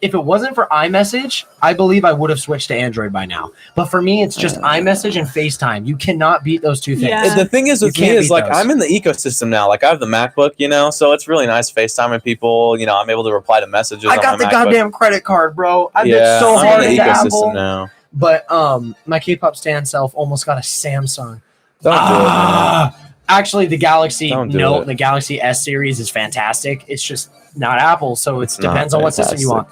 If it wasn't for iMessage, I believe I would have switched to Android by now. But for me, it's just iMessage and FaceTime. You cannot beat those two things. Yeah. The thing is with You me can't is beat like those. I'm in the ecosystem now. Like I have the MacBook, so it's really nice FaceTiming people. I'm able to reply to messages. I on got my the MacBook. goddamn credit card, bro. I've Yeah, been so I'm hard in the into ecosystem Apple. now. But my K-pop stan self almost got a Samsung. Don't do it, man. Actually, the Galaxy Don't do Note, it. the Galaxy S series is fantastic. It's just not Apple, so it It's not depends on what system you want.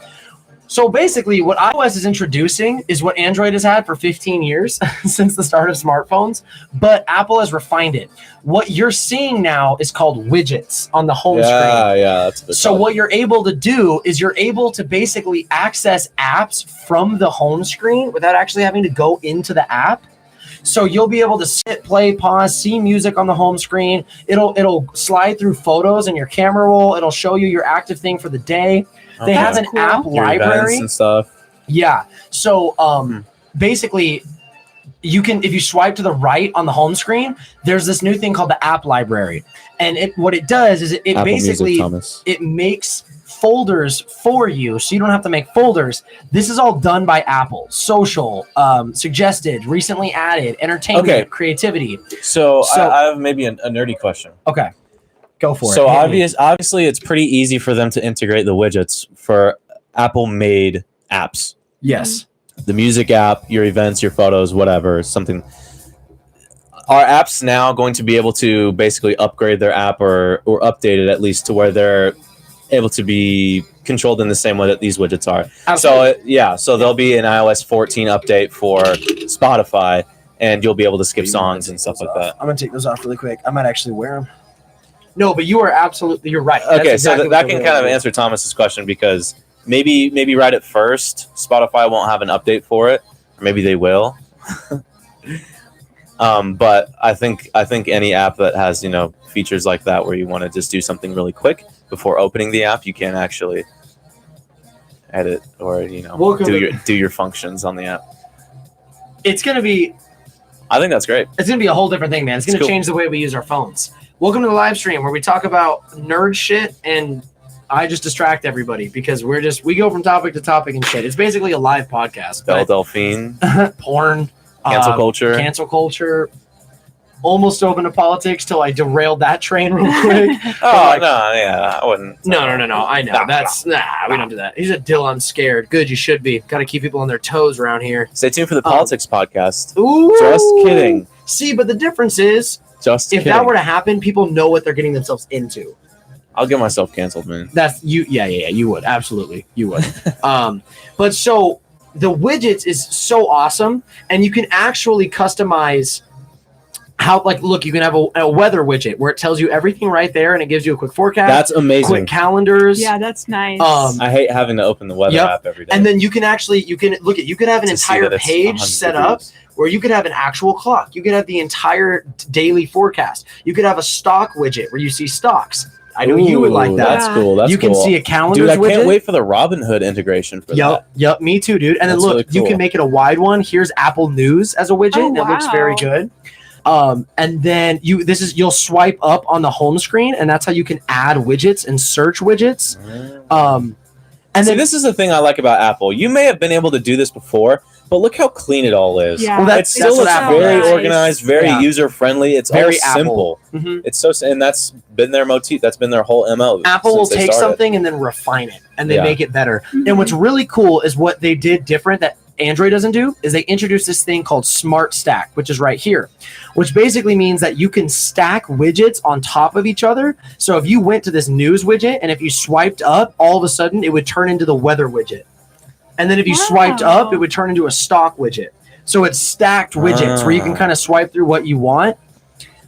So basically, what iOS is introducing is what Android has had for 15 years since the start of smartphones, but Apple has refined it. What you're seeing now is called widgets on the home screen. Yeah, that's a bit So tough. what you're able to do is you're able to basically access apps from the home screen without actually having to go into the app. So you'll be able to sit, play, pause, see music on the home screen. It'll slide through photos in your camera roll. It'll show you your active thing for the day. They Okay. have an That's cool. app Your events library. and stuff. Yeah. So basically you can, if you swipe to the right on the home screen, there's this new thing called the app library. And what it does is it Apple basically Music, Thomas. it makes folders for you, so you don't have to make folders. This is all done by Apple. Social, suggested, recently added, entertainment, Okay. creativity. So So- I have maybe a nerdy question. Okay, go for So it. Hit me. obviously, it's pretty easy for them to integrate the widgets for Apple-made apps. Yes. The music app, your events, your photos, whatever, something. Are apps now going to be able to basically upgrade their app or update it at least to where they're able to be controlled in the same way that these widgets are? Absolutely. So there'll be an iOS 14 update for Spotify, and you'll be able to skip songs and stuff like that. I'm gonna take those off really quick. I might actually wear them. No, but you are absolutely, you're right. That's Okay, exactly so what that they're can gonna kind of do. answer Thomas's question because maybe right at first Spotify won't have an update for it, or maybe they will. But I think any app that has features like that where you want to just do something really quick before opening the app, you can actually edit or Welcome to- do your functions on the app. It's gonna be I think that's great. It's going to be a whole different thing, man. It's going to cool. change the way we use our phones. Welcome to the live stream where we talk about nerd shit and I just distract everybody because we go from topic to topic and shit. It's basically a live podcast. Belle Delphine, Porn, cancel culture. Almost open to politics till I derailed that train real quick. Oh, no, yeah, I wouldn't. No. I know. We don't do that. He's a Dylan scared. Good, you should be. Got to keep people on their toes around here. Stay tuned for the politics podcast. Ooh. Just kidding. See, but the difference is, if that were to happen, people know what they're getting themselves into. I'll get myself canceled, man. That's you. Yeah. You would absolutely. You would. But so the widgets is so awesome, and you can actually customize. Look, you can have a weather widget where it tells you everything right there and it gives you a quick forecast. That's amazing. Quick calendars. Yeah, that's nice. I hate having to open the weather app every day. And then you can have an entire page set up where you could have an actual clock. You could have the entire daily forecast. You could have a stock widget where you see stocks. I know you would like that. That's cool. You can see a calendar. Dude, I can't wait for the Robinhood integration for that. Yep, me too, dude. And then look, really cool. You can make it a wide one. Here's Apple News as a widget. And it looks very good. And then you'll swipe up on the home screen, and that's how you can add widgets and search widgets. And then this is the thing I like about Apple. You may have been able to do this before, but look how clean it all is. Yeah, well, it still looks very organized, very user friendly. It's very simple. Mm-hmm. It's so, and that's been their motif. That's been their whole MO. Apple will take something and then refine it, and they make it better. Mm-hmm. And what's really cool is what they did different that Android doesn't do is they introduced this thing called Smart Stack, which is right here, which basically means that you can stack widgets on top of each other. So if you went to this news widget and if you swiped up, all of a sudden it would turn into the weather widget. And then if you swiped up, it would turn into a stock widget. So it's stacked widgets where you can kind of swipe through what you want.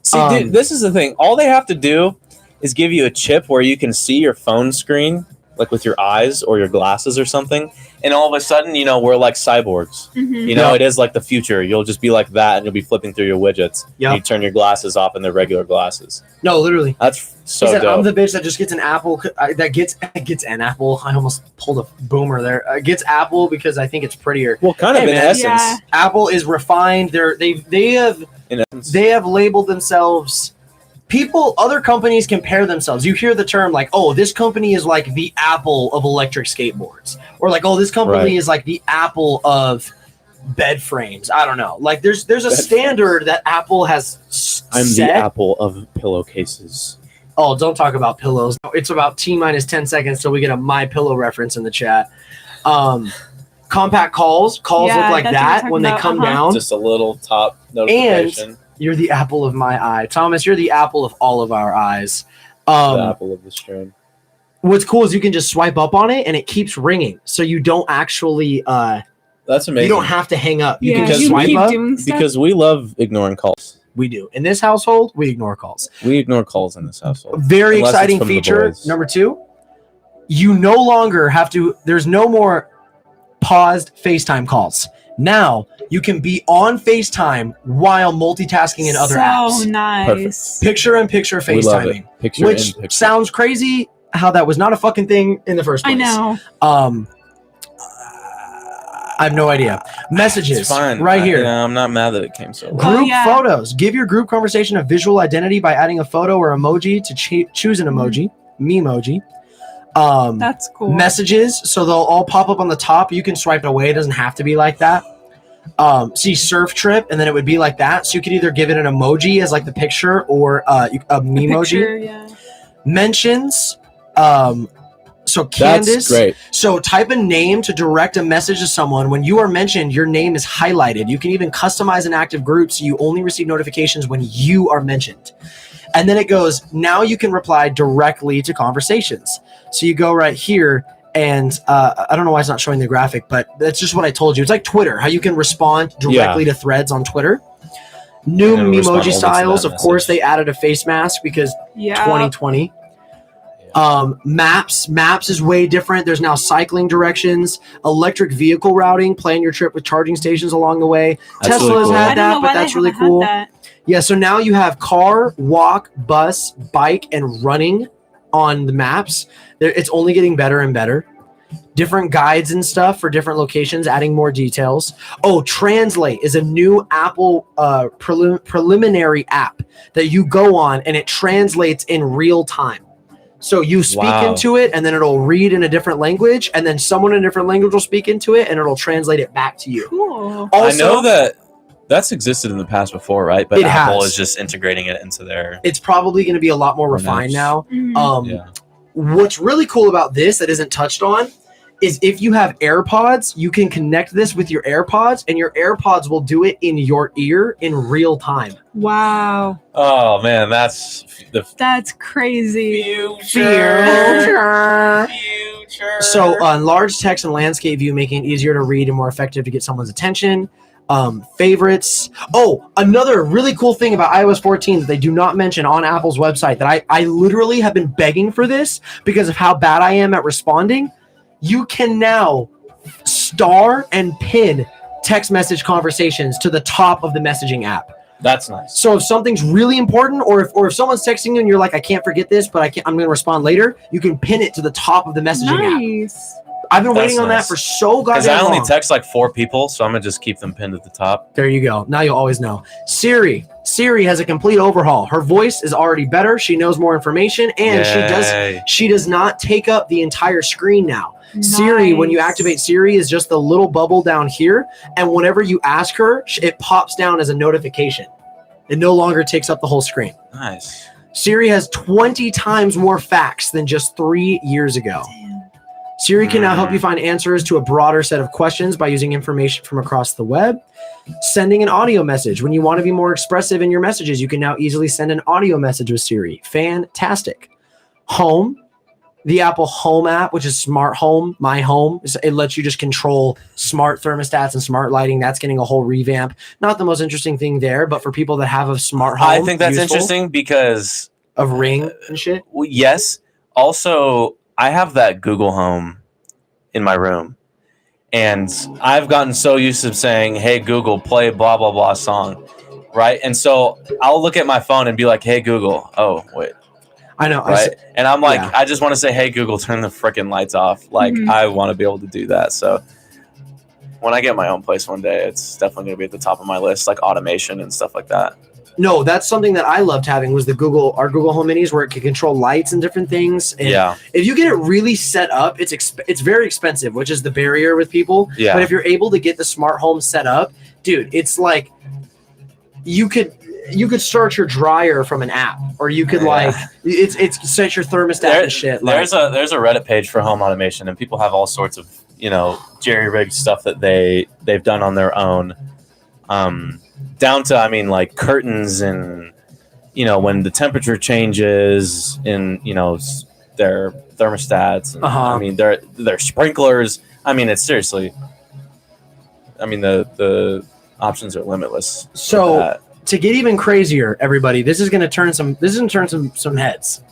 See, dude, this is the thing. All they have to do is give you a chip where you can see your phone screen, like with your eyes or your glasses or something. And all of a sudden, we're like cyborgs. Mm-hmm. It is like the future. You'll just be like that, and you'll be flipping through your widgets. Yep. And you turn your glasses off, and they're regular glasses. No, literally. That's so dope. I'm the bitch that just gets an Apple. That gets an Apple. I almost pulled a boomer there. Gets Apple because I think it's prettier. Well, kind of in essence. Yeah. Apple is refined. They have labeled themselves. Other companies compare themselves. You hear the term like, oh, this company is like the Apple of electric skateboards. Or like, oh, this company is like the Apple of bed frames. I don't know. Like there's a standard that Apple has set. I'm the Apple of pillowcases. Oh, don't talk about pillows. It's about T-minus 10 seconds till we get a My Pillow reference in the chat. Compact calls look like that when they come down. Just a little top notification. And you're the apple of my eye. Thomas, you're the apple of all of our eyes. The apple of the stream. What's cool is you can just swipe up on it and it keeps ringing. So you don't actually that's amazing. You don't have to hang up. You Yeah, can just you swipe keep up. doing stuff. Because we love ignoring calls. We do. In this household, we ignore calls. We ignore calls in this household. Very Unless exciting it's from the feature. boys. Number 2, you no longer have to, there's no more paused FaceTime calls. Now you can be on FaceTime while multitasking in other apps. So nice. Perfect. Picture-in-picture We love it. FaceTiming. Picture Which in picture. sounds crazy how that was not a fucking thing in the first place. I know. I have no idea. Messages It's fine. right here. I'm not mad that it came so late. Group yeah. photos. Give your group conversation a visual identity by adding a photo or emoji to choose an emoji. Memoji. That's cool. Messages, so they'll all pop up on the top. You can swipe it away. It doesn't have to be like that. See surf trip, and then it would be like that. So you could either give it an emoji as like the picture or a memoji. Mentions. So Candace. That's great. So type a name to direct a message to someone. When you are mentioned, your name is highlighted. You can even customize an active group so you only receive notifications when you are mentioned. And then it goes, now you can reply directly to conversations. So you go right here and I don't know why it's not showing the graphic, but that's just what I told you. It's like Twitter, how you can respond directly to threads on Twitter. New Memoji styles. Of course, they added a face mask because 2020. Maps is way different. There's now cycling directions, electric vehicle routing, plan your trip with charging stations along the way. That's Tesla's really cool. had that, but that's really cool. Yeah, so now you have car, walk, bus, bike, and running on the maps. It's only getting better and better. Different guides and stuff for different locations, adding more details. Oh, Translate is a new Apple preliminary app that you go on, and it translates in real time. So you speak Wow. into it, and then it'll read in a different language, and then someone in a different language will speak into it, and it'll translate it back to you. Cool. Also, I know that's existed in the past before, right? But It Apple has. is just integrating it into their. it's probably going to be a lot more refined now. Mhm. Yeah. What's really cool about this that isn't touched on is if you have AirPods, you can connect this with your AirPods, and your AirPods will do it in your ear in real time. Wow. Oh man, that's the That's crazy. future. So, large text and landscape view, making it easier to read and more effective to get someone's attention. Favorites. Oh, another really cool thing about iOS 14 that they do not mention on Apple's website that I literally have been begging for this because of how bad I am at responding. You can now star and pin text message conversations to the top of the messaging app. That's nice. So if something's really important, or if someone's texting you and you're like, I can't forget this, but I'm going to respond later, you can pin it to the top of the messaging app. Nice. I've been That's waiting on that nice. for so Because I goddamn only long. text like 4 people, so I'm gonna just keep them pinned at the top. There you go. Now you'll always know. Siri has a complete overhaul. Her voice is already better. She knows more information, and Yay. she does not take up the entire screen now. Siri, when you Nice. activate Siri, is just the little bubble down here, and whenever you ask her, it pops down as a notification. It no longer takes up the whole screen. Nice. Siri has 20 times more facts than just 3 years ago. Damn. Siri can now help you find answers to a broader set of questions by using information from across the web. Sending an audio message. When you want to be more expressive in your messages, you can now easily send an audio message with Siri. Fantastic. Home. The Apple Home app, which is Smart Home, My Home, it lets you just control smart thermostats and smart lighting. That's getting a whole revamp. Not the most interesting thing there, but for people that have a smart home, I think that's useful, interesting because of Ring and shit. well, yes. Also, I have that Google Home in my room, and I've gotten so used to saying, "Hey Google, play blah blah blah song," right? And so I'll look at my phone and be like, "Hey Google." Oh wait. I know. Right. And I'm like, yeah. I just want to say, hey, Google, turn the freaking lights off. Like, Mhm. I want to be able to do that. So when I get my own place one day, it's definitely going to be at the top of my list, like automation and stuff like that. No, that's something that I loved having was our Google Home Minis, where it can control lights and different things. And Yeah. if you get it really set up, it's very expensive, which is the barrier with people. Yeah. But if you're able to get the smart home set up, dude, it's like you could start your dryer from an app, or you could Yeah. it's set your thermostat and shit. There's a Reddit page for home automation, and people have all sorts of jerry rigged stuff that they've done on their own, down to like curtains and when the temperature changes in their thermostats. And, I mean their sprinklers. I mean it's seriously. I mean the options are limitless. with So that. to get even crazier, everybody, this is gonna turn some heads.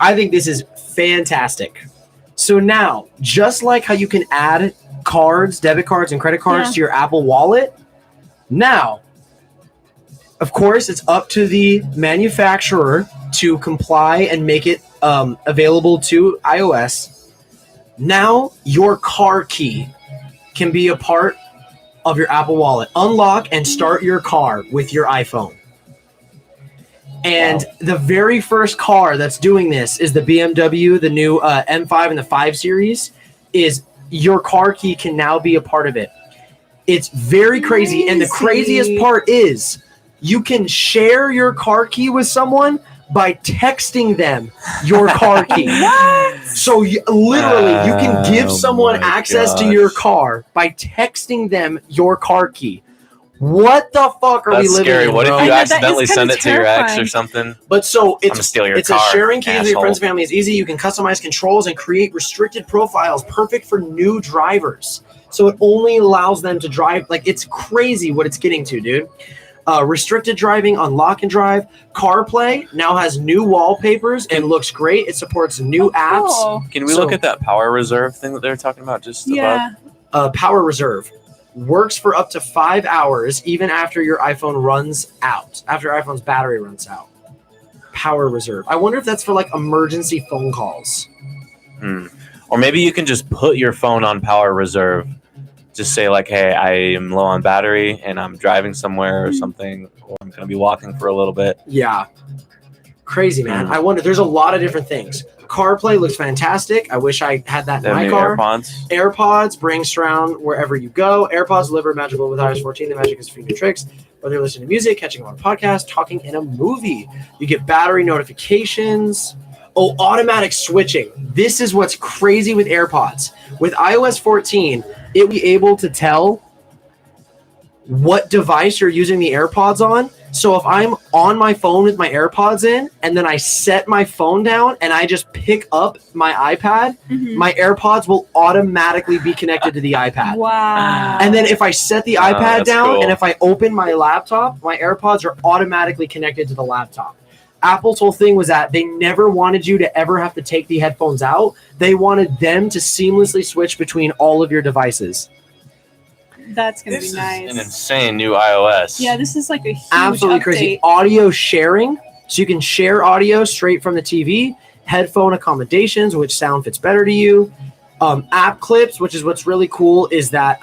I think this is fantastic. So now, just like how you can add cards, debit cards, and credit cards Yeah. to your Apple Wallet, now, of course, it's up to the manufacturer to comply and make it available to iOS. Now, your car key can be a part of your Apple Wallet. Unlock and start your car with your iPhone. And the very first car that's doing this is the BMW, the new M5 and the 5 Series, is your car key can now be a part of it. It's very crazy. And the craziest part is you can share your car key with someone by texting them your car key. So literally, you can give someone my access to gosh. your car by texting them your car key. What the fuck are we That's living scary. in, What if bro? I you know, that is accidentally kinda send it to your ex or terrifying. something? But so I'm gonna steal your it's car, a sharing key with your asshole. friends and family. It's easy. You can customize controls and create restricted profiles, perfect for new drivers. So it only allows them to drive. Like, it's crazy what it's getting to, dude. Restricted driving, unlock and drive. CarPlay now has new wallpapers and looks great. It supports new apps. Cool. Can we So- look at that power reserve thing that they were talking about just above? Yeah. Power reserve works for up to 5 hours even after your iPhone runs out, after your iPhone's battery runs out. Power reserve. I wonder if that's for like emergency phone calls. Or maybe you can just put your phone on power reserve. Just say like, hey, I am low on battery and I'm driving somewhere or something, or I'm going to be walking for a little bit. Yeah. Crazy, man. I wonder. There's a lot of different things. CarPlay looks fantastic. I wish I had that in my car. AirPods bring surround wherever you go. AirPods deliver magical with iOS 14. The magic is a few new tricks. Whether you're listening to music, catching on a podcast, talking in a movie, you get battery notifications. Oh, automatic switching. This is what's crazy with AirPods. With iOS 14, it will be able to tell what device you're using the AirPods on. So if I'm on my phone with my AirPods in and then I set my phone down and I just pick up my iPad, my AirPods will automatically be connected to the iPad. Wow. And then if I set the iPad down cool. and if I open my laptop, my AirPods are automatically connected to the laptop. Apple's whole thing was that they never wanted you to ever have to take the headphones out. They wanted them to seamlessly switch between all of your devices. That's going to This be is nice. an insane new iOS. Yeah, this is like a huge Absolutely update. crazy. Audio sharing. So you can share audio straight from the TV. Headphone accommodations, which sound fits better to you. App clips, which is what's really cool, is that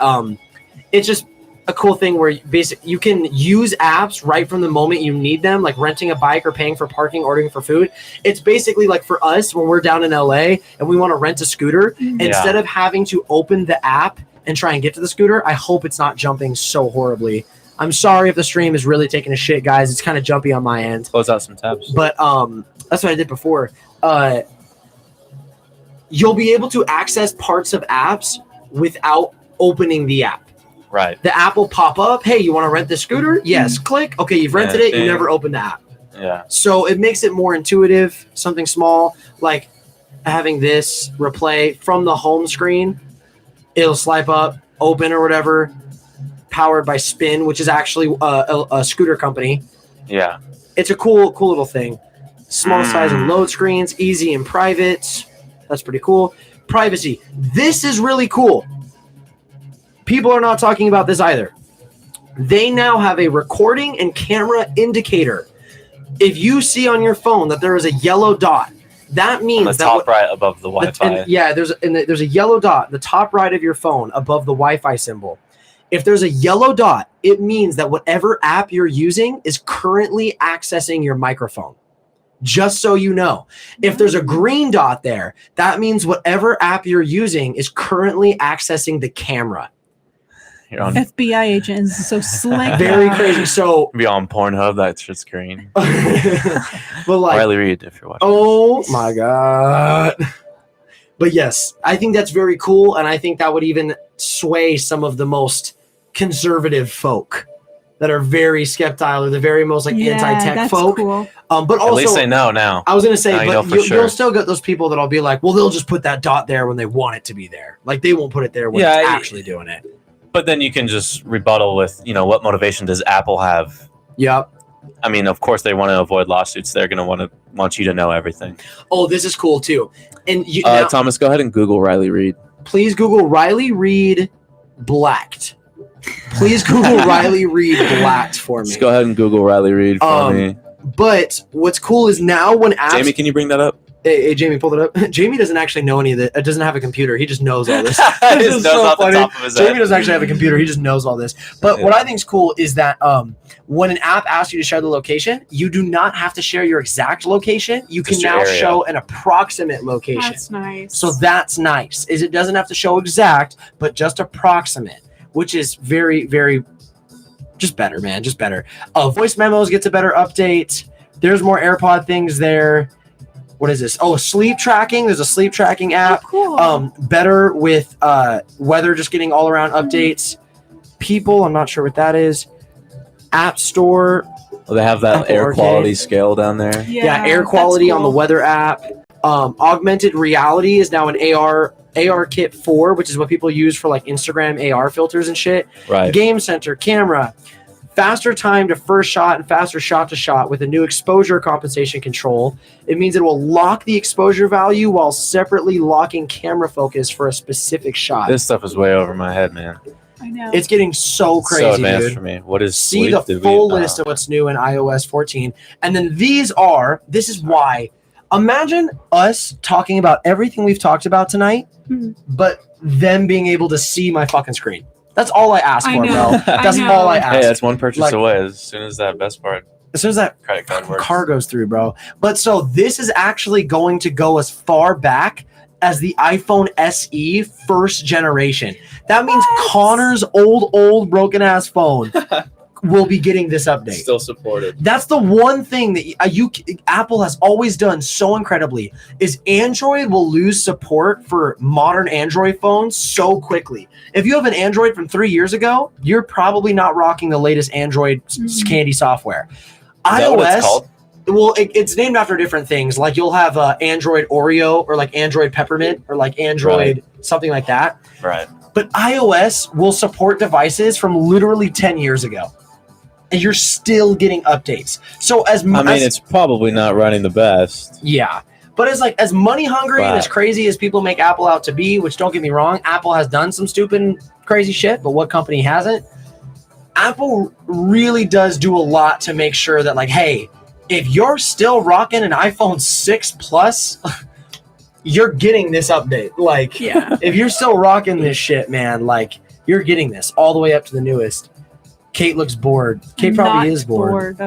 it's just a cool thing where you can use apps right from the moment you need them, like renting a bike or paying for parking, ordering for food. It's basically like for us when we're down in LA and we want to rent a scooter, instead of having to open the app and try and get to the scooter, I hope it's not jumping so horribly. I'm sorry if the stream is really taking a shit, guys. It's kind of jumpy on my end. Close out some tabs. But that's what I did before. You'll be able to access parts of apps without opening the app. Right. The app will pop up. Hey, you want to rent the scooter? Yes. Click. Okay, you've rented it. You never opened the app. Yeah. So it makes it more intuitive, something small, like having this replay from the home screen. It'll swipe up, open or whatever, powered by Spin, which is actually a scooter company. Yeah. It's a cool little thing. Small size and load screens, easy and private. That's pretty cool. Privacy. This is really cool. People are not talking about this either. They now have a recording and camera indicator. If you see on your phone that there is a yellow dot, that means on the top right above the Wi-Fi. There's a yellow dot, the top right of your phone above the Wi-Fi symbol. If there's a yellow dot, it means that whatever app you're using is currently accessing your microphone. Just so you know. If there's a green dot there, that means whatever app you're using is currently accessing the camera. You're on FBI agent is so slick. Very crazy. So be on Pornhub, that shit's green. but like Riley Reid, if you're watching. oh my God. But yes, I think that's very cool, and I think that would even sway some of the most conservative folk that are very skeptical or the very most like anti-tech that's folk. Cool. But also, at least they know now. I was gonna say, Now you but know for you'll sure. still get those people that'll be like, well, they'll just put that dot there when they want it to be there. Like they won't put it there when it's actually doing it. But then you can just rebuttal with, what motivation does Apple have? Yep. I mean, of course they want to avoid lawsuits. They're going to want you to know everything. Oh, this is cool too. And Thomas, go ahead and Google Riley Reid. Please Google Riley Reid blacked. Please Google Riley Reid blacked for me. Just go ahead and Google Riley Reid for me. But what's cool is now when apps... Jamie, can you bring that up? Hey, Jamie, pull it up. Jamie doesn't actually know any of it. Doesn't have a computer. He just knows all this. He just knows off the top of his head. Jamie doesn't actually have a computer. He just knows all this. But what I think is cool is that when an app asks you to share the location, you do not have to share your exact location. You can now show an approximate location. That's nice. So that's nice. Is it doesn't have to show exact, but just approximate, which is very, very just better, man. Just better. Voice memos gets a better update. There's more AirPod things there. What is this? Oh, sleep tracking. There's a sleep tracking app. Oh, cool. Better with weather, just getting all around updates. People, I'm not sure what that is. App Store. Well, they have that Apple air Arcade. quality scale down there. Yeah, air quality on the weather app. Augmented reality is now an AR Kit 4, which is what people use for like Instagram AR filters and shit. Right. Game Center, camera. Faster time to first shot and faster shot to shot with a new exposure compensation control. It means it will lock the exposure value while separately locking camera focus for a specific shot. This stuff is way over my head, man. I know. It's getting so crazy, so advanced dude. for me. What is See sleep? the full list of what's new in iOS 14. And then this is why. Imagine us talking about everything we've talked about tonight, but them being able to see my fucking screen. That's all I ask for, bro. That's all I ask. Hey, that's one purchase away as soon as that best part As soon as that credit card works. car goes through, bro. But so this is actually going to go as far back as the iPhone SE first generation. That means Connor's old broken ass phone will be getting this update. Still supported. That's the one thing that Apple has always done so incredibly is Android will lose support for modern Android phones so quickly. If you have an Android from 3 years ago, you're probably not rocking the latest Android candy software. Is that what it's called? Well, it's named after different things. Like you'll have Android Oreo or like Android Peppermint or like Android something like that. Right. But iOS will support devices from literally 10 years ago. And you're still getting updates. So it's probably not running the best. Yeah. But as money hungry and as crazy as people make Apple out to be, which don't get me wrong, Apple has done some stupid crazy shit, but what company hasn't? Apple really does do a lot to make sure that like, hey, if you're still rocking an iPhone 6 Plus, you're getting this update. Like, if you're still rocking this shit, man, like, you're getting this all the way up to the newest. Kate looks bored. Kate probably is bored.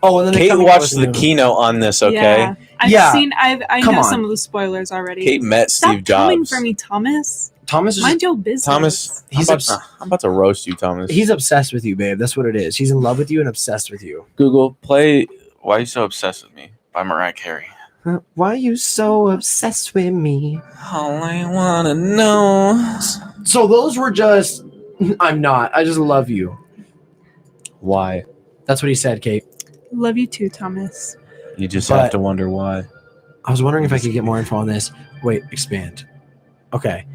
Oh, and then Kate watched the keynote on this, okay? Yeah. I know some of the spoilers already. Kate met Steve Jobs. Coming for me, Thomas. Thomas, mind your business. Thomas, I'm about to roast you, Thomas. He's obsessed with you, babe. That's what it is. He's in love with you and obsessed with you. Google, play Why Are You So Obsessed With Me by Mariah Carey. Why are you so obsessed with me? All I wanna know. So those were just, I'm not. I just love you. why. That's what he said, Kate. Love you too, Thomas. You just have to wonder why. I was wondering if I could get more info on this. Wait, expand. Okay.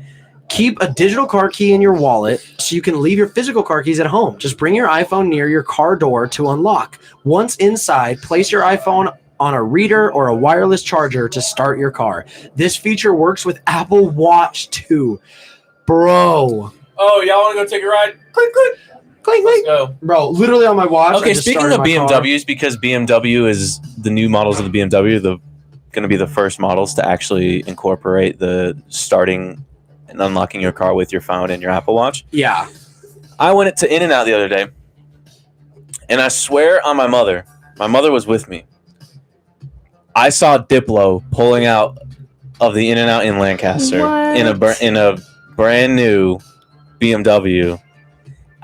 Keep a digital car key in your wallet so you can leave your physical car keys at home. Just bring your iPhone near your car door to unlock. Once inside, place your iPhone on a reader or a wireless charger to start your car. This feature works with Apple Watch too. Bro. Oh, y'all want to go take a ride? Click, click. Clink, clink. Let's go. Bro, literally on my watch. Okay, speaking of BMWs, because BMW is the new models of the BMW, going to be the first models to actually incorporate the starting and unlocking your car with your phone and your Apple Watch. Yeah. I went to In-N-Out the other day, and I swear on my mother was with me. I saw Diplo pulling out of the In-N-Out in Lancaster in a brand new BMW.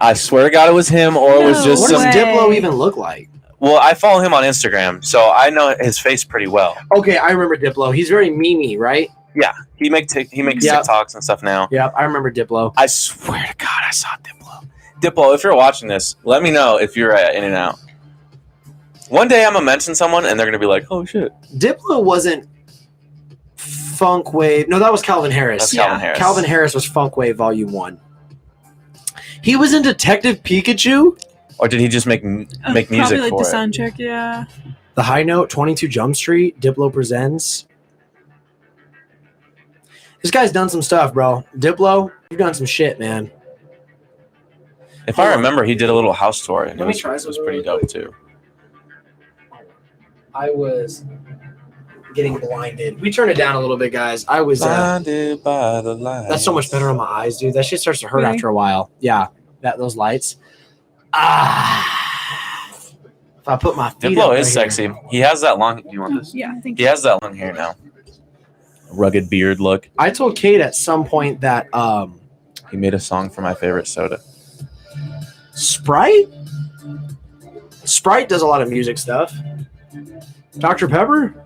I swear to God it was him, or it was just what some. does Diplo even look like? Well, I follow him on Instagram, so I know his face pretty well. Okay, I remember Diplo. He's very memey, right? Yeah, he makes TikToks and stuff now. Yeah, I remember Diplo. I swear to God, I saw Diplo. Diplo, if you're watching this, let me know if you're at In-N-Out. One day I'm gonna mention someone, and they're gonna be like, "Oh shit." Diplo wasn't Funk Wave. No, that was Calvin Harris. That's Calvin Harris. Calvin Harris was Funk Wave Volume 1. He was in Detective Pikachu. Or did he just make music probably like for the it? soundtrack, yeah. The High Note, 22 Jump Street, Diplo Presents. This guy's done some stuff, bro. Diplo, you've done some shit, man. If I remember, he did a little house tour, and Let me try it was some pretty really dope too. I was getting blinded. We turned it down a little bit, guys. I was. Blinded by the light. That's so much better on my eyes, dude. That shit starts to hurt Really? after a while. Yeah, those lights. If I put my feet Diplo up is right sexy. He has that long. Do you want this? Yeah, I think He has that long hair now. Rugged beard look. I told Kate at some point that He made a song for my favorite soda. Sprite does a lot of music stuff. Dr. Pepper?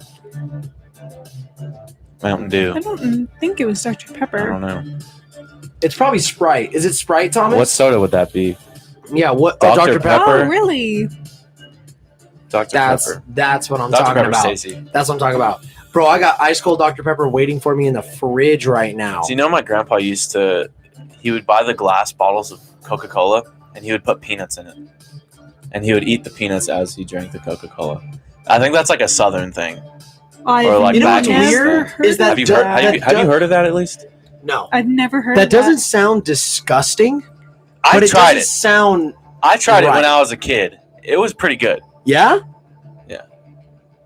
Mountain Dew. I don't think it was Dr. I Pepper. don't know. It's probably Sprite. Is it Sprite, Thomas? What soda would that be? Yeah, what? Dr. Dr. Pepper. Pepper? Oh, really? Dr. Pepper. That's what I'm Dr. talking Pepper about. Stacy. That's what I'm talking about. Bro, I got ice cold Dr. Pepper waiting for me in the fridge right now. Do you know my grandpa he would buy the glass bottles of Coca-Cola and he would put peanuts in it. And he would eat the peanuts as he drank the Coca-Cola. I think that's like a southern thing. Or like You know what's back east weird? thing. Is that Have you heard of that at least? No. I've never heard That of that. doesn't sound disgusting, I but it tried doesn't it. sound... I tried it right. when I was a kid. It was pretty good. Yeah? Yeah.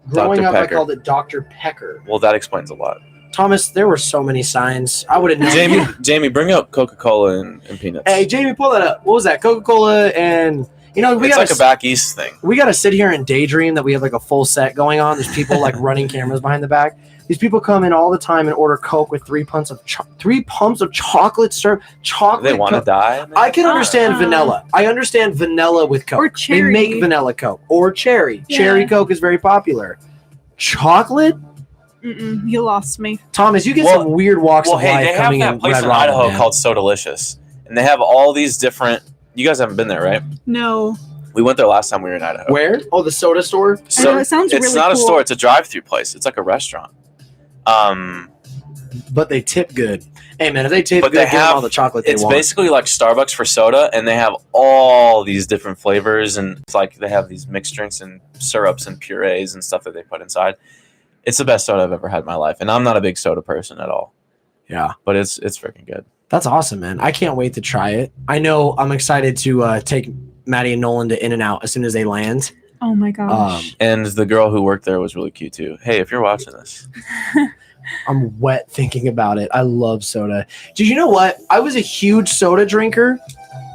Growing Dr. up, I Pecker. called it Dr. Pecker. Well, that explains a lot. Thomas, there were so many signs. I would have known. Jamie, bring up Coca-Cola and peanuts. Hey, Jamie, pull that up. What was that? Coca-Cola and You know, It's like a back east thing. we gotta sit here and daydream that we have like a full set going on. There's people like running cameras behind the back. These people come in all the time and order Coke with 3 pumps of chocolate syrup. Chocolate. They want to Coke. die. Man. I can understand vanilla. I understand vanilla with Coke. Or cherry. They make vanilla Coke or cherry. Yeah. Cherry Coke is very popular. Chocolate. You lost me. Thomas, you get Well- some weird walks Well, of hey, life they have coming that in place Red in Robin, Idaho man. called So Delicious, and they have all these different. You guys haven't been there, right? No. We went there last time we were in Idaho. Where? Oh, the soda store. I know, it sounds it's really not cool. a store; it's a drive-through place. It's like a restaurant. But they tip good. Hey man, if they tip But good, they give them have- all the chocolate they It's want. basically like Starbucks for soda, and they have all these different flavors, and it's like they have these mixed drinks and syrups and purees and stuff that they put inside. It's the best soda I've ever had in my life, and I'm not a big soda person at all, Yeah, but it's freaking good. that's awesome, man. I can't wait to try it. I know I'm excited to take Maddie and Nolan to In-N-Out as soon as they land. Oh my gosh. And the girl who worked there was really cute too. Hey, if you're watching this, I'm wet thinking about it. I love soda. Did you know what? I was a huge soda drinker,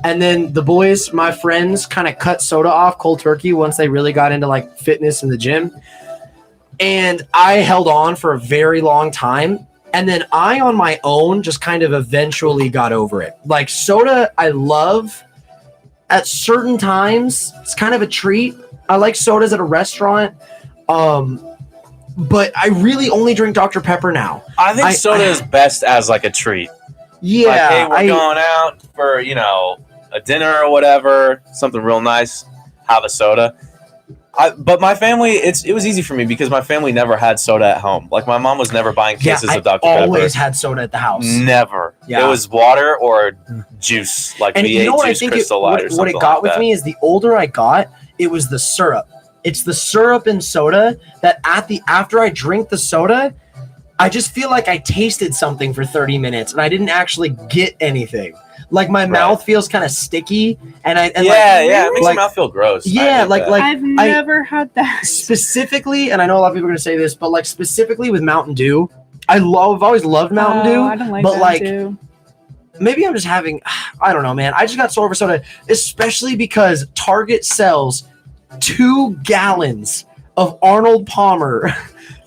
and then the boys, my friends, kind of cut soda off cold turkey once they really got into like fitness in the gym. And I held on for a very long time. And then I, on my own, just kind of eventually got over it. Like soda, I love at certain times. It's kind of a treat. I like sodas at a restaurant. But I really only drink Dr. Pepper now. I think soda is best as like a treat. Yeah, Like, hey, we're going out for a dinner or whatever, something real nice. Have a soda. But my family, it was easy for me because my family never had soda at home. Like my mom was never buying cases of Dr. Pepper. Always had soda at the house. Never. Yeah. It was water or juice, like And V8 you know what I juice, think Crystal Light or what something it got like with that. me is the older I got, it was the syrup. It's the syrup in soda that after I drink the soda, I just feel like I tasted something for 30 minutes and I didn't actually get anything. Like my mouth feels kind of sticky, and it makes your mouth feel gross. Yeah, I've never had that. Specifically, and I know a lot of people are gonna say this, but like specifically with Mountain Dew, I've always loved Mountain Dew. I don't like but Mountain Dew. Maybe I'm just having, I don't know, man. I just got sore over soda, especially because Target sells 2 gallons of Arnold Palmer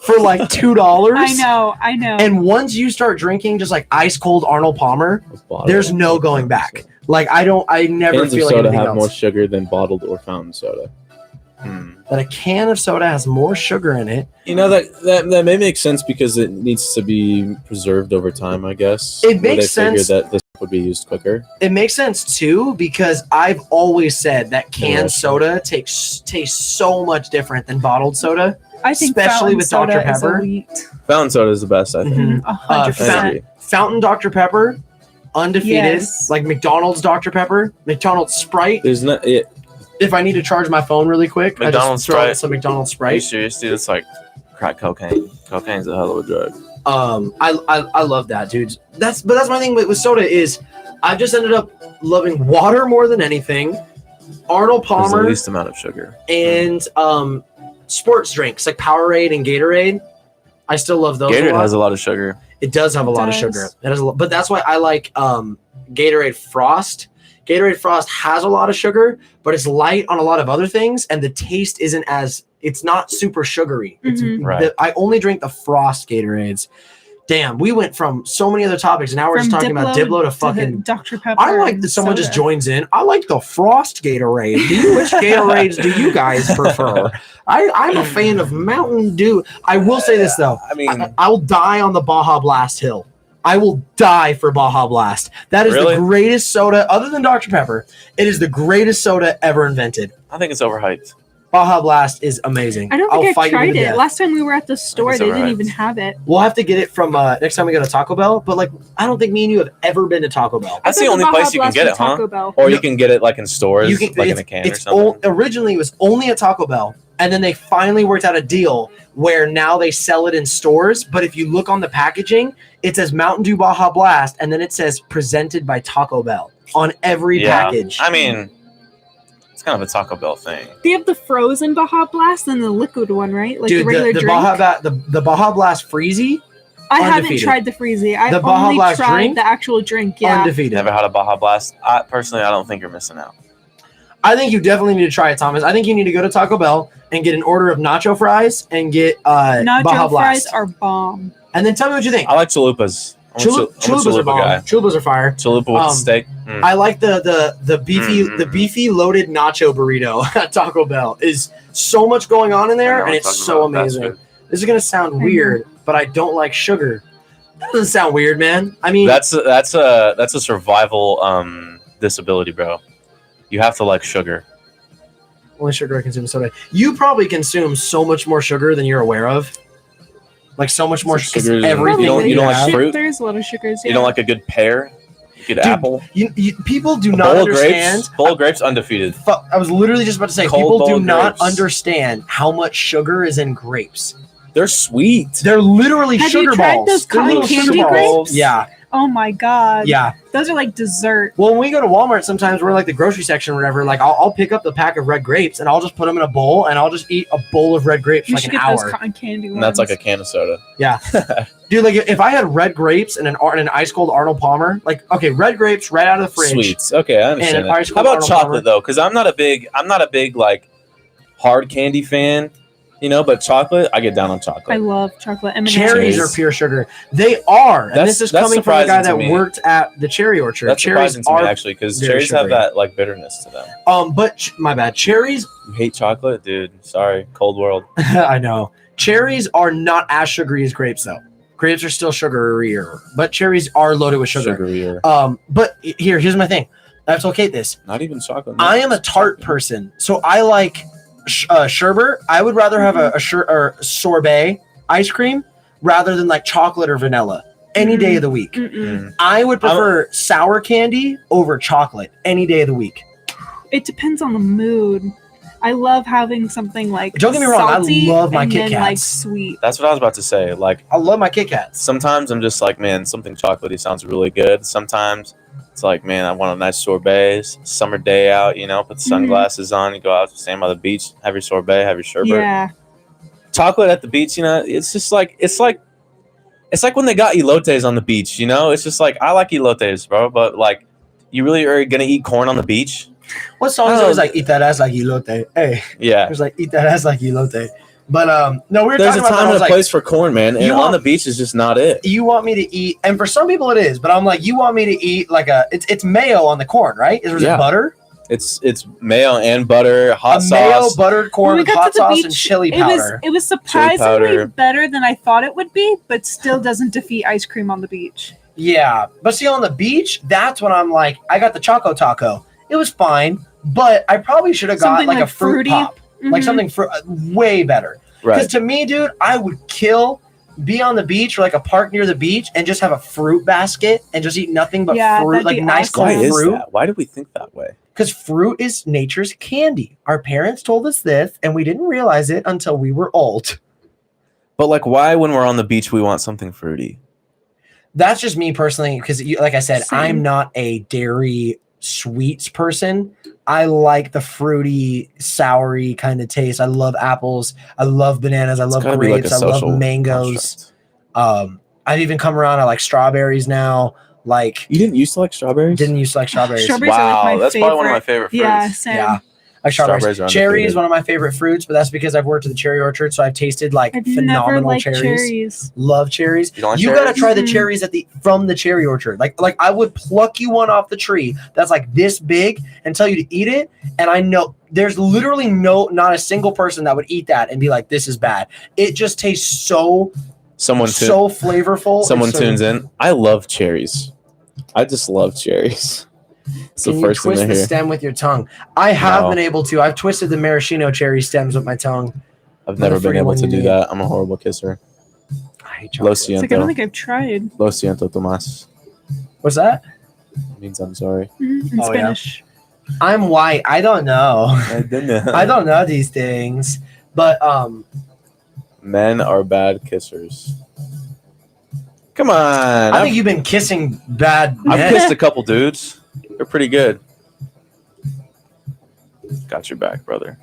for like $2. I know. And once you start drinking just like ice cold Arnold Palmer, there's no going back. Like I never Cans of feel like soda anything have else. more sugar than bottled or fountain soda. That a can of soda has more sugar in it. You know that may make sense because it needs to be preserved over time. I guess It makes they figured sense. that this would be used quicker. It makes sense too because I've always said that canned Yeah. soda tastes so much different than bottled soda. I think especially fountain with soda Dr. is Pepper. elite. Fountain soda is the best, I think. Mhm. 100%. Fountain Dr. Pepper, undefeated. Yes. Like McDonald's Dr. Pepper, McDonald's Sprite. There's not. If I need to charge my phone really quick, McDonald's I just throw in Sprite. some McDonald's Are you Sprite. serious, dude? It's like crack cocaine. Cocaine's a hell of a drug. I love that, dude. But that's my thing with soda is I've just ended up loving water more than anything. Arnold There's Palmer the least amount of sugar. and sports drinks like Powerade and Gatorade. I still love those. Gatorade a lot. has a lot of sugar. It does have a lot of does. sugar. It has a lot, but that's why I like Gatorade Frost. Gatorade Frost has a lot of sugar, but it's light on a lot of other things, and the taste isn't as. It's not super sugary. It's Mhm. Right. I only drink the Frost Gatorades. Damn, we went from so many other topics, and now we're just talking about Diplo to fucking. Dr. Pepper. I like that and someone just soda. joins in. I like the Frost Gatorade. Which Gatorades do you guys prefer? I'm a fan of Mountain Dew. I will say this though. I mean, I'll die on the Baja Blast hill. I will die for Baja Blast. That is Really? the greatest soda, other than Dr. Pepper. It is the greatest soda ever invented. I think it's overhyped. Baja Blast is amazing. I don't I'll think fight I you to tried the it. death. Last time we were at the store, it's they didn't overhyped. even have it. We'll have to get it from next time we go to Taco Bell. But like, I don't think me and you have ever been to Taco Bell. That's I the thought only Baja place you can Blast get was it, huh? Taco Bell. Or No. you can get it like in stores, like in a can or something. Originally, it was only at Taco Bell, and then they finally worked out a deal where now they sell it in stores. But if you look on the packaging, it says Mountain Dew Baja Blast, and then it says presented by Taco Bell on every package. I mean, it's kind of a Taco Bell thing. They have the frozen Baja Blast and the liquid one, right? Like Dude, the regular the drink. the Baja Blast Freezy, I haven't undefeated. tried the freezy. I've The Baja only Blast tried drink? the actual drink. Yeah. undefeated. Never had a Baja Blast. Personally, I don't think you're missing out. I think you definitely need to try it, Thomas. I think you need to go to Taco Bell and get an order of nacho fries and get Baja Nacho fries Blast. are bomb. And then tell me what you think. I like chalupas. I'm a Chalupas are bomb. guy. Chalupas are fire. Chalupa with steak. I like the beefy loaded nacho burrito at Taco Bell. Is so much going on in there, and it's so amazing. This is gonna sound weird, but I don't like sugar. That doesn't sound weird, man. I mean, That's a survival disability, bro. You have to like sugar. only sugar I consume soda. You probably consume so much more sugar than you're aware of. Like so much more Sugar. sugar. Everything. You don't like fruit? There's a lot of sugars. You don't like a good pear? A good apple? People do A not bowl understand. of grapes? Bowl of grapes undefeated. I was literally just about to say, Cold people bowl do of not grapes. understand how much sugar is in grapes. They're sweet. They're literally Have sugar you tried balls. those They're cotton little candy sugar balls. grapes? Yeah, Oh my god. yeah. Those are like dessert. Well, when we go to Walmart, sometimes we're in like the grocery section or whatever. Like, I'll pick up the pack of red grapes and I'll just put them in a bowl and I'll just eat a bowl of red grapes for You like should an get those hour. cotton candy ones. And that's like a can of soda. Yeah, dude. Like, if I had red grapes and an ice cold Arnold Palmer, like, okay, red grapes right out of the fridge. Sweets. Okay, I understand And that. ice How cold about Arnold chocolate Palmer? though? Because I'm not a big like hard candy fan, you know. But chocolate, I get down on chocolate. I love chocolate M&Ms. Cherries Cherries. are pure sugar. They are, and That's- this is that's coming from a guy surprising to that me. worked at the cherry orchard. That's Cherries surprising to me are, actually, because very cherries have sugary. that like bitterness to them. but my bad. Cherries, You hate chocolate, dude? Sorry, cold world. I know. Cherries are not as sugary as grapes, though. Grapes are still sugarier, but cherries are loaded with sugar. Sugarier. But here's my thing. I have to locate this. Not even chocolate. I am a tart person, so I like sherbet. I would rather have a sorbet ice cream rather than like chocolate or vanilla any day of the week. Mm-mm. I would prefer sour candy over chocolate any day of the week. It depends on the mood. I love having something like Don't get me wrong, I salty love my and Kit then, like Kats. sweet. That's what I was about to say. Like I love my Kit Kats. sometimes I'm just like, man, something chocolatey sounds really good. Sometimes it's like, man, I want a nice sorbet. Summer day out, you know, put the sunglasses on, you go out, stand by the beach, have your sorbet, have your sherbet. Yeah. Chocolate at the beach, you know, it's just like it's like when they got elotes on the beach, you know. It's just like I like elotes, bro, but like, you really are gonna eat corn on the beach? What song is it? It was like eat that ass like elote. Hey, Yeah. it was like eat that ass like elote. But no, we were There's a talking about that. I time was and a like, place for corn, man, and you on want- the beach is just not it. you want me to eat, and for some people it is, but I'm like, you want me to eat like it's mayo on the corn, right? Is Yeah. it butter? It's mayo and butter, hot A mayo, sauce. buttered corn When we with got hot to the sauce beach, and chili It was powder. surprisingly powder. better than I thought it would be, but still doesn't defeat ice cream on the beach. Yeah, but see, on the beach, that's when I'm like, I got the Choco Taco. It was fine, but I probably should have got Something like a like fruit fruity. pop, like Mhm. something way better. Because Right. to me, dude, I would be on the beach or like a park near the beach and just have a fruit basket and just eat nothing but Yeah, fruit, that'd like be nice awesome. Why cold is fruit. that? Why do we think that way? Because fruit is nature's candy. Our parents told us this, and we didn't realize it until we were old. But like, why when we're on the beach we want something fruity? That's just me personally, because like I said, Same. I'm not a dairy sweets person. I like the fruity, soury kind of taste. I love apples. I love bananas. I It's love gotta be like grapes. a I love social mangoes. construct. I've even come around. I like strawberries now. Like, You didn't used to like strawberries? didn't used to like strawberries. Strawberries are Wow, like my that's probably one of my favorite. favorite fruits. Yeah, same. Yeah. Like strawberries. Strawberries are Cherry undefeated. is one of my favorite fruits, but that's because I've worked at the cherry orchard, so I've tasted like I've never phenomenal liked cherries. cherries. Love cherries. You don't like You gotta cherries? try the Mhm. cherries from the cherry orchard. Like I would pluck you one off the tree that's like this big and tell you to eat it. And I know there's literally not a single person that would eat that and be like, this is bad. It just tastes so flavorful. Someone and so- tunes in. I love cherries. I just love cherries. It's the Can you first thing twist I the hear. stem with your tongue? I have No. been able to. I've twisted the maraschino cherry stems with my tongue. I've never been Motherfucking able to one do you that. I'm a horrible kisser. I hate Lo chocolate. It's like I don't siento. think I've tried. Lo siento, Tomas. What's that? It means I'm sorry. In Oh, yeah. Spanish. I'm white. I don't know. I don't know. I don't know these things. But Men are bad kissers. Come on. I think you've been kissing bad I've men. kissed a couple dudes. They're pretty good. Got your back, brother.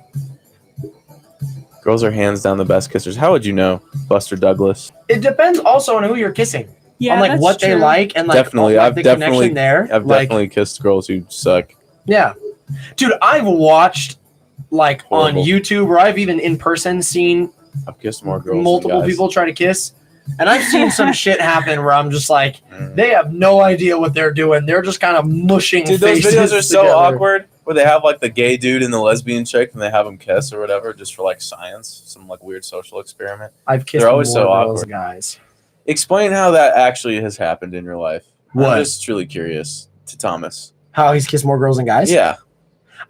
Girls are hands down the best kissers. How would you know, Buster Douglas? It depends also on who you're kissing. Yeah, on like that's what they true. like and like Definitely, like I've the definitely- connection there. I've like, definitely kissed girls who suck. yeah. Dude, I've watched like Horrible. on YouTube, or I've even in person seen I've kissed more girls. multiple than guys. people try to kiss, and I've seen some shit happen where I'm just like, Mm. they have no idea what they're doing. They're just kind of mushing. Dude, those faces videos are so together. awkward. Where they have like the gay dude and the lesbian chick, and they have them kiss or whatever, just for like science, some like weird social experiment. I've kissed They're always more so girls, awkward. guys. Explain how that actually has happened in your life. What? I'm just truly curious to Thomas. How he's kissed more girls than guys? Yeah.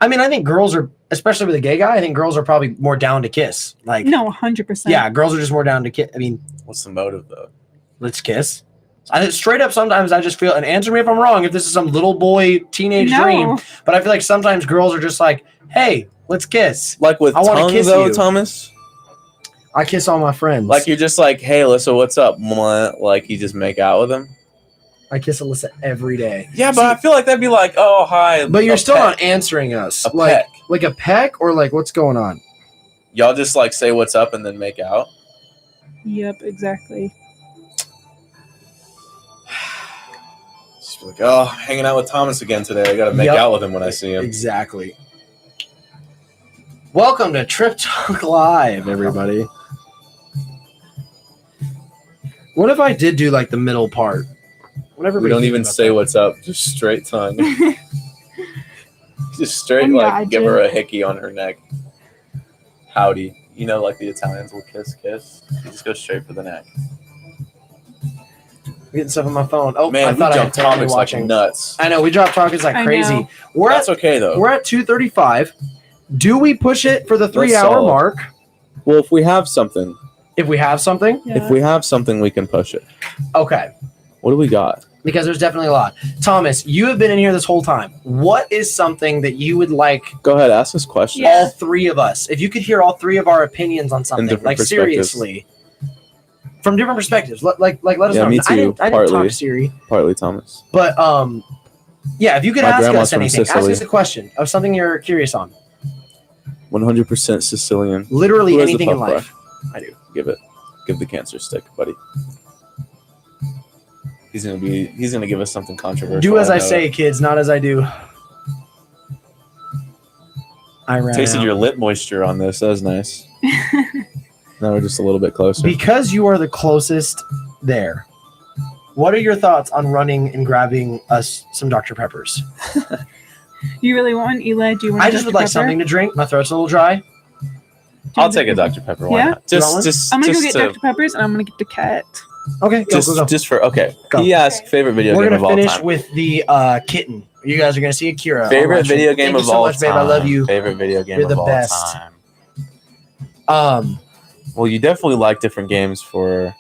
I mean, I think girls are, especially with a gay guy, I think girls are probably more down to kiss. Like, No, 100%. yeah, girls are just more down to kiss. I mean, What's the motive though? let's kiss. I straight up, sometimes I just feel, and answer me if I'm wrong, if this is some little boy teenage dream, No. but I feel like sometimes girls are just like, hey, let's kiss. Like with I wanna tongue kiss though, you. Thomas? I kiss all my friends. Like you're just like, hey, Alyssa, what's up? Mwah. Like you just make out with him? I kiss Alyssa every day. Yeah, but I feel like that'd be like, oh, hi. But you're a still peck. not answering us. A like, peck. like a peck, or like what's going on? Y'all just like say what's up and then make out? Yep, exactly. Just be like, oh, hanging out with Thomas again today. I gotta make Yep. out with him when I see him. Exactly. Welcome to TripTalk Live, everybody. What if I did do like the middle part? Whatever. We don't even say what's up, just straight tongue. Just straight, like, give her a hickey on her neck. Howdy. You know, like the Italians will kiss. You just go straight for the neck. I'm getting stuff on my phone. Oh, Man, I we thought I had jumped family topics like watching. nuts. I know, we dropped topics like I crazy. know. We're That's at okay, though. we're at 2:35. Do we push it for the That's 3-hour solid. mark? Well, if we have something, If we have something? Yeah. we can push it. Okay. What do we got? Because there's definitely a lot. Thomas, you have been in here this whole time. What is something that you would like Go ahead, ask us questions. Yeah. all three of us, if you could hear all three of our opinions on something, different like perspectives. seriously, from different perspectives, like let us Yeah, know. me I too, didn't talk partly. to Siri, Partly Thomas. but yeah, if you could My ask grandma's us from anything, ask Sicily. us a question of something you're curious on. 100% Sicilian. Literally Who has the anything in puff life. I do. Give it. Give the cancer stick, buddy. He's gonna give us something controversial. Do as I know say, it. kids, not as I do. I ran Tasted out. your lip moisture on this. That was nice. Now we're just a little bit closer. Because you are the closest there. What are your thoughts on running and grabbing us some Dr. Peppers? You really want Eli? Do you want? I just would like something to drink. My throat's a little dry. I'll take a Dr. Pepper. Why Yeah? not? You want one? I'm gonna go just get to- Dr. Peppers and I'm gonna get the cat. Okay, go, go, go. Just for okay. Go. He asked favorite video We're game gonna of all finish time. with the kitten. You guys are gonna see Akira. Favorite on video live stream. game Thank of you so all much, time. babe. I love you. Favorite video game You're the of all best. time. Well, you definitely like different games for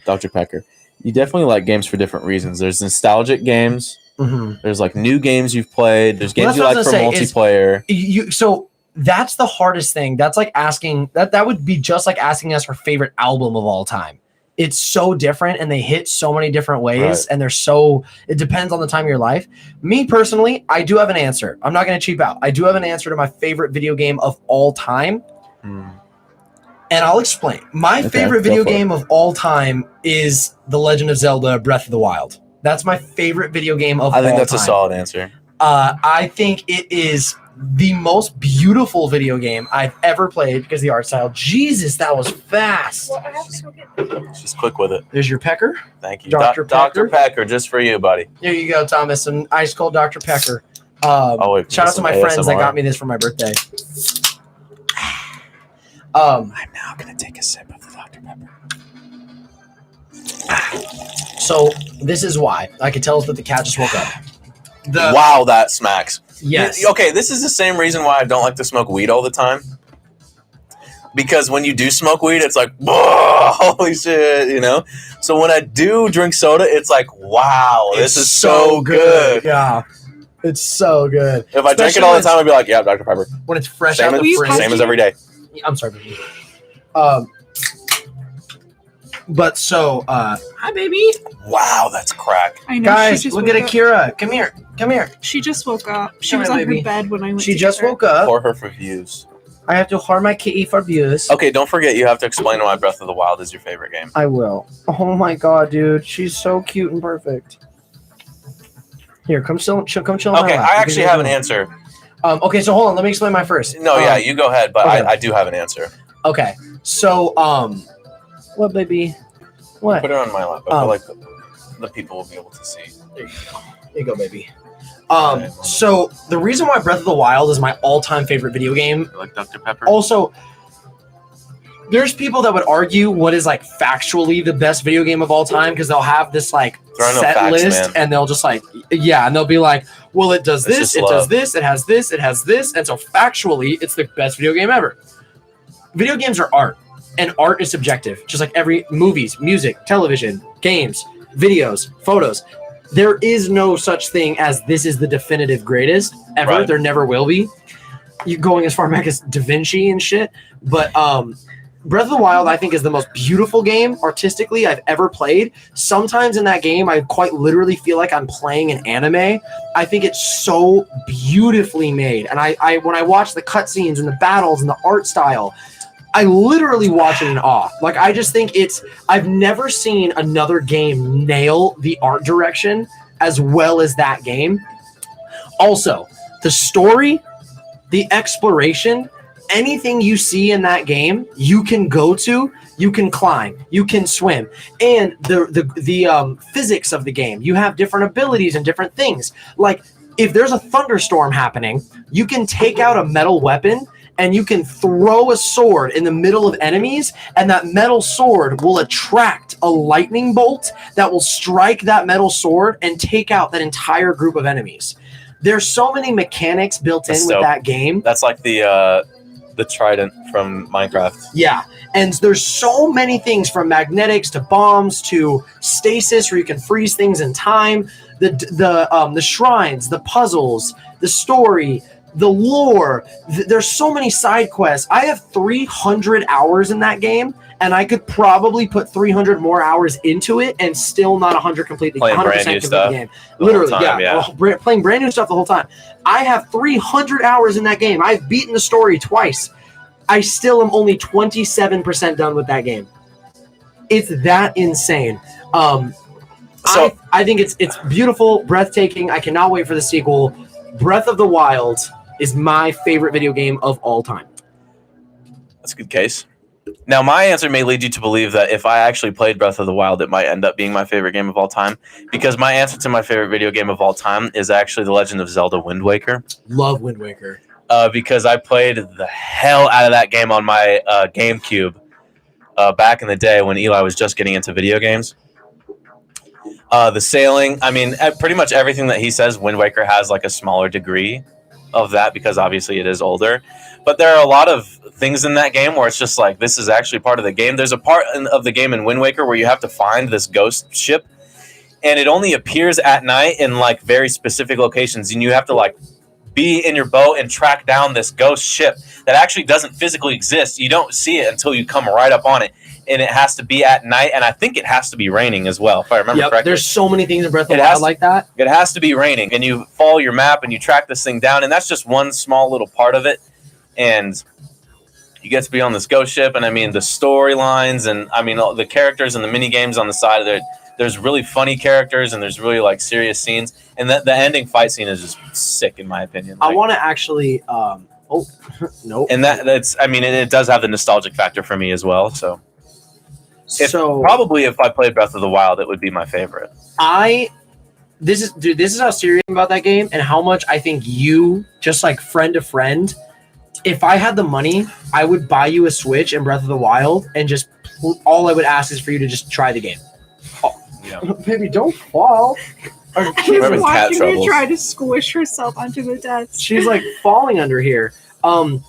Dr. Pecker. You definitely like games for different reasons. There's nostalgic games. Mhm. There's like new games you've played. There's Well, games that's you what I like was for gonna say is- multiplayer. You so that's the hardest thing. That's like asking that would be just like asking us for favorite album of all time. It's so different and they hit so many different ways Right. and it depends on the time of your life. Me personally, I do have an answer. I'm not going to cheap out. I do have an answer to my favorite video game of all time. Hmm. And I'll explain. My Okay, favorite go video for it. game of all time is The Legend of Zelda Breath of the Wild. That's my favorite video game of all I time. think that's a solid answer. I think it is the most beautiful video game I've ever played because the art style. Jesus, that was fast. She's quick with it. There's your pecker. Thank you. Dr. Dr. Pecker, just for you, buddy. There you go, Thomas. An ice cold Dr. Pecker. Oh, wait. Shout out to my friends that got me this for my birthday. I'm now going to take a sip of the Dr. Pepper. So this is why I could tell us that the cat just woke up. Wow, that smacks. Yes. Okay, this is the same reason why I don't like to smoke weed all the time. Because when you do smoke weed, it's like, whoa, holy shit, you know? So when I do drink soda, it's like, wow, this is so good. Yeah. It's so good. If I drink it Especially all the when time, I'd be like, yeah, Dr. Pepper. When it's fresh Same out the as, fridge. same as every day. I'm sorry, baby. But so, hi, baby. Wow, that's crack. I know. Guys, she just look woke at up. Akira. Come here. Come here. She just woke up. She Come was here, on baby. her bed when I went. She to just get her. woke up. Pour her for views. I have to harm my kitty for views. Okay, don't forget you have to explain why Breath of the Wild is your favorite game. I will. Oh my god, dude. She's so cute and perfect. Here, come chill on my Okay, lap. I You actually can have an do it. answer. Okay, so hold on. Let me explain my first. No, yeah, you go ahead, but okay. I do have an answer. Okay, so what, baby? What? Put it on my lap. I feel like the people will be able to see. There you go, baby. So the reason why Breath of the Wild is my all-time favorite video game, You like Dr. Pepper? also, there's people that would argue what is like factually the best video game of all time because they'll have this like There are no set facts, list man. and they'll just like and they'll be like, well, it does It's this, just it love. does this, it has this, it has this, and so factually, it's the best video game ever. Video games are art, and art is subjective, just like every movies, music, television, games, videos, photos. There is no such thing as this is the definitive greatest ever. Right. There never will be. You going as far back as Da Vinci and shit, but Breath of the Wild, I think, is the most beautiful game artistically I've ever played. Sometimes in that game, I quite literally feel like I'm playing an anime. I think it's so beautifully made, and I when I watch the cutscenes and the battles and the art style, I literally watch it in awe. Like, I just think I've never seen another game nail the art direction as well as that game. Also, the story, the exploration, anything you see in that game, you can go to, you can climb, you can swim, and the physics of the game. You have different abilities and different things. Like, if there's a thunderstorm happening, you can take out a metal weapon and you can throw a sword in the middle of enemies, and that metal sword will attract a lightning bolt that will strike that metal sword and take out that entire group of enemies. There's so many mechanics built in That's with dope. that game. That's like the trident from Minecraft. Yeah, and there's so many things from magnetics to bombs to stasis where you can freeze things in time. The shrines, the puzzles, the story, the lore. There's so many side quests. I have 300 hours in that game, and I could probably put 300 more hours into it and still not 100 completely. Playing 100% brand new complete stuff the game. the Literally, whole time, yeah. Playing brand new stuff the whole time. I have 300 hours in that game. I've beaten the story twice. I still am only 27% done with that game. It's that insane. I think it's beautiful, breathtaking. I cannot wait for the sequel. Breath of the Wild is my favorite video game of all time. That's a good case. Now, my answer may lead you to believe that if I actually played Breath of the Wild, it might end up being my favorite game of all time, because my answer to my favorite video game of all time is actually The Legend of Zelda Wind Waker. Love Wind Waker. Because I played the hell out of that game on my GameCube back in the day when Eli was just getting into video games. The sailing, I mean, pretty much everything that he says, Wind Waker has like a smaller degree of that because obviously it is older. But there are a lot of things in that game where it's just like, this is actually part of the game. There's a part of the game in Wind Waker where you have to find this ghost ship, and it only appears at night in like very specific locations, and you have to like be in your boat and track down this ghost ship that actually doesn't physically exist. You don't see it until you come right up on it, and it has to be at night, and I think it has to be raining as well, if I remember correctly. There's so many things in Breath of the Wild like that. It has to be raining, and you follow your map and you track this thing down, and that's just one small little part of it. And you get to be on this ghost ship, and I mean the storylines, and I mean all the characters and the mini games on the side of it. There's really funny characters, and there's really like serious scenes, and the ending fight scene is just sick in my opinion. I want to actually. Nope. And that's I mean it does have the nostalgic factor for me as well. So probably if I played Breath of the Wild, it would be my favorite. This is how serious I am about that game, and how much I think you, just like friend to friend, if I had the money, I would buy you a Switch and Breath of the Wild, and just all I would ask is for you to just try the game. Yeah. Baby, don't fall. She's Remember cat watching her troubles. try to squish herself onto the desk. She's like falling under here. What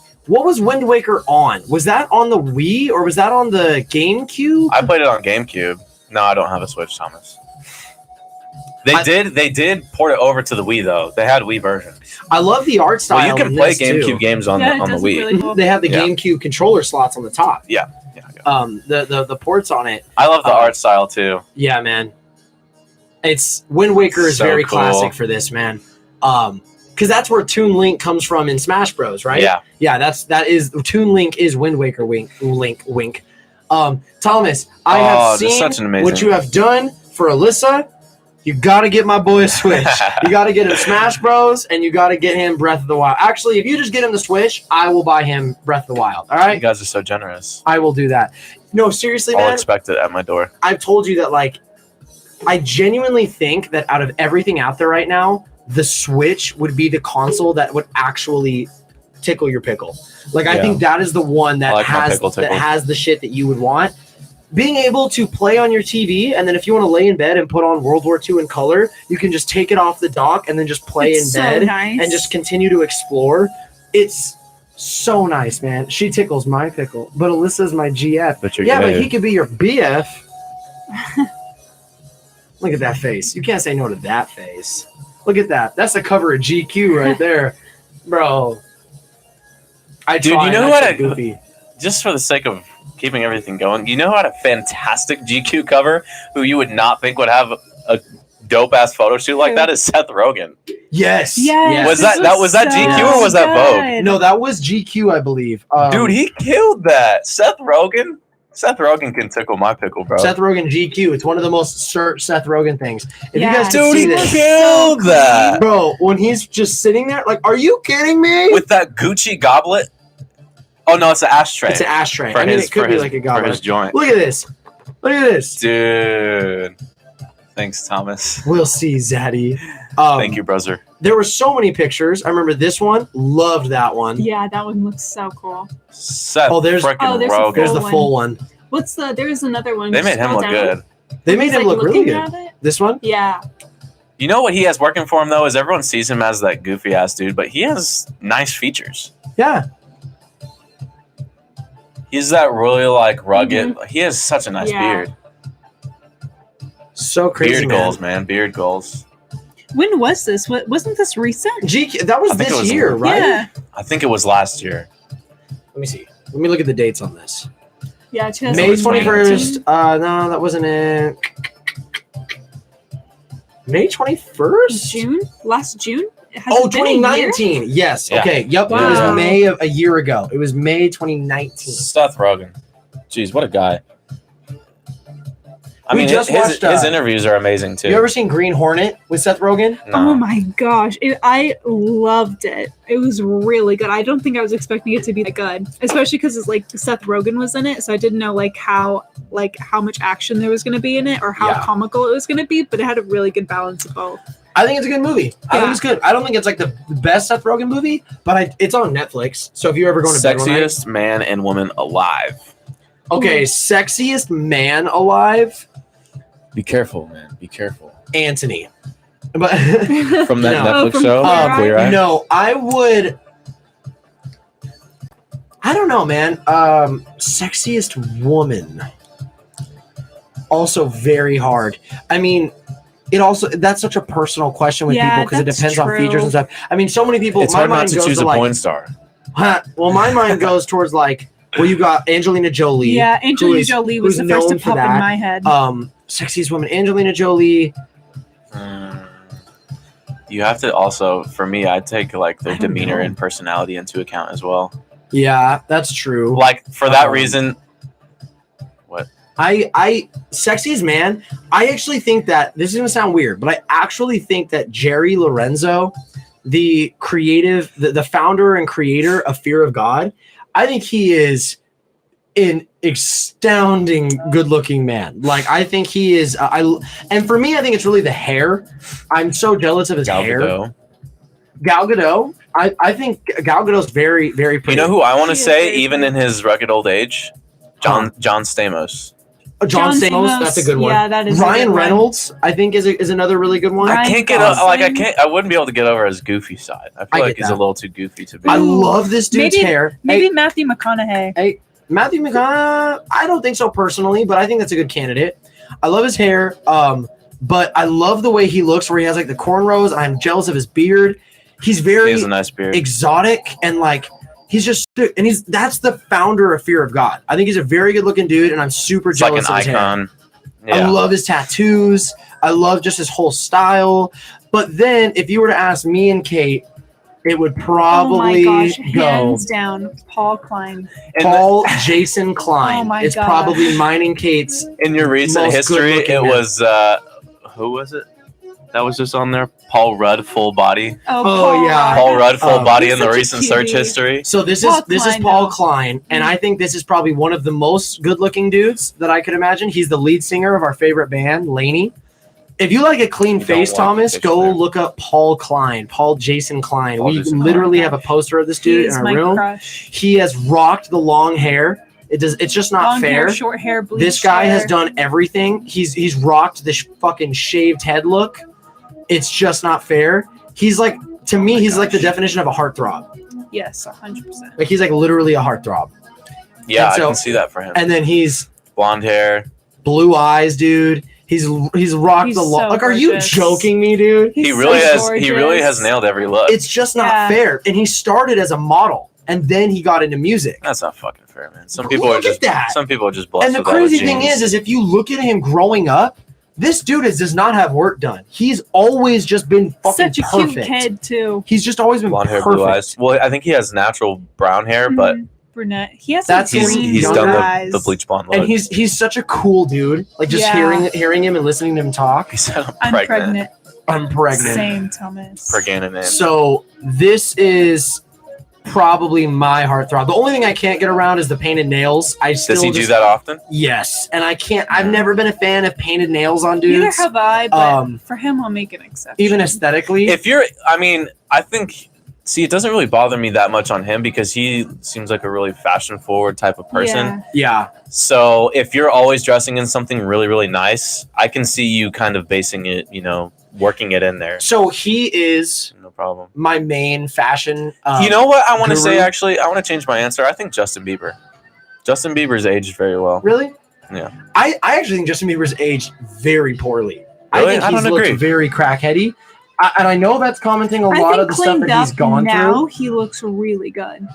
was Wind Waker on? Was that on the Wii or was that on the GameCube? I played it on GameCube. No, I don't have a Switch, Thomas. They did port it over to the Wii though. They had Wii version. I love the art style. Well, you can in play this, GameCube too. games on the does Wii. look really cool. They have the Yeah. GameCube controller slots on the top. Yeah. The ports on it. I love the art style too. Yeah, man. It's Wind Waker is So very cool. classic for this, man. Because that's where Toon Link comes from in Smash Bros, right? Yeah. That is Toon Link is Wind Waker. Wink. Thomas, I have that's seen such an amazing- what you have done for Alyssa. You got to get my boy a Switch. You got to get him Smash Bros. And you got to get him Breath of the Wild. Actually, if you just get him the Switch, I will buy him Breath of the Wild. All right? You guys are so generous. I will do that. No, seriously, I'll man. expect it at my door. I've told you that, like, I genuinely think that out of everything out there right now, the Switch would be the console that would actually tickle your pickle. Like, I think that is the one that has the shit that you would want. Being able to play on your TV, and then if you want to lay in bed and put on World War II in color, you can just take it off the dock and then just play in bed and just continue to explore. It's so nice, man. She tickles my pickle, but Alyssa's my GF. But he could be your BF. Look at that face. You can't say no to that face. Look at that. That's the cover of GQ right there, bro. Dude, you know what? Goofy. Just for the sake of keeping everything going, you know how a fantastic GQ cover who you would not think would have a dope ass photo shoot like that is Seth Rogen. Yes. Was that GQ or was that Vogue? No, that was GQ, I believe. Dude, he killed that. Seth Rogen can tickle my pickle, bro. Seth Rogen GQ. It's one of the most searched Seth Rogen things. If you guys he killed that, bro. When he's just sitting there, like, are you kidding me? With that Gucci goblet. Oh no, it's an ashtray. It's an ashtray. It could be like a goblet. For his joint. Look at this. Dude. Thanks, Thomas. We'll see, Zaddy. Thank you, brother. There were so many pictures. I remember this one. Loved that one. Yeah, that one looks so cool. Seth there's Rogen. There's the full one. There's another one. They made him look good. They made him look really good. This one? Yeah. You know what he has working for him, though, is everyone sees him as that goofy-ass dude, but he has nice features. Yeah. He's that really, like, rugged. Mm-hmm. He has such a nice beard. So crazy, Beard goals, man. Beard goals. When was this? Wasn't this recent? That was this year, right? Yeah. I think it was last year. Let me see. Let me look at the dates on this. Yeah, May 21st. No, that wasn't it. May 21st? June? Last June? 2019. Yes. Yeah. Okay. Yep. Wow. It was May of a year ago. It was May 2019. Seth Rogen. Jeez, what a guy. I mean, his interviews are amazing, too. You ever seen Green Hornet with Seth Rogen? No. Oh, my gosh. I loved it. It was really good. I don't think I was expecting it to be that good, especially because Seth Rogen was in it, so I didn't know how much action there was going to be in it or how comical it was going to be, but it had a really good balance of both. I think it's a good movie. I think it's good. I don't think it's like the best Seth Rogen movie, but it's on Netflix, so if you're ever going to bed one night. Sexiest man and woman alive. Okay, sexiest man alive. Be careful, man. Be careful. Anthony. But from that Netflix show? Queer Eye? No, I would. I don't know, man. Sexiest woman. Also very hard. I mean, that's such a personal question with people because it depends on features and stuff. I mean, so many people. It's hard not to choose a porn star. Well, my mind goes towards you got Angelina Jolie. Yeah, Angelina Jolie was the first to pop in my head. Sexiest woman, Angelina Jolie. You have to also, for me, I'd take their demeanor and personality into account as well. Yeah, that's true. For that reason, what? Sexiest man, I actually think that, this is going to sound weird, but I actually think that Jerry Lorenzo, the creative, the founder and creator of Fear of God, I think he is an astounding good-looking man. I think he is. And for me, I think it's really the hair. I'm so jealous of his hair. Gal Gadot. I think Gal Gadot's very, very pretty. You know who I want to say, even in his rugged old age? John Stamos. John Stamos, that's a good one. Yeah, that is. Ryan Reynolds, I think, is another really good one. I can't get I wouldn't be able to get over his goofy side. I feel like he's a little too goofy to be. I love this dude's hair. Maybe Matthew McConaughey. Hey, Matthew McConaughey. I don't think so personally, but I think that's a good candidate. I love his hair, but I love the way he looks, where he has the cornrows. I'm jealous of his beard. He has a nice beard, exotic, and he's just, and that's the founder of Fear of God. I think he's a very good looking dude, and I'm super jealous of his icon. Hair. Yeah. I love his tattoos. I love just his whole style. But then, if you were to ask me and Kate, it would probably hands down, Paul Klein. Jason Klein. Oh my it's probably mine and Kate's. In your recent history, it was who was it? that was just on there? Paul Rudd, full body. Oh, yeah. Paul Rudd, full body He's in the such a recent search cutie. history. So this Paul is Klein, Paul though. Klein, and I think this is probably one of the most good-looking dudes that I could imagine. He's the lead singer of our favorite band, Laney. If you like a clean You face, don't want Thomas, the go picture. look up Paul Klein, Paul Jason Klein. Paul We Jason literally Klein. have a poster of this He dude in is our my room. crush. He has rocked the long hair. It's just not Long fair. hair, short hair, bleach This guy hair. has done everything. He's rocked this fucking shaved head look. It's just not fair. He's like, to me, he's like the definition of a heartthrob. Yes, 100%. Like he's like literally a heartthrob. Yeah, And I so- can see that for him. And then he's Blonde hair. blue eyes, dude. He's rocked He's the long. so Like, are you gorgeous. joking me, dude? He's He really so has. He really has gorgeous. nailed every look. It's just not Yeah. fair. And he started as a model, and then he got into music. That's not fucking fair, man. Some Look people are at just. that. Some people are just blessed. And the with that with crazy thing genes. is if you look at him growing up, this dude does not have work done. He's always just been fucking Such a perfect. cute kid, too. He's just always been blonde hair, perfect. blue eyes. Well, I think he has natural brown hair, but Mhm. Brunette. He has That's like he's green he's younger done eyes. the bleach blonde look. And he's such a cool dude. Like just Yeah. hearing him and listening to him talk. He said, I'm pregnant. I'm pregnant. Same, Thomas. Pregnant name. So this is probably my heartthrob. The only thing I can't get around is the painted nails. I still Does he do just- that often? Yes, and I can't. I've never been a fan of painted nails on Neither dudes, have I, but Um, for him, I'll make an exception. even aesthetically. If you're, I mean, I think. See, it doesn't really bother me that much on him because he seems like a really fashion-forward type of person. Yeah. Yeah, So if you're always dressing in something really, really nice, I can see you kind of basing it, you know, working it in there. so he is No problem. my main fashion. You know what I want to guru. say? Actually, I want to change my answer. I think Justin Bieber. Justin Bieber's aged very well. Really? Yeah. I actually think Justin Bieber's aged very poorly. I Really? think I he's don't looked agree. very crackheady. And I know that's commenting a I lot think of the stuff cleaned that he's up gone now, through. he looks really good.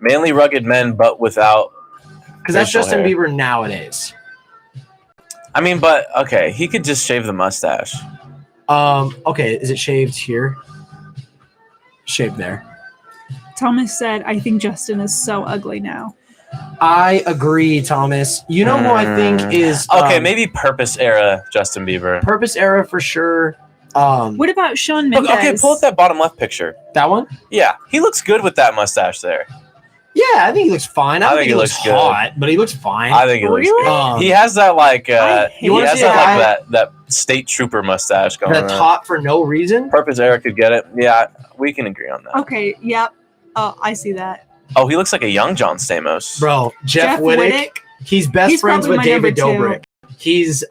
Mainly rugged men, but without. Because that's facial Justin hair. Bieber nowadays. I mean, but okay, he could just shave the mustache. Okay, is it shaved here? Shaved there. Thomas said, I think Justin is so ugly now. I agree, Thomas. You know who I think is Okay, maybe purpose era Justin Bieber. Purpose era for sure. What about Shawn Look, Mendes? okay, pull up that bottom left picture. That one? Yeah, he looks good with that mustache there. Yeah, I think he looks fine. I, don't think he looks good. hot, but he looks fine. I think he looks Really? good. He has that like I hate he You wanna has see a guy- that like that state trooper mustache going That's on. hot for no reason. Purpose era could get it. Yeah, we can agree on that. Okay, yep. Oh, I see that. Oh, he looks like a young John Stamos. Bro, Jeff Wittick, he's best He's friends probably with my number David Dobrik. He's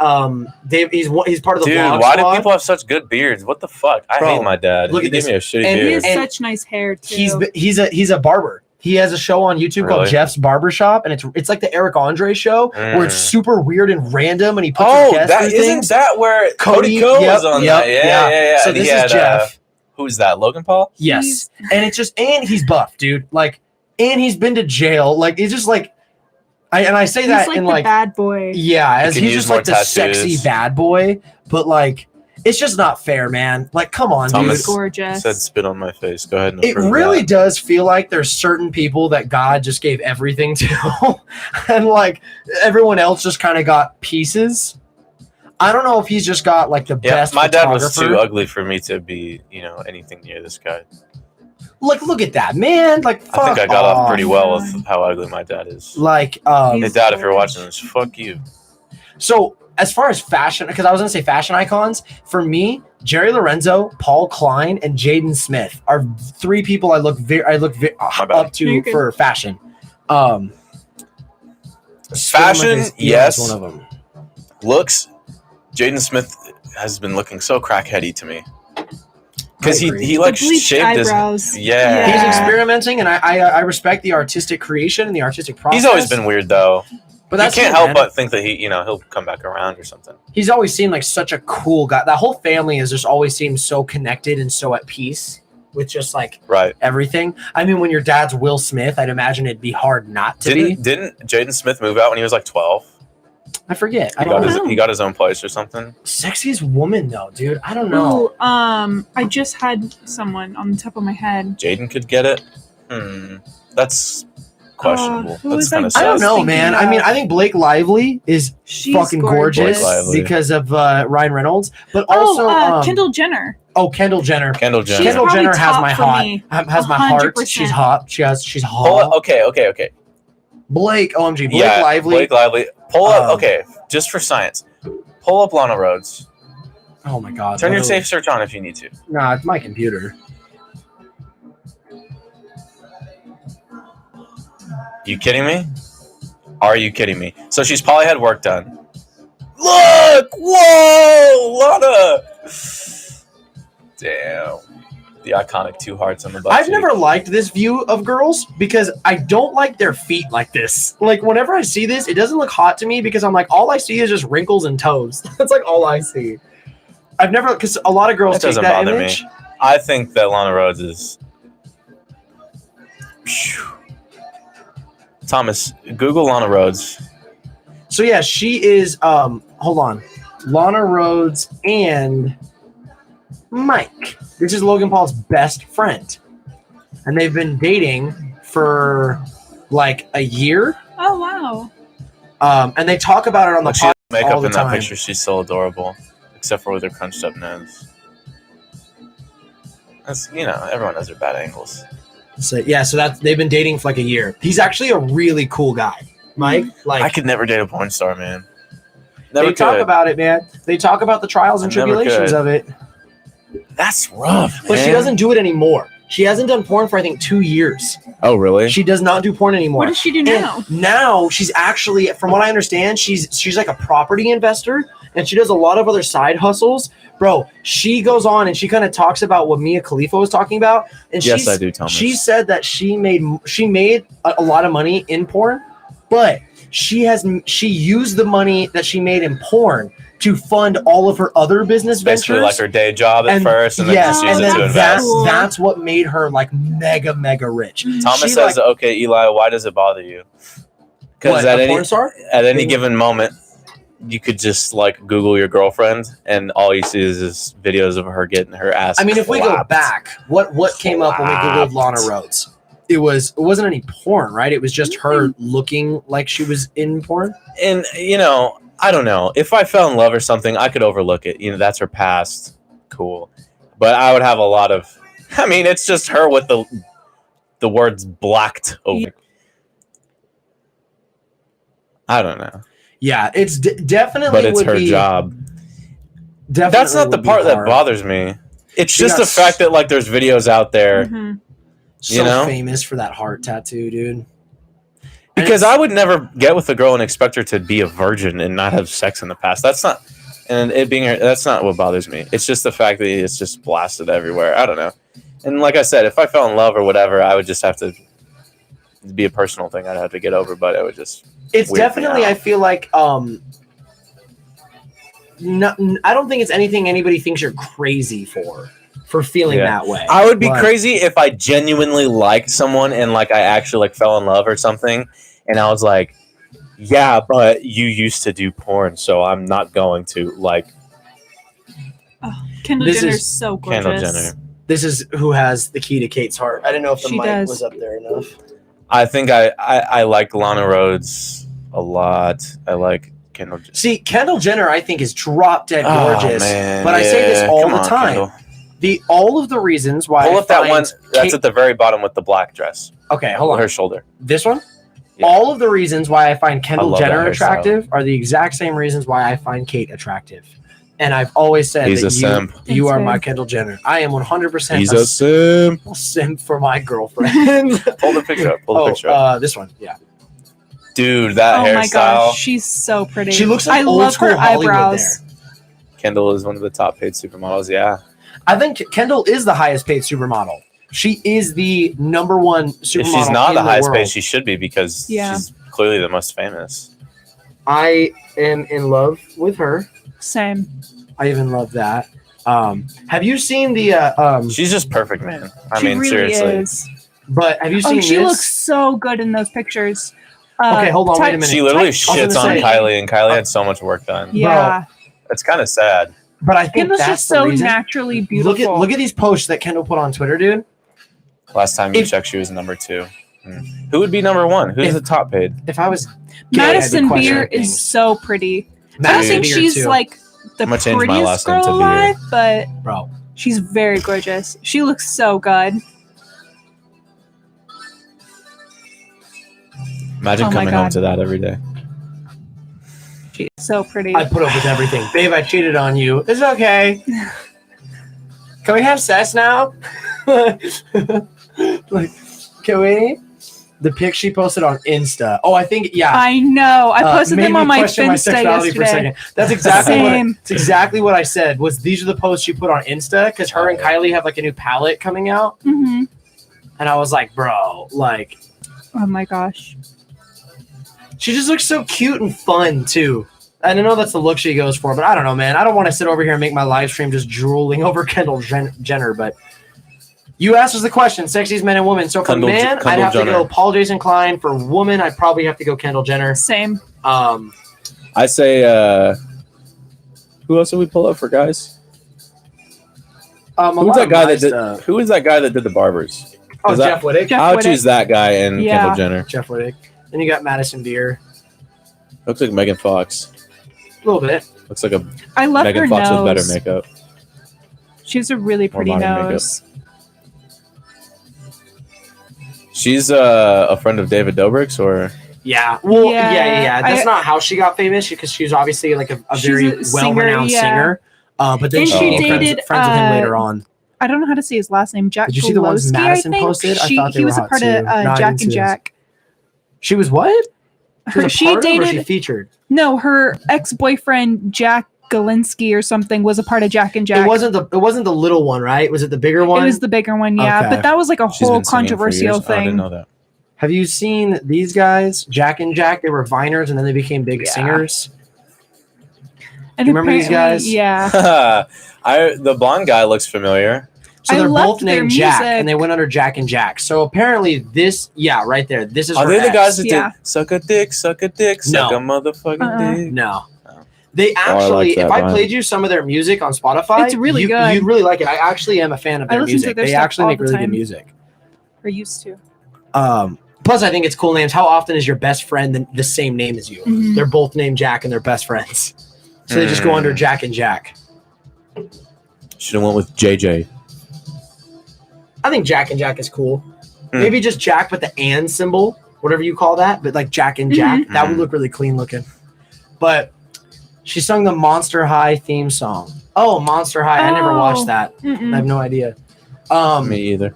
Dave. He's part of the Dude, vlog why squad. do people have such good beards? What the fuck? I Bro, hate my dad. look He at gave this. me a shitty And He beard. has And such nice hair, too. He's a barber. He has a show on YouTube called Really? Jeff's Barbershop, and it's like the Eric Andre show where it's Mm. super weird and random, and he puts Oh, his guests that through isn't things. that where Cody Ko yep, was on yep, that? Yeah. So And this he is had, Jeff. who's that? Logan Paul? Yes, and it's just and he's buff, dude. Like, and he's been to jail. Like, he's just like, I say He's that like in the like bad boy. yeah, as He can he's use just more like the tattoos. sexy bad boy, but like it's just not fair, man. Like, come on, Thomas dude. Gorgeous. said spit on my face. Go ahead and It approve really that. does feel like there's certain people that God just gave everything to, and like everyone else just kind of got pieces. I don't know if he's just got like the Yeah, best. my dad was photographer. too ugly for me to be, anything near this guy. Like, look at that, man! Like, fuck I think I got off off. pretty well with how ugly my dad is. Like, Hey, Dad, if you're watching this, fuck you. so as far as fashion, because I was gonna say fashion icons, for me, Jerry Lorenzo, Paul Klein, and Jaden Smith are three people I look bad. up to You're good. for fashion. Fashion, Yeah, yes. that's one of them. Looks, Jaden Smith has been looking so crackheady to me. Because I agree. he like The bleached shaved his eyebrows. Yeah. He's Yeah. experimenting, and I respect the artistic creation and the artistic process. He's always been weird though. but You that's can't it, help man. but think that he'll come back around or something. He's always seemed like such a cool guy. That whole family has just always seemed so connected and so at peace with just like Right. everything. I mean, when your dad's Will Smith, I'd imagine it'd be hard not to be. Didn't Jaden Smith move out when he was like 12? I forget. I He don't got, know. he got his own place or something. Sexiest woman though, dude. I don't know. Ooh, I just had someone on the top of my head. Jaden could get it. That's questionable. who That's was I kind of just I don't know, thinking man. of? I mean, I think Blake Lively is She's fucking gorgeous, Blake Lively. because of Ryan Reynolds, but also Kendall Jenner. Oh, Kendall Jenner. Kendall Jenner. She's Kendall probably Jenner has top my for hot. me. Has my heart. 100%. She's hot. She's Pull hot. up, okay. Blake, OMG, Blake Yeah, Lively. Blake Lively. Pull up, Um, okay, just for science. Pull up Lana Rhodes. Oh my God. Turn your literally. safe search on if you need to. Nah, it's my computer. You kidding me? Are you kidding me? So she's probably had work done. Look! Whoa! Lana! Damn. The iconic 2 hearts on the butt I've cheek. never liked this view of girls because I don't like their feet like this. Like, whenever I see this, it doesn't look hot to me because I'm like, all I see is just wrinkles and toes. That's like all I see. I've never, because a lot of girls That take doesn't that bother image. me. I think that Lana Rhodes is... Phew. Thomas, Google Lana Rhodes. So yeah, she is, hold on. Lana Rhodes and Mike. This is Logan Paul's best friend. And they've been dating for like a year. Oh wow. And they talk about it on the Look, she has podcast makeup all the in that time. picture. She's so adorable. Except for with her crunched up nose. That's, everyone has their bad angles. So yeah, so that's they've been dating for like a year. He's actually a really cool guy, Mike. Like I could never date a porn star, man. Never they talk could. about it, man. They talk about the trials and I never tribulations could. of it. That's rough, But she man. doesn't do it anymore. She hasn't done porn for I think 2 years. Oh, really? She does not do porn anymore. What does she do now? And now she's actually, from what I understand, she's like a property investor, and she does a lot of other side hustles. Bro, she goes on and she kind of talks about what Mia Khalifa was talking about, and Yes, I do, Thomas. She said that she made a lot of money in porn, but she used the money that she made in porn to fund all of her other business Basically ventures. like her day job at first, and then yes, just use and it to then invest. that's what made her like mega rich. Thomas She, says, like, okay, Eli, why does it bother you? Because what, a porn star? at any given moment, you could just like Google your girlfriend, and all you see is videos of her getting her ass. I mean, if we go clapped. back, what came up when we googled Clapped. Lana Rhodes? It wasn't any porn, right? It was just her looking like she was in porn. And I don't know. If I fell in love or something, I could overlook it. That's her past. Cool. But I would have a lot of... I mean, it's just her with the words blacked over. I don't know. Yeah, it's definitely. But it's would her be, job. Definitely That's not the would be part that hard. bothers me. It's She just got the fact that like there's videos out there. Mhm. So know? famous for that heart tattoo, dude. Because I would never get with a girl and expect her to be a virgin and not have sex in the past. That's not, and it being her, that's not what bothers me. It's just the fact that it's just blasted everywhere. I don't know. And like I said, if I fell in love or whatever, I would just have to it'd be a personal thing I'd have to get over, but it would just. It's weird me definitely. out. I feel like. I don't think it's anything anybody thinks you're crazy for feeling Yeah. that way. I would be But- crazy if I genuinely liked someone and like I actually like fell in love or something, and I was like, yeah, but you used to do porn, so I'm not going to like. Kendall This Jenner's is so gorgeous. Kendall Jenner. This is who has the key to Kate's heart. I didn't know if the She mic does. was up there enough. I think I like Lana Rhodes a lot. I like Kendall. See, Kendall Jenner, I think, is drop dead Oh, gorgeous. man. But I say this Yeah, all come the on, time. Kendall. All of the reasons why Pull I up that find one. That's Kate- at the very bottom with the black dress. Okay, hold On on. her shoulder. This one? Yeah. All of the reasons why I find Kendall love that Jenner hairstyle. attractive are the exact same reasons why I find Kate attractive. And I've always said He's that a simp. you Thanks, are babe. my Kendall Jenner. I am 100% He's a simp. simp for my girlfriend. Pull the picture up. Pull the picture up. This one, yeah. Dude, that Oh my hairstyle. gosh, she's so pretty. She looks like I old love school her Hollywood eyebrows. Kendall is one of the top paid supermodels. Yeah. I think Kendall is the highest paid supermodel. She is the number one supermodel. If she's not in the highest world. paid, she should be because Yeah. she's clearly the most famous. I am in love with her. Same. I even love that. Have you seen the She's just perfect, man. I She mean, really seriously. is. but have you seen Oh, she this? looks so good in those pictures. Okay, hold on, wait a minute. She literally Tight- I was shits gonna on say- Kylie, and Kylie had so much work done. Yeah. It's kind of sad. But I think Kendall's that's just the so reason. naturally beautiful. Look at these posts that Kendall put on Twitter, dude. Last time you If- checked, she was number 2. Who would be number one? Who's the top paid? If I was gay, I'd be Madison questioning Beer things. is so pretty. I don't Madison think Beer, she's too. like the I'm gonna change my prettiest last name girl to Beer. alive, but bro. she's very gorgeous. She looks so good. Imagine Oh my coming home God. to that every day. She's so pretty. I put up with everything. Babe, I cheated on you. It's okay. Can we have sex now? Like, can we? The pic she posted on Insta. Oh, I think, yeah. I know. I posted made them me on my question my Finsta sexuality for a yesterday. second. That's exactly Same. it's exactly what I said. Was these are the posts she put on Insta because her and Kylie have like a new palette coming out, Hmm. and I was like, bro, like Oh my gosh. she just looks so cute and fun too. And I know that's the look she goes for, but I don't know, man. I don't want to sit over here and make my live stream just drooling over Kendall Jenner, but. You asked us the question, sexiest men and women. So for Kendall men, I'd have Jenner. to go Paul Jason Klein. For woman, I'd probably have to go Kendall Jenner. Same. I say, who else did we pull up for guys? Who's that guy that did? Who is that guy that did the barbers? Oh, Is that- Jeff Wittig. Jeff I'll Wittig. choose that guy and Yeah. Kendall Jenner. Jeff Wittig. Then you got Madison Beer. Looks like Megan Fox. A little bit. Looks like a I love Megan her Fox nose. with better makeup. She has a really pretty modern makeup. nose. She's a friend of David Dobrik's, or Yeah. Well, Yeah, yeah. That's I- not how she got famous because she was obviously like a She's very a singer, well-renowned yeah. singer. But then And she she became dated, friends with him later on. I don't know how to say his last name. Jack. Did you see the ones Gulowski, Madison I think. posted? I thought they He were was a hot part too. of No, I didn't Jack see and those. Jack. She was what? She part of it, or dated she featured. no, her ex-boyfriend Jack Galinsky or something was a part of Jack and Jack. It wasn't the little one, right? Was it the bigger one? It was the bigger one, yeah. Okay. But that was like a she's whole been singing for controversial years? Oh, I didn't thing. know that. Have you seen these guys, Jack and Jack? They were Viners and then they became big Yeah. singers. And You remember these apparently- guys? Yeah. The blonde guy looks familiar. So I they're both loved their named Jack, music. and they went under Jack and Jack. So apparently, this, yeah, right there. This is Are her they the ex. guys that Yeah. did suck a dick, suck a No. motherfucking dick? No. They I actually, like that if I vibe. played you some of their music on Spotify, It's really you, good. You'd really like it. I actually am a fan of I their listen to music. their They stuff actually all make the really good time. music. Or used to. Plus, I think it's cool names. How often is your best friend the same name as you? Mhm. They're both named Jack and they're best friends. So they just go under Jack and Jack. Should have went with JJ. I think Jack and Jack is cool. Hmm. Maybe just Jack with the and symbol, whatever you call that, but like Jack and Jack. Mhm. That would look really clean looking. But she sung the Monster High theme song. Oh, Monster High. I never Oh. watched that. I Mm-mm. have no idea. Me either.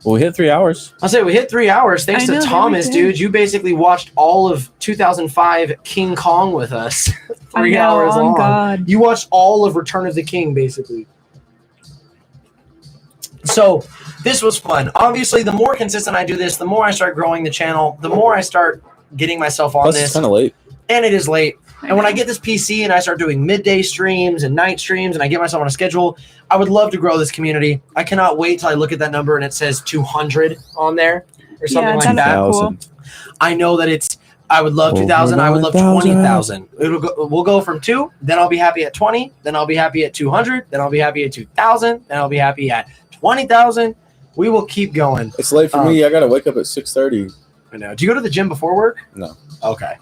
Well, we hit 3 hours. I'll say we hit 3 hours. Thanks I to know, Thomas, everything. dude. You basically watched all of 2005 King Kong with us. 3 I know, hours oh long. God. You watched all of Return of the King, basically. So this was fun. Obviously, the more consistent I do this, the more I start growing the channel, the more I start getting myself on Plus, this. it's kind of late. And it is late. And when I get this PC and I start doing midday streams and night streams and I get myself on a schedule, I would love to grow this community. I cannot wait till I look at that number and it says 200 on there or something Yeah, like that's that. cool. I know that it's. I would love 2,000. I would love 20,000. We'll go from 2. Then I'll be happy at 20. Then I'll be happy at 200. Then I'll be happy at 2,000. Then I'll be happy at 20,000. We will keep going. It's late for me. I gotta wake up at 6:30. I know. Do you go to the gym before work? No. Okay.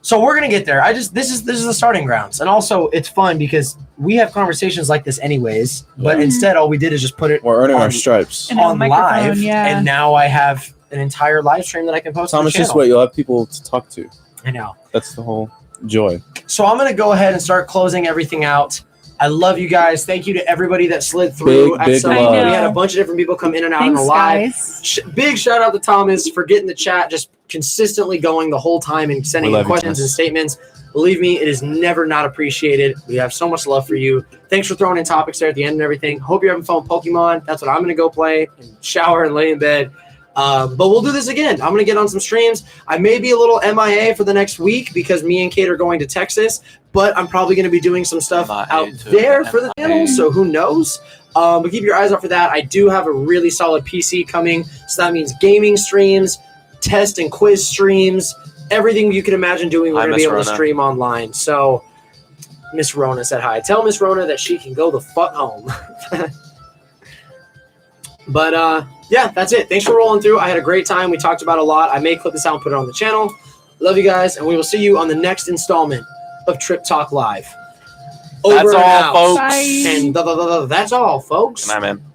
So we're gonna get there. This is the starting grounds, and also it's fun because we have conversations like this anyways. But Mhm. instead, all we did is just put it We're earning on- our stripes. And a on microphone, live, yeah. and now I have an entire live stream that I can post on the Thomas, channel. just wait. You'll have people to talk to. I know. That's the whole joy. So I'm gonna go ahead and start closing everything out. I love you guys. Thank you to everybody that slid through. Big some love. point. We had a bunch of different people come in and out Thanks, on the live. guys. Big shout out to Thomas for getting the chat just consistently going the whole time and sending We in love you, questions and Thomas. statements. Believe me, it is never not appreciated. We have so much love for you. Thanks for throwing in topics there at the end and everything. Hope you're having fun with Pokemon. That's what I'm going to go play and shower and lay in bed. But we'll do this again. I'm going to get on some streams. I may be a little MIA for the next week because me and Kate are going to Texas, but I'm probably going to be doing some stuff MIA out to there for the MIA. channel, so who knows? But keep your eyes out for that. I do have a really solid PC coming, so that means gaming streams, test and quiz streams, everything you can imagine doing, we're Hi, going to be Miss able to Rona. stream online. So Miss Rona said hi. Tell Miss Rona that she can go the fuck home. But yeah, that's it. Thanks for rolling through. I had a great time. We talked about a lot. I may clip this out and put it on the channel. Love you guys, and we will see you on the next installment of Trip Talk Live. Over That's and all, out. folks. Bye. And that's all, folks. Good night, man.